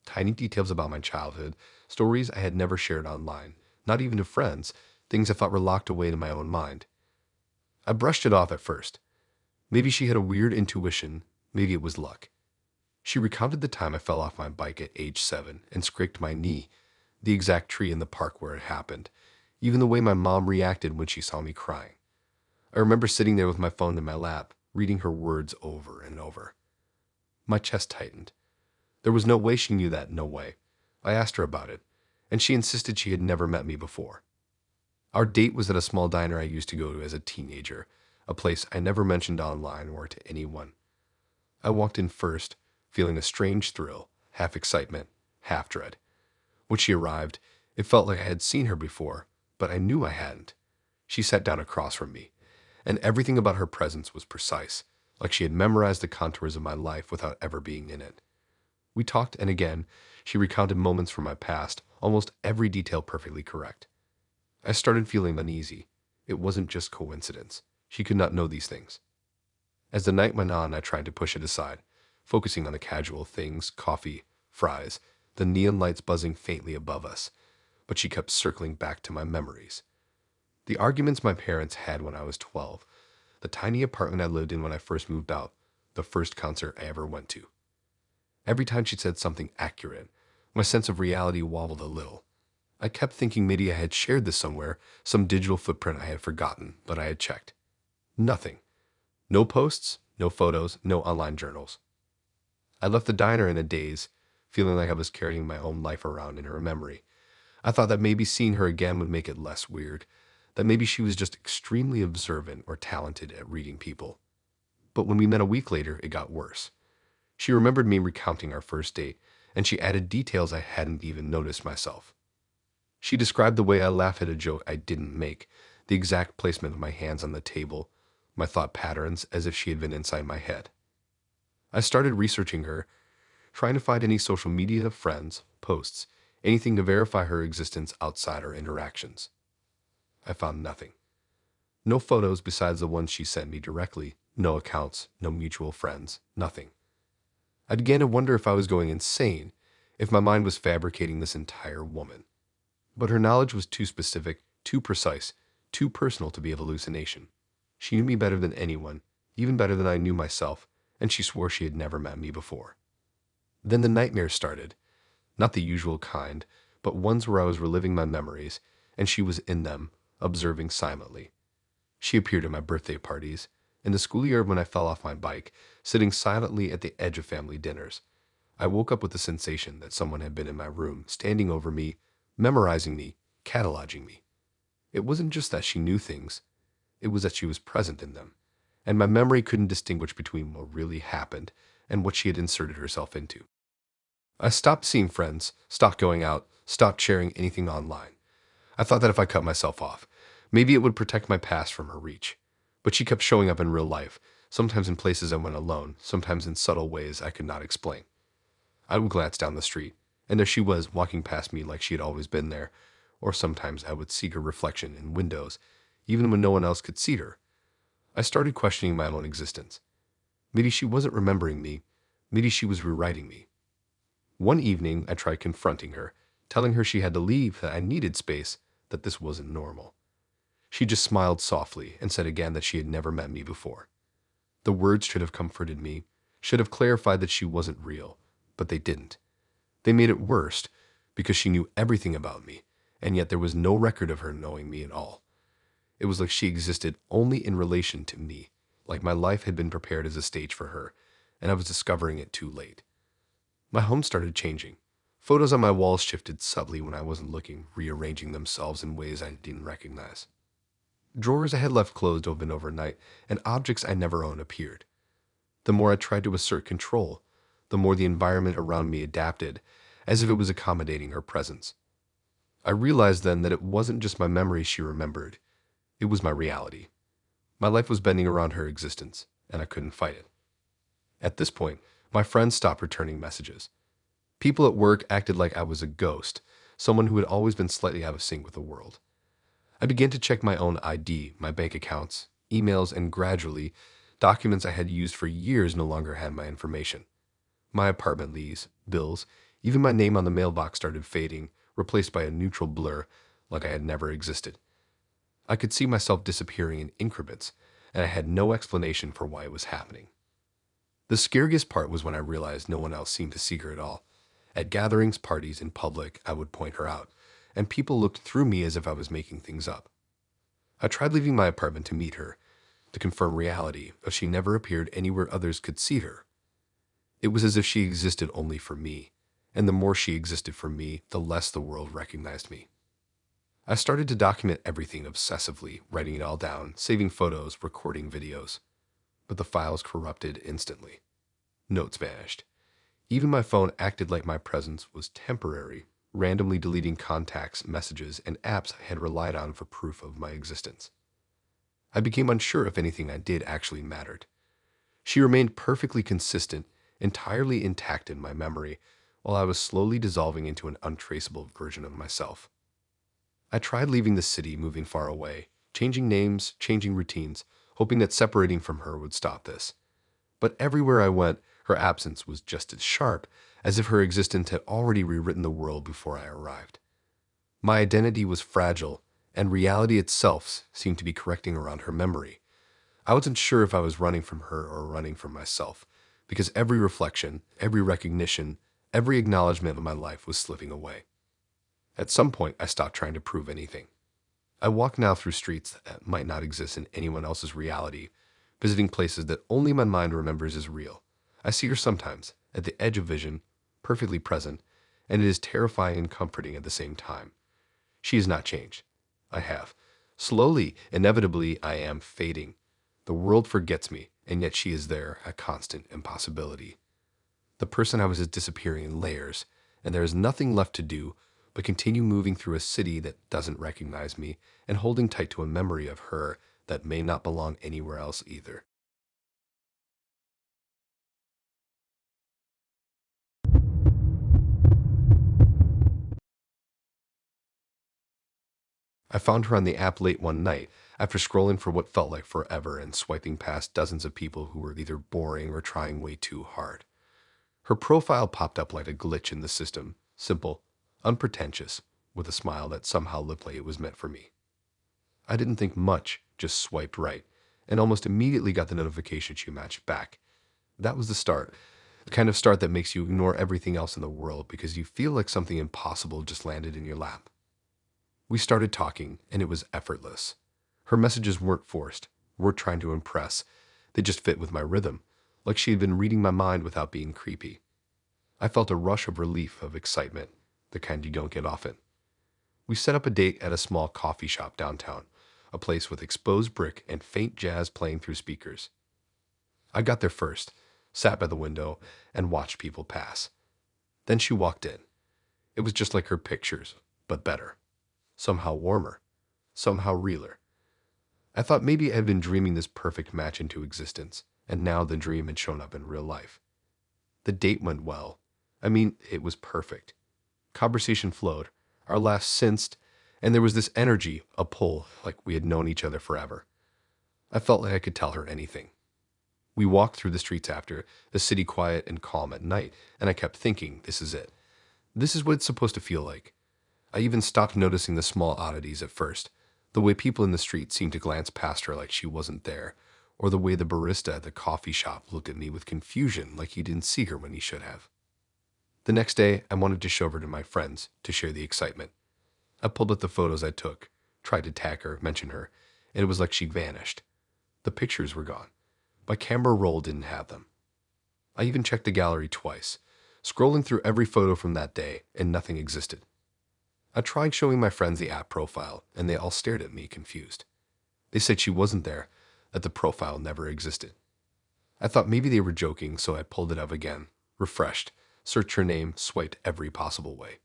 Tiny details about my childhood, stories I had never shared online, not even to friends, things I thought were locked away in my own mind. I brushed it off at first. Maybe she had a weird intuition, maybe it was luck. She recounted the time I fell off my bike at age 7 and scraped my knee, the exact tree in the park where it happened, even the way my mom reacted when she saw me crying. I remember sitting there with my phone in my lap, reading her words over and over. My chest tightened. There was no way she knew that, no way. I asked her about it, and she insisted she had never met me before. Our date was at a small diner I used to go to as a teenager, a place I never mentioned online or to anyone. I walked in first, feeling a strange thrill, half excitement, half dread. When she arrived, it felt like I had seen her before, but I knew I hadn't. She sat down across from me, and everything about her presence was precise, like she had memorized the contours of my life without ever being in it. We talked, and again, she recounted moments from my past, almost every detail perfectly correct. I started feeling uneasy. It wasn't just coincidence. She could not know these things. As the night went on, I tried to push it aside, focusing on the casual things, coffee, fries, the neon lights buzzing faintly above us, but she kept circling back to my memories. The arguments my parents had when I was 12, the tiny apartment I lived in when I first moved out, the first concert I ever went to. Every time she said something accurate, my sense of reality wobbled a little. I kept thinking maybe I had shared this somewhere, some digital footprint I had forgotten, but I had checked. Nothing. No posts, no photos, no online journals. I left the diner in a daze, feeling like I was carrying my own life around in her memory. I thought that maybe seeing her again would make it less weird, that maybe she was just extremely observant or talented at reading people. But when we met a week later, it got worse. She remembered me recounting our first date, and she added details I hadn't even noticed myself. She described the way I laugh at a joke I didn't make, the exact placement of my hands on the table, my thought patterns, as if she had been inside my head. I started researching her, trying to find any social media, friends, posts, anything to verify her existence outside our interactions. I found nothing. No photos besides the ones she sent me directly, no accounts, no mutual friends, nothing. I began to wonder if I was going insane, if my mind was fabricating this entire woman. But her knowledge was too specific, too precise, too personal to be a hallucination. She knew me better than anyone, even better than I knew myself, and she swore she had never met me before. Then the nightmares started, not the usual kind, but ones where I was reliving my memories, and she was in them, observing silently. She appeared at my birthday parties, in the school year when I fell off my bike, sitting silently at the edge of family dinners. I woke up with the sensation that someone had been in my room, standing over me, memorizing me, cataloging me. It wasn't just that she knew things, it was that she was present in them, and my memory couldn't distinguish between what really happened and what she had inserted herself into. I stopped seeing friends, stopped going out, stopped sharing anything online. I thought that if I cut myself off, maybe it would protect my past from her reach. But she kept showing up in real life, sometimes in places I went alone, sometimes in subtle ways I could not explain. I would glance down the street, and there she was, walking past me like she had always been there, or sometimes I would see her reflection in windows, even when no one else could see her. I started questioning my own existence. Maybe she wasn't remembering me, maybe she was rewriting me. One evening, I tried confronting her, telling her she had to leave, that I needed space, that this wasn't normal. She just smiled softly and said again that she had never met me before. The words should have comforted me, should have clarified that she wasn't real, but they didn't. They made it worse because she knew everything about me, and yet there was no record of her knowing me at all. It was like she existed only in relation to me, like my life had been prepared as a stage for her, and I was discovering it too late. My home started changing. Photos on my walls shifted subtly when I wasn't looking, rearranging themselves in ways I didn't recognize. Drawers I had left closed opened overnight, and objects I never owned appeared. The more I tried to assert control, the more the environment around me adapted, as if it was accommodating her presence. I realized then that it wasn't just my memories she remembered, it was my reality. My life was bending around her existence, and I couldn't fight it. At this point, my friends stopped returning messages. People at work acted like I was a ghost, someone who had always been slightly out of sync with the world. I began to check my own ID, my bank accounts, emails, and gradually, documents I had used for years no longer had my information. My apartment leases, bills, even my name on the mailbox started fading, replaced by a neutral blur, like I had never existed. I could see myself disappearing in increments, and I had no explanation for why it was happening. The scariest part was when I realized no one else seemed to see her at all. At gatherings, parties, in public, I would point her out, and people looked through me as if I was making things up. I tried leaving my apartment to meet her, to confirm reality, but she never appeared anywhere others could see her. It was as if she existed only for me, and the more she existed for me, the less the world recognized me. I started to document everything obsessively, writing it all down, saving photos, recording videos. But the files corrupted instantly. Notes vanished. Even my phone acted like my presence was temporary, randomly deleting contacts, messages, and apps I had relied on for proof of my existence. I became unsure if anything I did actually mattered. She remained perfectly consistent, entirely intact in my memory, while I was slowly dissolving into an untraceable version of myself. I tried leaving the city, moving far away, changing names, changing routines, hoping that separating from her would stop this. But everywhere I went, her absence was just as sharp, as if her existence had already rewritten the world before I arrived. My identity was fragile, and reality itself seemed to be correcting around her memory. I wasn't sure if I was running from her or running from myself, because every reflection, every recognition, every acknowledgement of my life was slipping away. At some point, I stopped trying to prove anything. I walk now through streets that might not exist in anyone else's reality, visiting places that only my mind remembers as real. I see her sometimes, at the edge of vision, perfectly present, and it is terrifying and comforting at the same time. She has not changed. I have. Slowly, inevitably, I am fading. The world forgets me, and yet she is there, a constant impossibility. The person I was is disappearing in layers, and there is nothing left to do but continue moving through a city that doesn't recognize me and holding tight to a memory of her that may not belong anywhere else either. I found her on the app late one night after scrolling for what felt like forever and swiping past dozens of people who were either boring or trying way too hard. Her profile popped up like a glitch in the system, simple, unpretentious, with a smile that somehow looked like it was meant for me. I didn't think much, just swiped right, and almost immediately got the notification she matched back. That was the start, the kind of start that makes you ignore everything else in the world because you feel like something impossible just landed in your lap. We started talking, and it was effortless. Her messages weren't forced, weren't trying to impress. They just fit with my rhythm, like she had been reading my mind without being creepy. I felt a rush of relief, of excitement, the kind you don't get often. We set up a date at a small coffee shop downtown, a place with exposed brick and faint jazz playing through speakers. I got there first, sat by the window, and watched people pass. Then she walked in. It was just like her pictures, but better. Somehow warmer, somehow realer. I thought maybe I had been dreaming this perfect match into existence, and now the dream had shown up in real life. The date went well. I mean, it was perfect. Conversation flowed, our laughs sensed, and there was this energy, a pull, like we had known each other forever. I felt like I could tell her anything. We walked through the streets after, the city quiet and calm at night, and I kept thinking, this is it. This is what it's supposed to feel like. I even stopped noticing the small oddities at first, the way people in the street seemed to glance past her like she wasn't there, or the way the barista at the coffee shop looked at me with confusion like he didn't see her when he should have. The next day, I wanted to show her to my friends to share the excitement. I pulled up the photos I took, tried to tag her, mention her, and it was like she'd vanished. The pictures were gone. My camera roll didn't have them. I even checked the gallery twice, scrolling through every photo from that day, and nothing existed. I tried showing my friends the app profile, and they all stared at me confused. They said she wasn't there, that the profile never existed. I thought maybe they were joking, so I pulled it up again, refreshed, searched her name, swiped every possible way.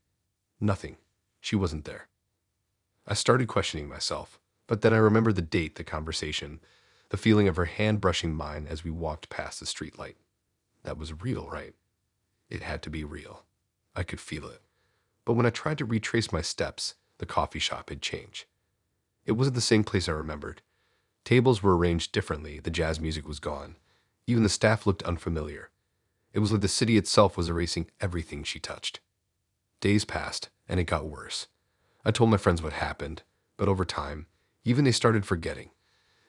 Nothing. She wasn't there. I started questioning myself, but then I remembered the date, the conversation, the feeling of her hand brushing mine as we walked past the streetlight. That was real, right? It had to be real. I could feel it. But when I tried to retrace my steps, the coffee shop had changed. It wasn't the same place I remembered. Tables were arranged differently, the jazz music was gone. Even the staff looked unfamiliar. It was like the city itself was erasing everything she touched. Days passed, and it got worse. I told my friends what happened, but over time, even they started forgetting.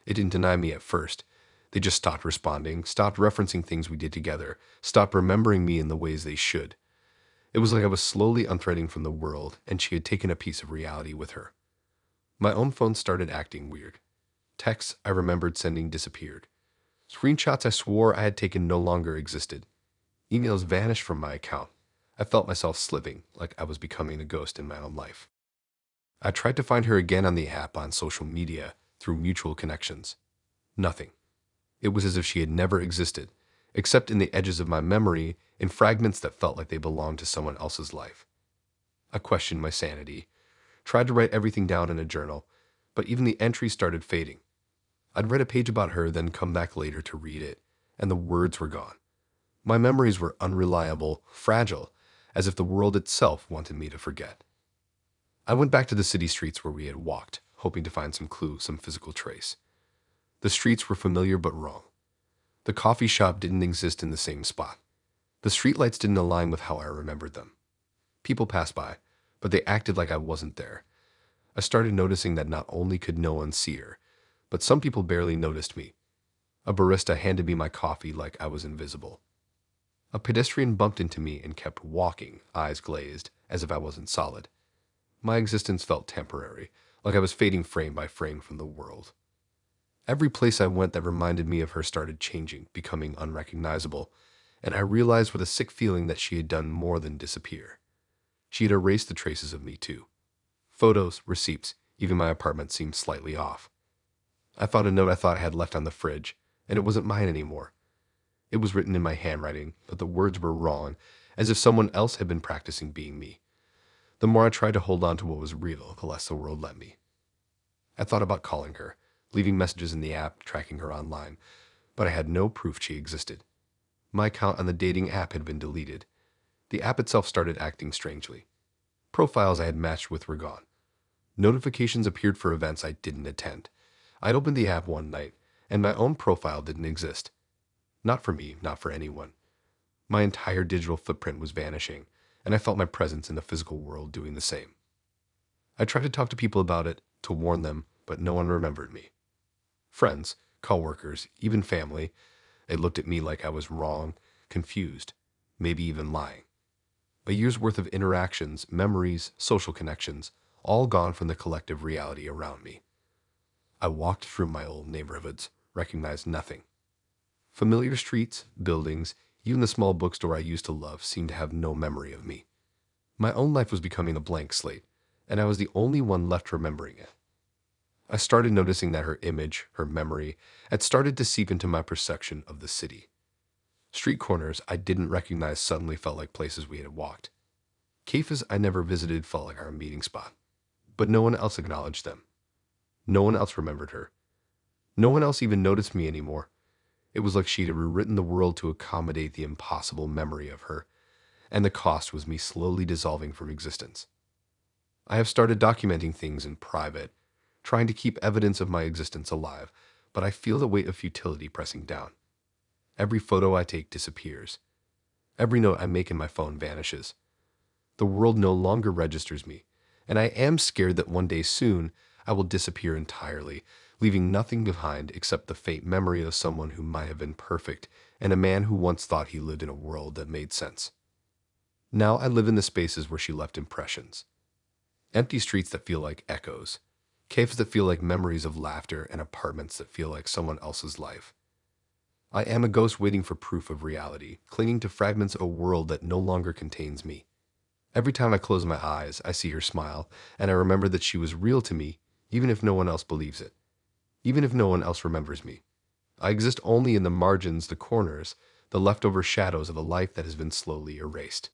It didn't deny me at first. They just stopped responding, stopped referencing things we did together, stopped remembering me in the ways they should. It was like I was slowly unthreading from the world, and she had taken a piece of reality with her. My own phone started acting weird. Texts I remembered sending disappeared. Screenshots I swore I had taken no longer existed. Emails vanished from my account. I felt myself slipping, like I was becoming a ghost in my own life. I tried to find her again on the app, on social media, through mutual connections. Nothing. It was as if she had never existed, except in the edges of my memory, in fragments that felt like they belonged to someone else's life. I questioned my sanity, tried to write everything down in a journal, but even the entries started fading. I'd read a page about her, then come back later to read it, and the words were gone. My memories were unreliable, fragile, as if the world itself wanted me to forget. I went back to the city streets where we had walked, hoping to find some clue, some physical trace. The streets were familiar but wrong. The coffee shop didn't exist in the same spot. The streetlights didn't align with how I remembered them. People passed by, but they acted like I wasn't there. I started noticing that not only could no one see her, but some people barely noticed me. A barista handed me my coffee like I was invisible. A pedestrian bumped into me and kept walking, eyes glazed, as if I wasn't solid. My existence felt temporary, like I was fading frame by frame from the world. Every place I went that reminded me of her started changing, becoming unrecognizable, and I realized with a sick feeling that she had done more than disappear. She had erased the traces of me too. Photos, receipts, even my apartment seemed slightly off. I found a note I thought I had left on the fridge, and it wasn't mine anymore. It was written in my handwriting, but the words were wrong, as if someone else had been practicing being me. The more I tried to hold on to what was real, the less the world let me. I thought about calling her, leaving messages in the app tracking her online, but I had no proof she existed. My account on the dating app had been deleted. The app itself started acting strangely. Profiles I had matched with were gone. Notifications appeared for events I didn't attend. I'd opened the app one night, and my own profile didn't exist. Not for me, not for anyone. My entire digital footprint was vanishing, and I felt my presence in the physical world doing the same. I tried to talk to people about it, to warn them, but no one remembered me. Friends, coworkers, even family, they looked at me like I was wrong, confused, maybe even lying. A year's worth of interactions, memories, social connections, all gone from the collective reality around me. I walked through my old neighborhoods, recognized nothing. Familiar streets, buildings, even the small bookstore I used to love seemed to have no memory of me. My own life was becoming a blank slate, and I was the only one left remembering it. I started noticing that her image, her memory, had started to seep into my perception of the city. Street corners I didn't recognize suddenly felt like places we had walked. Cafes I never visited felt like our meeting spot, but no one else acknowledged them. No one else remembered her. No one else even noticed me anymore. It was like she'd rewritten the world to accommodate the impossible memory of her, and the cost was me slowly dissolving from existence. I have started documenting things in private, trying to keep evidence of my existence alive, but I feel the weight of futility pressing down. Every photo I take disappears. Every note I make in my phone vanishes. The world no longer registers me, and I am scared that one day soon I will disappear entirely, leaving nothing behind except the faint memory of someone who might have been perfect and a man who once thought he lived in a world that made sense. Now I live in the spaces where she left impressions. Empty streets that feel like echoes, cafes that feel like memories of laughter, and apartments that feel like someone else's life. I am a ghost waiting for proof of reality, clinging to fragments of a world that no longer contains me. Every time I close my eyes, I see her smile, and I remember that she was real to me, even if no one else believes it, even if no one else remembers me. I exist only in the margins, the corners, the leftover shadows of a life that has been slowly erased.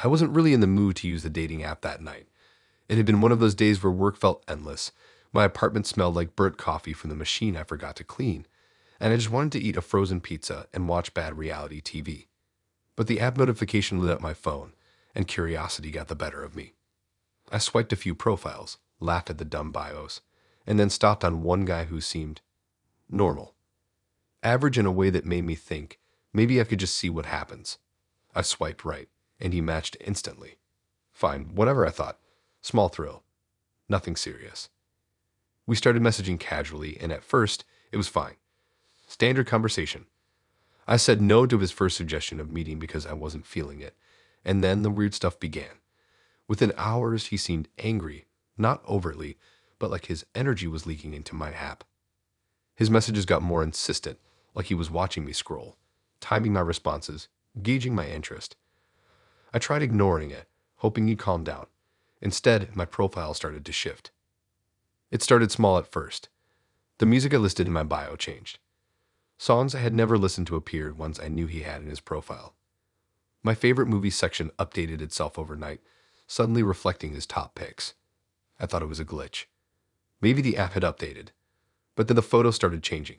I wasn't really in the mood to use the dating app that night. It had been one of those days where work felt endless. My apartment smelled like burnt coffee from the machine I forgot to clean, and I just wanted to eat a frozen pizza and watch bad reality TV. But the app notification lit up my phone, and curiosity got the better of me. I swiped a few profiles, laughed at the dumb bios, and then stopped on one guy who seemed normal. Average in a way that made me think, maybe I could just see what happens. I swiped right, and he matched instantly. Fine, whatever, I thought. Small thrill. Nothing serious. We started messaging casually, and at first, it was fine. Standard conversation. I said no to his first suggestion of meeting because I wasn't feeling it, and then the weird stuff began. Within hours, he seemed angry, not overtly, but like his energy was leaking into my app. His messages got more insistent, like he was watching me scroll, timing my responses, gauging my interest. I tried ignoring it, hoping he'd calm down. Instead, my profile started to shift. It started small at first. The music I listed in my bio changed. Songs I had never listened to appeared, ones I knew he had in his profile. My favorite movie section updated itself overnight, suddenly reflecting his top picks. I thought it was a glitch. Maybe the app had updated. But then the photos started changing.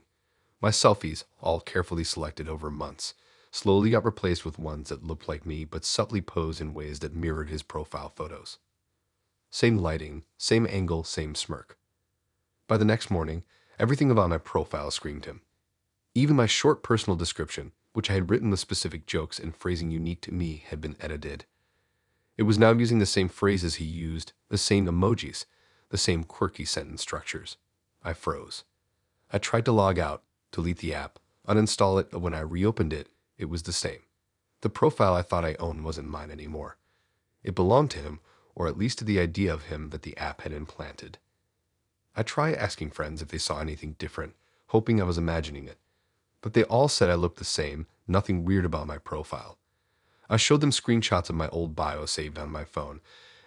My selfies, all carefully selected over months, slowly got replaced with ones that looked like me but subtly posed in ways that mirrored his profile photos. Same lighting, same angle, same smirk. By the next morning, everything about my profile screamed him. Even my short personal description, which I had written with specific jokes and phrasing unique to me, had been edited. It was now using the same phrases he used, the same emojis, the same quirky sentence structures. I froze. I tried to log out, delete the app, uninstall it, but when I reopened it, it was the same. The profile I thought I owned wasn't mine anymore. It belonged to him, or at least to the idea of him that the app had implanted. I tried asking friends if they saw anything different, hoping I was imagining it, but they all said I looked the same, nothing weird about my profile. I showed them screenshots of my old bio saved on my phone,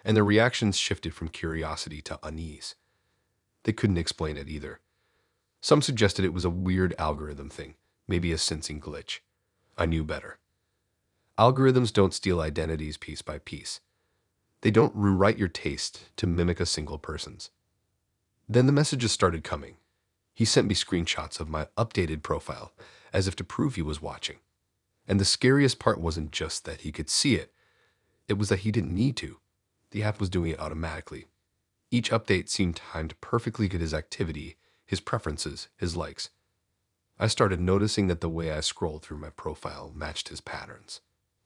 and their reactions shifted from curiosity to unease. They couldn't explain it either. Some suggested it was a weird algorithm thing, maybe a sensing glitch. I knew better. Algorithms don't steal identities piece by piece. They don't rewrite your taste to mimic a single person's. Then the messages started coming. He sent me screenshots of my updated profile, as if to prove he was watching. And the scariest part wasn't just that he could see it, it was that he didn't need to. The app was doing it automatically. Each update seemed timed to perfectly get his activity, his preferences, his likes. I started noticing that the way I scrolled through my profile matched his patterns.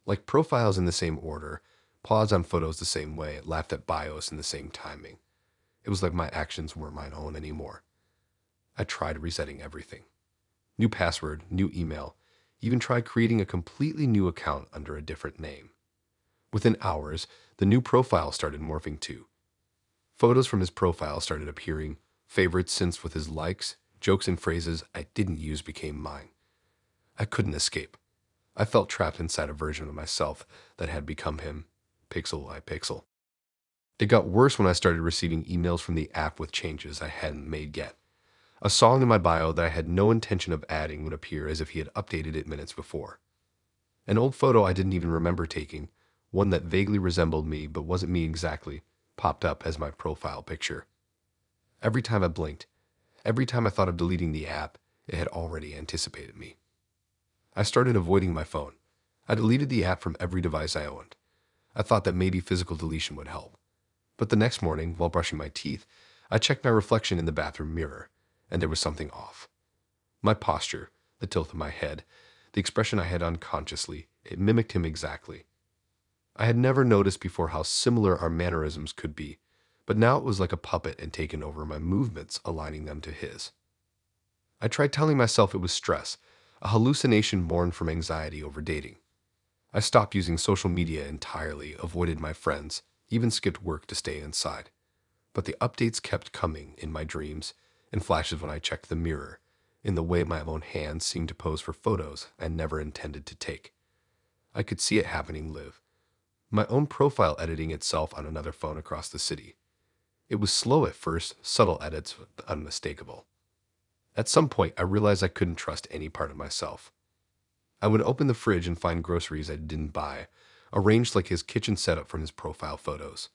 Like profiles in the same order, pause on photos the same way, laughed at bios in the same timing. It was like my actions weren't mine own anymore. I tried resetting everything. New password, new email, even tried creating a completely new account under a different name. Within hours, the new profile started morphing too. Photos from his profile started appearing, favorites synced with his likes, jokes and phrases I didn't use became mine. I couldn't escape. I felt trapped inside a version of myself that had become him, pixel by pixel. It got worse when I started receiving emails from the app with changes I hadn't made yet. A song in my bio that I had no intention of adding would appear as if he had updated it minutes before. An old photo I didn't even remember taking, one that vaguely resembled me but wasn't me exactly, popped up as my profile picture. Every time I blinked, every time I thought of deleting the app, it had already anticipated me. I started avoiding my phone. I deleted the app from every device I owned. I thought that maybe physical deletion would help. But the next morning, while brushing my teeth, I checked my reflection in the bathroom mirror, and there was something off. My posture, the tilt of my head, the expression I had unconsciously, it mimicked him exactly. I had never noticed before how similar our mannerisms could be, but now it was like a puppet had taken over my movements, aligning them to his. I tried telling myself it was stress, a hallucination born from anxiety over dating. I stopped using social media entirely, avoided my friends, even skipped work to stay inside. But the updates kept coming in my dreams, in flashes when I checked the mirror, in the way my own hands seemed to pose for photos I never intended to take. I could see it happening live. My own profile editing itself on another phone across the city. It was slow at first, subtle edits, but unmistakable. At some point, I realized I couldn't trust any part of myself. I would open the fridge and find groceries I didn't buy, arranged like his kitchen setup from his profile photos.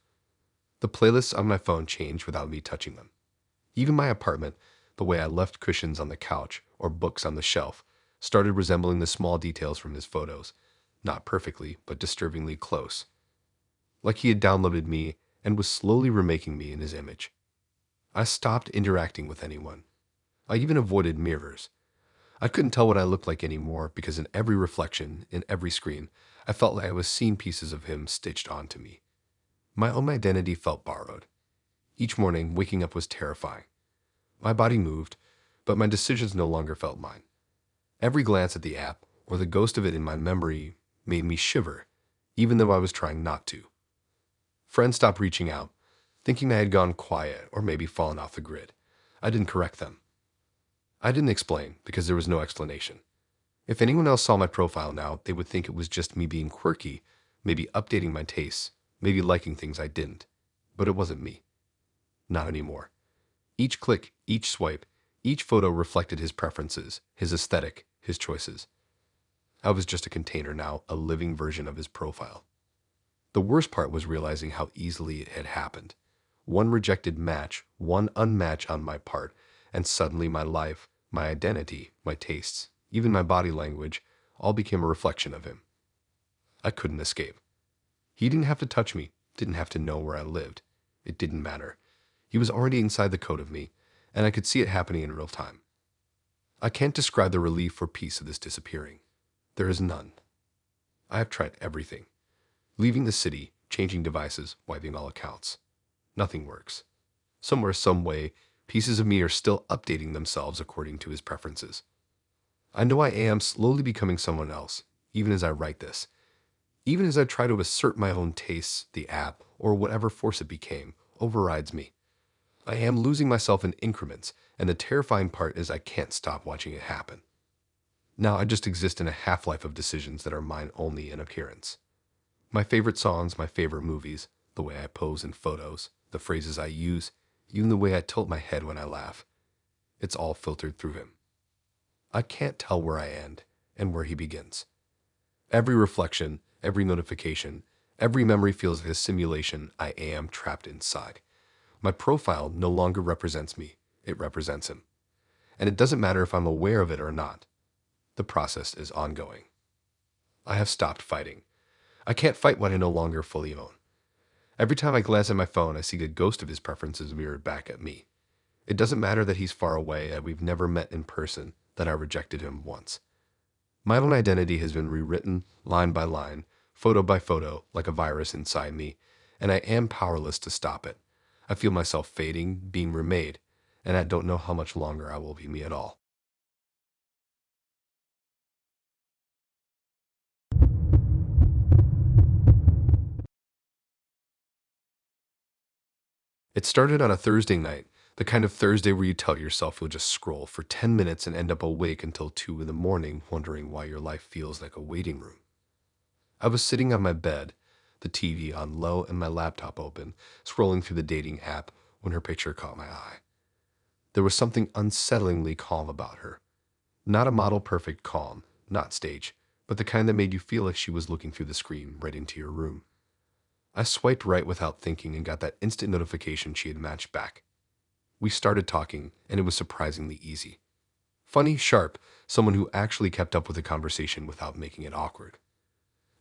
The playlists on my phone changed without me touching them. Even my apartment, the way I left cushions on the couch or books on the shelf, started resembling the small details from his photos, not perfectly, but disturbingly close. Like he had downloaded me and was slowly remaking me in his image. I stopped interacting with anyone. I even avoided mirrors. I couldn't tell what I looked like anymore because in every reflection, in every screen, I felt like I was seeing pieces of him stitched onto me. My own identity felt borrowed. Each morning, waking up was terrifying. My body moved, but my decisions no longer felt mine. Every glance at the app, or the ghost of it in my memory, made me shiver, even though I was trying not to. Friends stopped reaching out, thinking I had gone quiet or maybe fallen off the grid. I didn't correct them. I didn't explain because there was no explanation. If anyone else saw my profile now, they would think it was just me being quirky, maybe updating my tastes, maybe liking things I didn't. But it wasn't me. Not anymore. Each click, each swipe, each photo reflected his preferences, his aesthetic, his choices. I was just a container now, a living version of his profile. The worst part was realizing how easily it had happened. One rejected match, one unmatch on my part, and suddenly my life, my identity, my tastes, even my body language, all became a reflection of him. I couldn't escape. He didn't have to touch me, didn't have to know where I lived. It didn't matter. He was already inside the code of me, and I could see it happening in real time. I can't describe the relief or peace of this disappearing. There is none. I have tried everything. Leaving the city, changing devices, wiping all accounts. Nothing works. Somewhere, some way, pieces of me are still updating themselves according to his preferences. I know I am slowly becoming someone else, even as I write this. Even as I try to assert my own tastes, the app, or whatever force it became, overrides me. I am losing myself in increments, and the terrifying part is I can't stop watching it happen. Now I just exist in a half-life of decisions that are mine only in appearance. My favorite songs, my favorite movies, the way I pose in photos, the phrases I use, even the way I tilt my head when I laugh. It's all filtered through him. I can't tell where I end and where he begins. Every reflection, every notification, every memory feels like a simulation I am trapped inside. My profile no longer represents me, it represents him. And it doesn't matter if I'm aware of it or not. The process is ongoing. I have stopped fighting. I can't fight what I no longer fully own. Every time I glance at my phone, I see the ghost of his preferences mirrored back at me. It doesn't matter that he's far away, that we've never met in person, that I rejected him once. My own identity has been rewritten line by line, photo by photo, like a virus inside me, and I am powerless to stop it. I feel myself fading, being remade, and I don't know how much longer I will be me at all. It started on a Thursday night, the kind of Thursday where you tell yourself you'll just scroll for 10 minutes and end up awake until 2 in the morning, wondering why your life feels like a waiting room. I was sitting on my bed, the TV on low and my laptop open, scrolling through the dating app when her picture caught my eye. There was something unsettlingly calm about her. Not a model perfect calm, not stage, but the kind that made you feel like she was looking through the screen right into your room. I swiped right without thinking and got that instant notification she had matched back. We started talking, and it was surprisingly easy. Funny, sharp, someone who actually kept up with the conversation without making it awkward.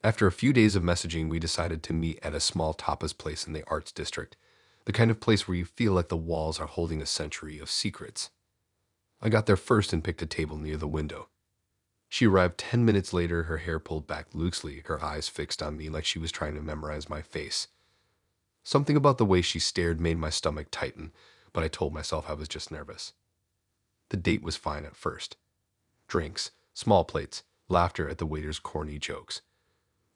After a few days of messaging, we decided to meet at a small tapas place in the arts district, the kind of place where you feel like the walls are holding a century of secrets. I got there first and picked a table near the window. She arrived 10 minutes later, her hair pulled back loosely, her eyes fixed on me like she was trying to memorize my face. Something about the way she stared made my stomach tighten, but I told myself I was just nervous. The date was fine at first. Drinks, small plates, laughter at the waiter's corny jokes.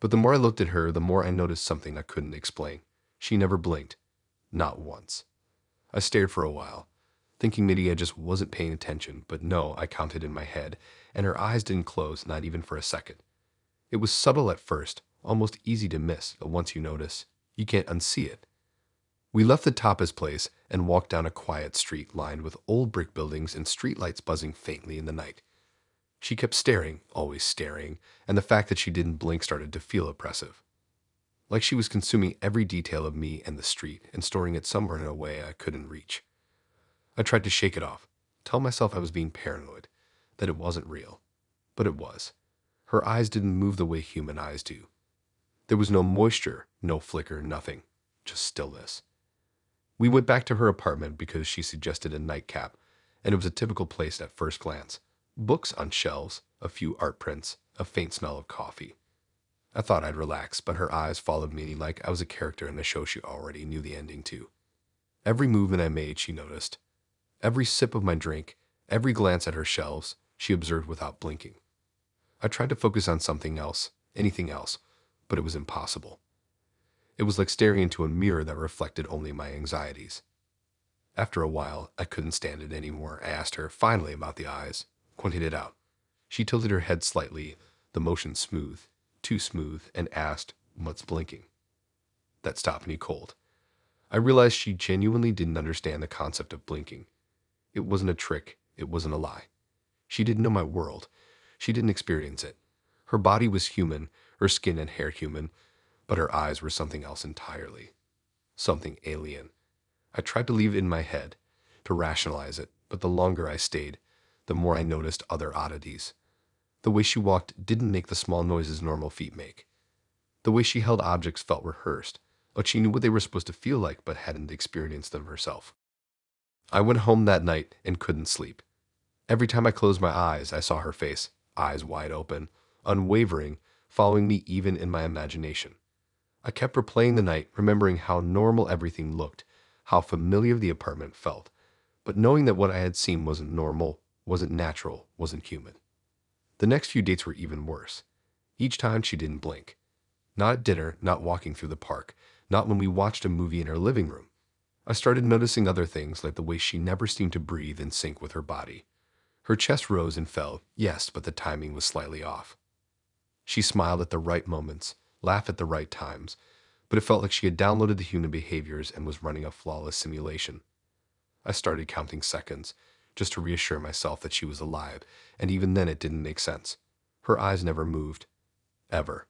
But the more I looked at her, the more I noticed something I couldn't explain. She never blinked. Not once. I stared for a while, thinking maybe I just wasn't paying attention, but no, I counted in my head, and her eyes didn't close, not even for a second. It was subtle at first, almost easy to miss, but once you notice, you can't unsee it. We left the tapas place and walked down a quiet street lined with old brick buildings and streetlights buzzing faintly in the night. She kept staring, always staring, and the fact that she didn't blink started to feel oppressive. Like she was consuming every detail of me and the street and storing it somewhere in a way I couldn't reach. I tried to shake it off, tell myself I was being paranoid, that it wasn't real. But it was. Her eyes didn't move the way human eyes do. There was no moisture, no flicker, nothing. Just stillness. We went back to her apartment because she suggested a nightcap, and it was a typical place at first glance. Books on shelves, a few art prints, a faint smell of coffee. I thought I'd relax, but her eyes followed me like I was a character in a show she already knew the ending to. Every movement I made, she noticed. Every sip of my drink, every glance at her shelves, she observed without blinking. I tried to focus on something else, anything else, but it was impossible. It was like staring into a mirror that reflected only my anxieties. After a while, I couldn't stand it anymore. I asked her, finally, about the eyes, pointed it out. She tilted her head slightly, the motion smooth, too smooth, and asked, "What's blinking?" That stopped me cold. I realized she genuinely didn't understand the concept of blinking. It wasn't a trick, it wasn't a lie. She didn't know my world. She didn't experience it. Her body was human, her skin and hair human, but her eyes were something else entirely. Something alien. I tried to leave it in my head, to rationalize it, but the longer I stayed, the more I noticed other oddities. The way she walked didn't make the small noises normal feet make. The way she held objects felt rehearsed, like she knew what they were supposed to feel like but hadn't experienced them herself. I went home that night and couldn't sleep. Every time I closed my eyes, I saw her face, eyes wide open, unwavering, following me even in my imagination. I kept replaying the night, remembering how normal everything looked, how familiar the apartment felt, but knowing that what I had seen wasn't normal, wasn't natural, wasn't human. The next few dates were even worse. Each time she didn't blink. Not at dinner, not walking through the park, not when we watched a movie in her living room. I started noticing other things, like the way she never seemed to breathe in sync with her body. Her chest rose and fell, yes, but the timing was slightly off. She smiled at the right moments, laughed at the right times, but it felt like she had downloaded the human behaviors and was running a flawless simulation. I started counting seconds, just to reassure myself that she was alive, and even then it didn't make sense. Her eyes never moved. Ever.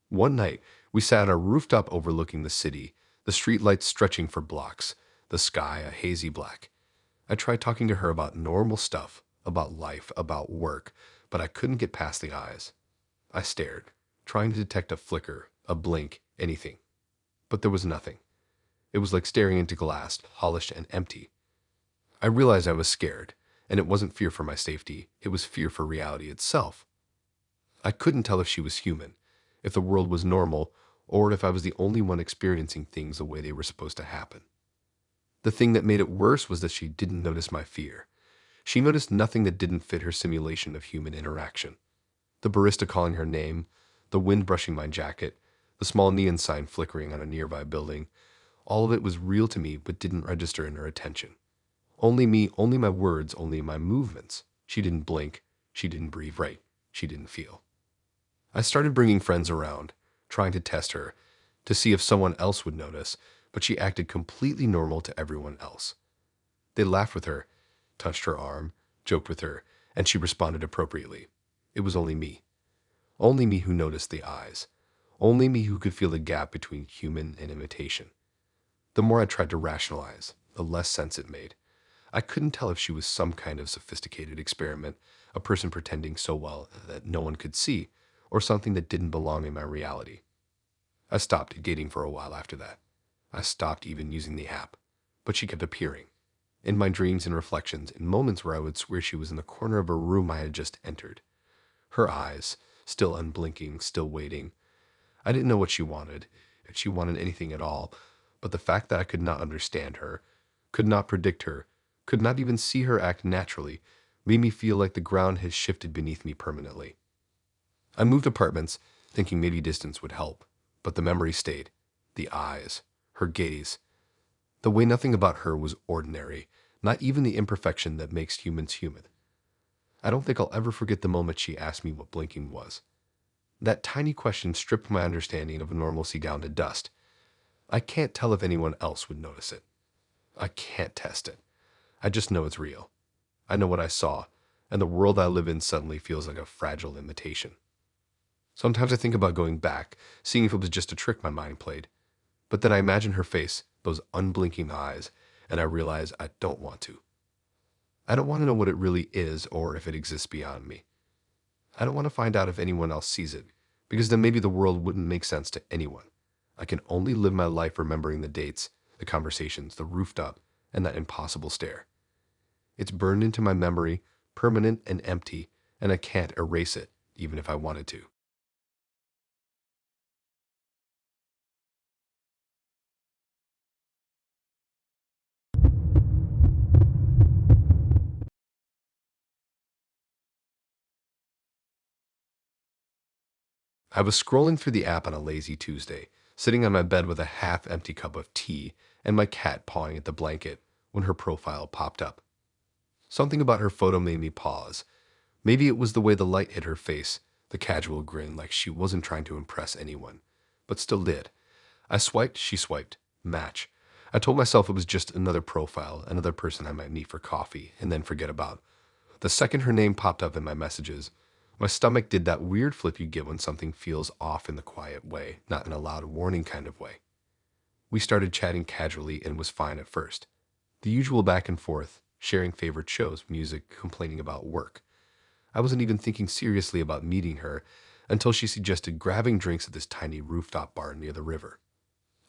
One night, we sat on a rooftop overlooking the city, the streetlights stretching for blocks, the sky a hazy black. I tried talking to her about normal stuff, about life, about work, but I couldn't get past the eyes. I stared, trying to detect a flicker, a blink, anything. But there was nothing. It was like staring into glass, polished and empty. I realized I was scared, and it wasn't fear for my safety, it was fear for reality itself. I couldn't tell if she was human, if the world was normal, or if I was the only one experiencing things the way they were supposed to happen. The thing that made it worse was that she didn't notice my fear. She noticed nothing that didn't fit her simulation of human interaction. The barista calling her name, the wind brushing my jacket, the small neon sign flickering on a nearby building, all of it was real to me but didn't register in her attention. Only me, only my words, only my movements. She didn't blink, she didn't breathe right, she didn't feel. I started bringing friends around, trying to test her, to see if someone else would notice, but she acted completely normal to everyone else. They laughed with her, touched her arm, joked with her, and she responded appropriately. It was only me. Only me who noticed the eyes. Only me who could feel the gap between human and imitation. The more I tried to rationalize, the less sense it made. I couldn't tell if she was some kind of sophisticated experiment, a person pretending so well that no one could see, or something that didn't belong in my reality. I stopped dating for a while after that. I stopped even using the app, but she kept appearing. In my dreams and reflections, in moments where I would swear she was in the corner of a room I had just entered. Her eyes, still unblinking, still waiting. I didn't know what she wanted, if she wanted anything at all, but the fact that I could not understand her, could not predict her, could not even see her act naturally, made me feel like the ground had shifted beneath me permanently. I moved apartments, thinking maybe distance would help, but the memory stayed. The eyes, her gaze, the way nothing about her was ordinary, not even the imperfection that makes humans human. I don't think I'll ever forget the moment she asked me what blinking was. That tiny question stripped my understanding of normalcy down to dust. I can't tell if anyone else would notice it. I can't test it. I just know it's real. I know what I saw, and the world I live in suddenly feels like a fragile imitation. Sometimes I think about going back, seeing if it was just a trick my mind played. But then I imagine her face, those unblinking eyes, and I realize I don't want to. I don't want to know what it really is or if it exists beyond me. I don't want to find out if anyone else sees it, because then maybe the world wouldn't make sense to anyone. I can only live my life remembering the dates, the conversations, the rooftop, and that impossible stare. It's burned into my memory, permanent and empty, and I can't erase it, even if I wanted to. I was scrolling through the app on a lazy Tuesday, sitting on my bed with a half-empty cup of tea and my cat pawing at the blanket when her profile popped up. Something about her photo made me pause. Maybe it was the way the light hit her face, the casual grin like she wasn't trying to impress anyone, but still did. I swiped, she swiped. Match. I told myself it was just another profile, another person I might meet for coffee, and then forget about. The second her name popped up in my messages, my stomach did that weird flip you get when something feels off in the quiet way, not in a loud warning kind of way. We started chatting casually and was fine at first. The usual back and forth, sharing favorite shows, music, complaining about work. I wasn't even thinking seriously about meeting her until she suggested grabbing drinks at this tiny rooftop bar near the river.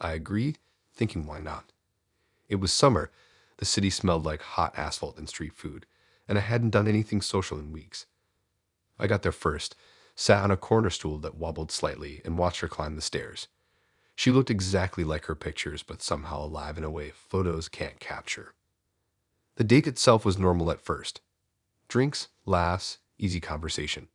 I agreed, thinking why not. It was summer, the city smelled like hot asphalt and street food, and I hadn't done anything social in weeks. I got there first, sat on a corner stool that wobbled slightly, and watched her climb the stairs. She looked exactly like her pictures, but somehow alive in a way photos can't capture. The date itself was normal at first. Drinks, laughs, easy conversation.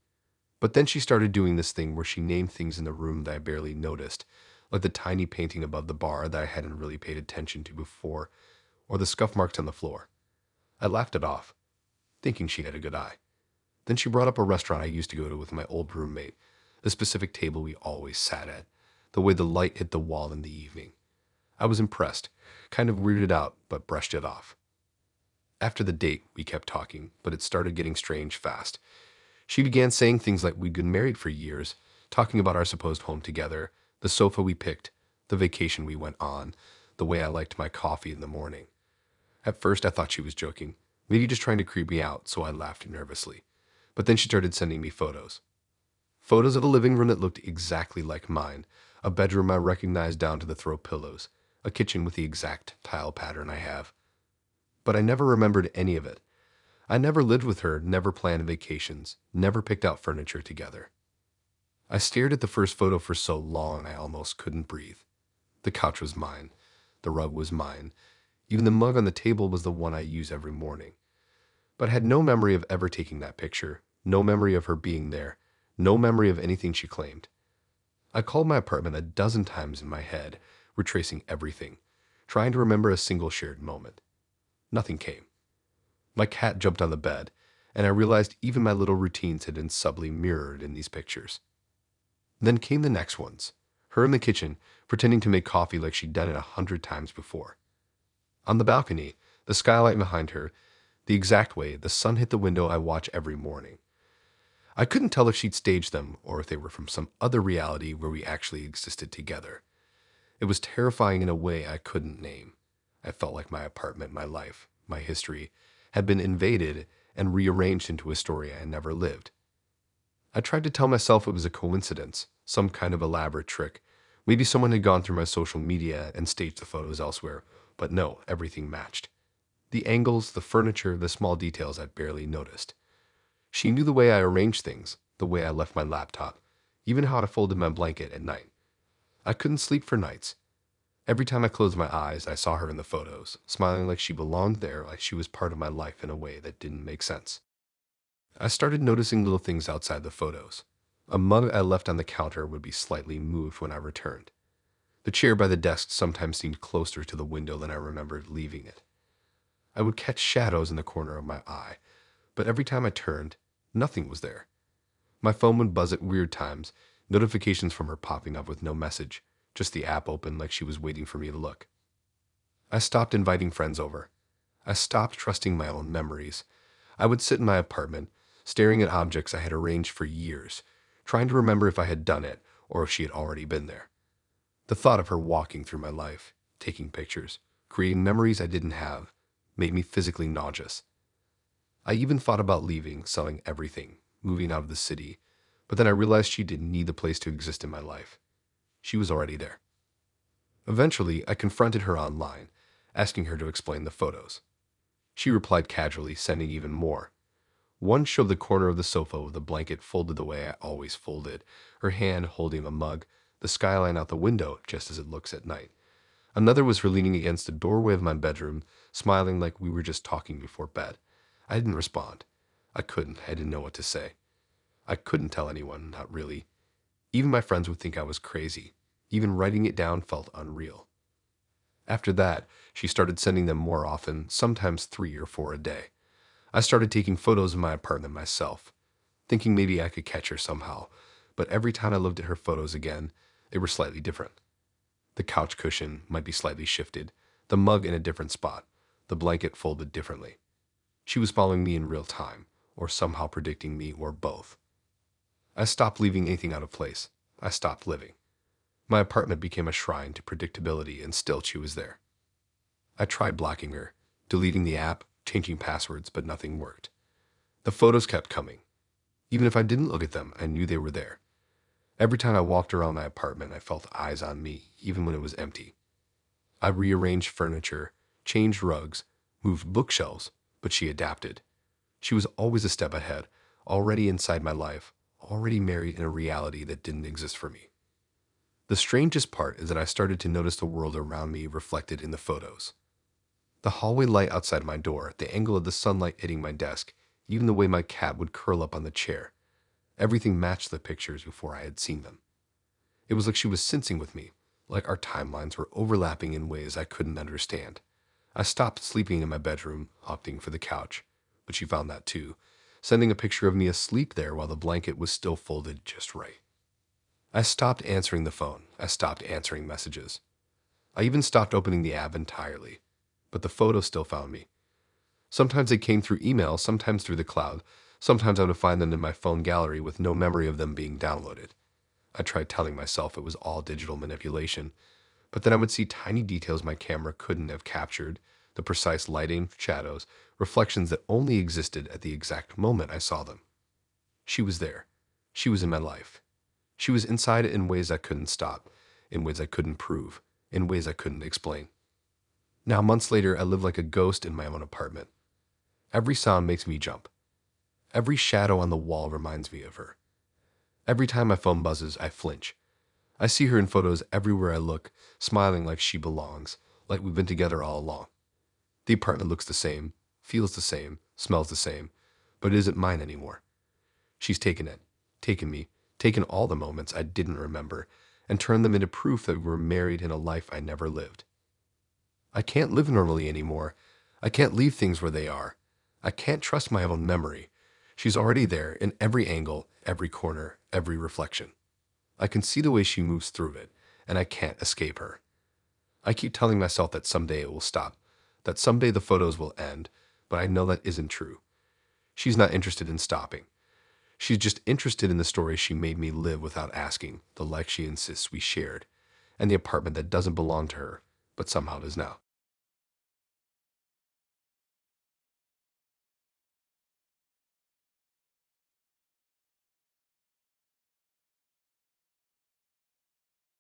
But then she started doing this thing where she named things in the room that I barely noticed, like the tiny painting above the bar that I hadn't really paid attention to before, or the scuff marks on the floor. I laughed it off, thinking she had a good eye. Then she brought up a restaurant I used to go to with my old roommate, the specific table we always sat at, the way the light hit the wall in the evening. I was impressed, kind of weirded out, but brushed it off. After the date, we kept talking, but it started getting strange fast. She began saying things like we'd been married for years, talking about our supposed home together, the sofa we picked, the vacation we went on, the way I liked my coffee in the morning. At first, I thought she was joking, maybe just trying to creep me out, so I laughed nervously. But then she started sending me photos. Photos of a living room that looked exactly like mine, a bedroom I recognized down to the throw pillows, a kitchen with the exact tile pattern I have. But I never remembered any of it. I never lived with her, never planned vacations, never picked out furniture together. I stared at the first photo for so long I almost couldn't breathe. The couch was mine. The rug was mine. Even the mug on the table was the one I use every morning. But I had no memory of ever taking that picture, no memory of her being there, no memory of anything she claimed. I called my apartment a dozen times in my head, retracing everything, trying to remember a single shared moment. Nothing came. My cat jumped on the bed, and I realized even my little routines had been subtly mirrored in these pictures. Then came the next ones. Her in the kitchen, pretending to make coffee like she'd done it 100 times before. On the balcony, the skylight behind her, the exact way the sun hit the window I watch every morning. I couldn't tell if she'd staged them or if they were from some other reality where we actually existed together. It was terrifying in a way I couldn't name. I felt like my apartment, my life, my history, had been invaded and rearranged into a story I never lived. I tried to tell myself it was a coincidence, some kind of elaborate trick. Maybe someone had gone through my social media and staged the photos elsewhere, but no, everything matched. The angles, the furniture, the small details I barely noticed. She knew the way I arranged things, the way I left my laptop, even how I folded my blanket at night. I couldn't sleep for nights. Every time I closed my eyes, I saw her in the photos, smiling like she belonged there, like she was part of my life in a way that didn't make sense. I started noticing little things outside the photos. A mug I left on the counter would be slightly moved when I returned. The chair by the desk sometimes seemed closer to the window than I remembered leaving it. I would catch shadows in the corner of my eye, but every time I turned, nothing was there. My phone would buzz at weird times, notifications from her popping up with no message, just the app open like she was waiting for me to look. I stopped inviting friends over. I stopped trusting my own memories. I would sit in my apartment, staring at objects I had arranged for years, trying to remember if I had done it or if she had already been there. The thought of her walking through my life, taking pictures, creating memories I didn't have, made me physically nauseous. I even thought about leaving, selling everything, moving out of the city, but then I realized she didn't need the place to exist in my life. She was already there. Eventually, I confronted her online, asking her to explain the photos. She replied casually, sending even more. One showed the corner of the sofa with a blanket folded the way I always folded, her hand holding a mug, the skyline out the window just as it looks at night. Another was her leaning against the doorway of my bedroom, smiling like we were just talking before bed. I didn't respond. I couldn't. I didn't know what to say. I couldn't tell anyone, not really. Even my friends would think I was crazy. Even writing it down felt unreal. After that, she started sending them more often, sometimes 3 or 4 a day. I started taking photos of my apartment myself, thinking maybe I could catch her somehow, but every time I looked at her photos again, they were slightly different. The couch cushion might be slightly shifted, the mug in a different spot, the blanket folded differently. She was following me in real time, or somehow predicting me, or both. I stopped leaving anything out of place. I stopped living. My apartment became a shrine to predictability, and still she was there. I tried blocking her, deleting the app, changing passwords, but nothing worked. The photos kept coming. Even if I didn't look at them, I knew they were there. Every time I walked around my apartment, I felt eyes on me, even when it was empty. I rearranged furniture, changed rugs, moved bookshelves, but she adapted. She was always a step ahead, already inside my life, already married in a reality that didn't exist for me. The strangest part is that I started to notice the world around me reflected in the photos. The hallway light outside my door, the angle of the sunlight hitting my desk, even the way my cat would curl up on the chair. Everything matched the pictures before I had seen them. It was like she was sensing with me, like our timelines were overlapping in ways I couldn't understand. I stopped sleeping in my bedroom, opting for the couch, but she found that too, sending a picture of me asleep there while the blanket was still folded just right. I stopped answering the phone. I stopped answering messages. I even stopped opening the app entirely, but the photo still found me. Sometimes they came through email, sometimes through the cloud. Sometimes I would find them in my phone gallery with no memory of them being downloaded. I tried telling myself it was all digital manipulation, but then I would see tiny details my camera couldn't have captured, the precise lighting, shadows, reflections that only existed at the exact moment I saw them. She was there. She was in my life. She was inside it in ways I couldn't stop, in ways I couldn't prove, in ways I couldn't explain. Now, months later, I live like a ghost in my own apartment. Every sound makes me jump. Every shadow on the wall reminds me of her. Every time my phone buzzes, I flinch. I see her in photos everywhere I look, smiling like she belongs, like we've been together all along. The apartment looks the same, feels the same, smells the same, but it isn't mine anymore. She's taken it, taken me, taken all the moments I didn't remember, and turned them into proof that we were married in a life I never lived. I can't live normally anymore. I can't leave things where they are. I can't trust my own memory. She's already there in every angle, every corner, every reflection. I can see the way she moves through it, and I can't escape her. I keep telling myself that someday it will stop, that someday the photos will end, but I know that isn't true. She's not interested in stopping. She's just interested in the story she made me live without asking, the life she insists we shared, and the apartment that doesn't belong to her, but somehow does now.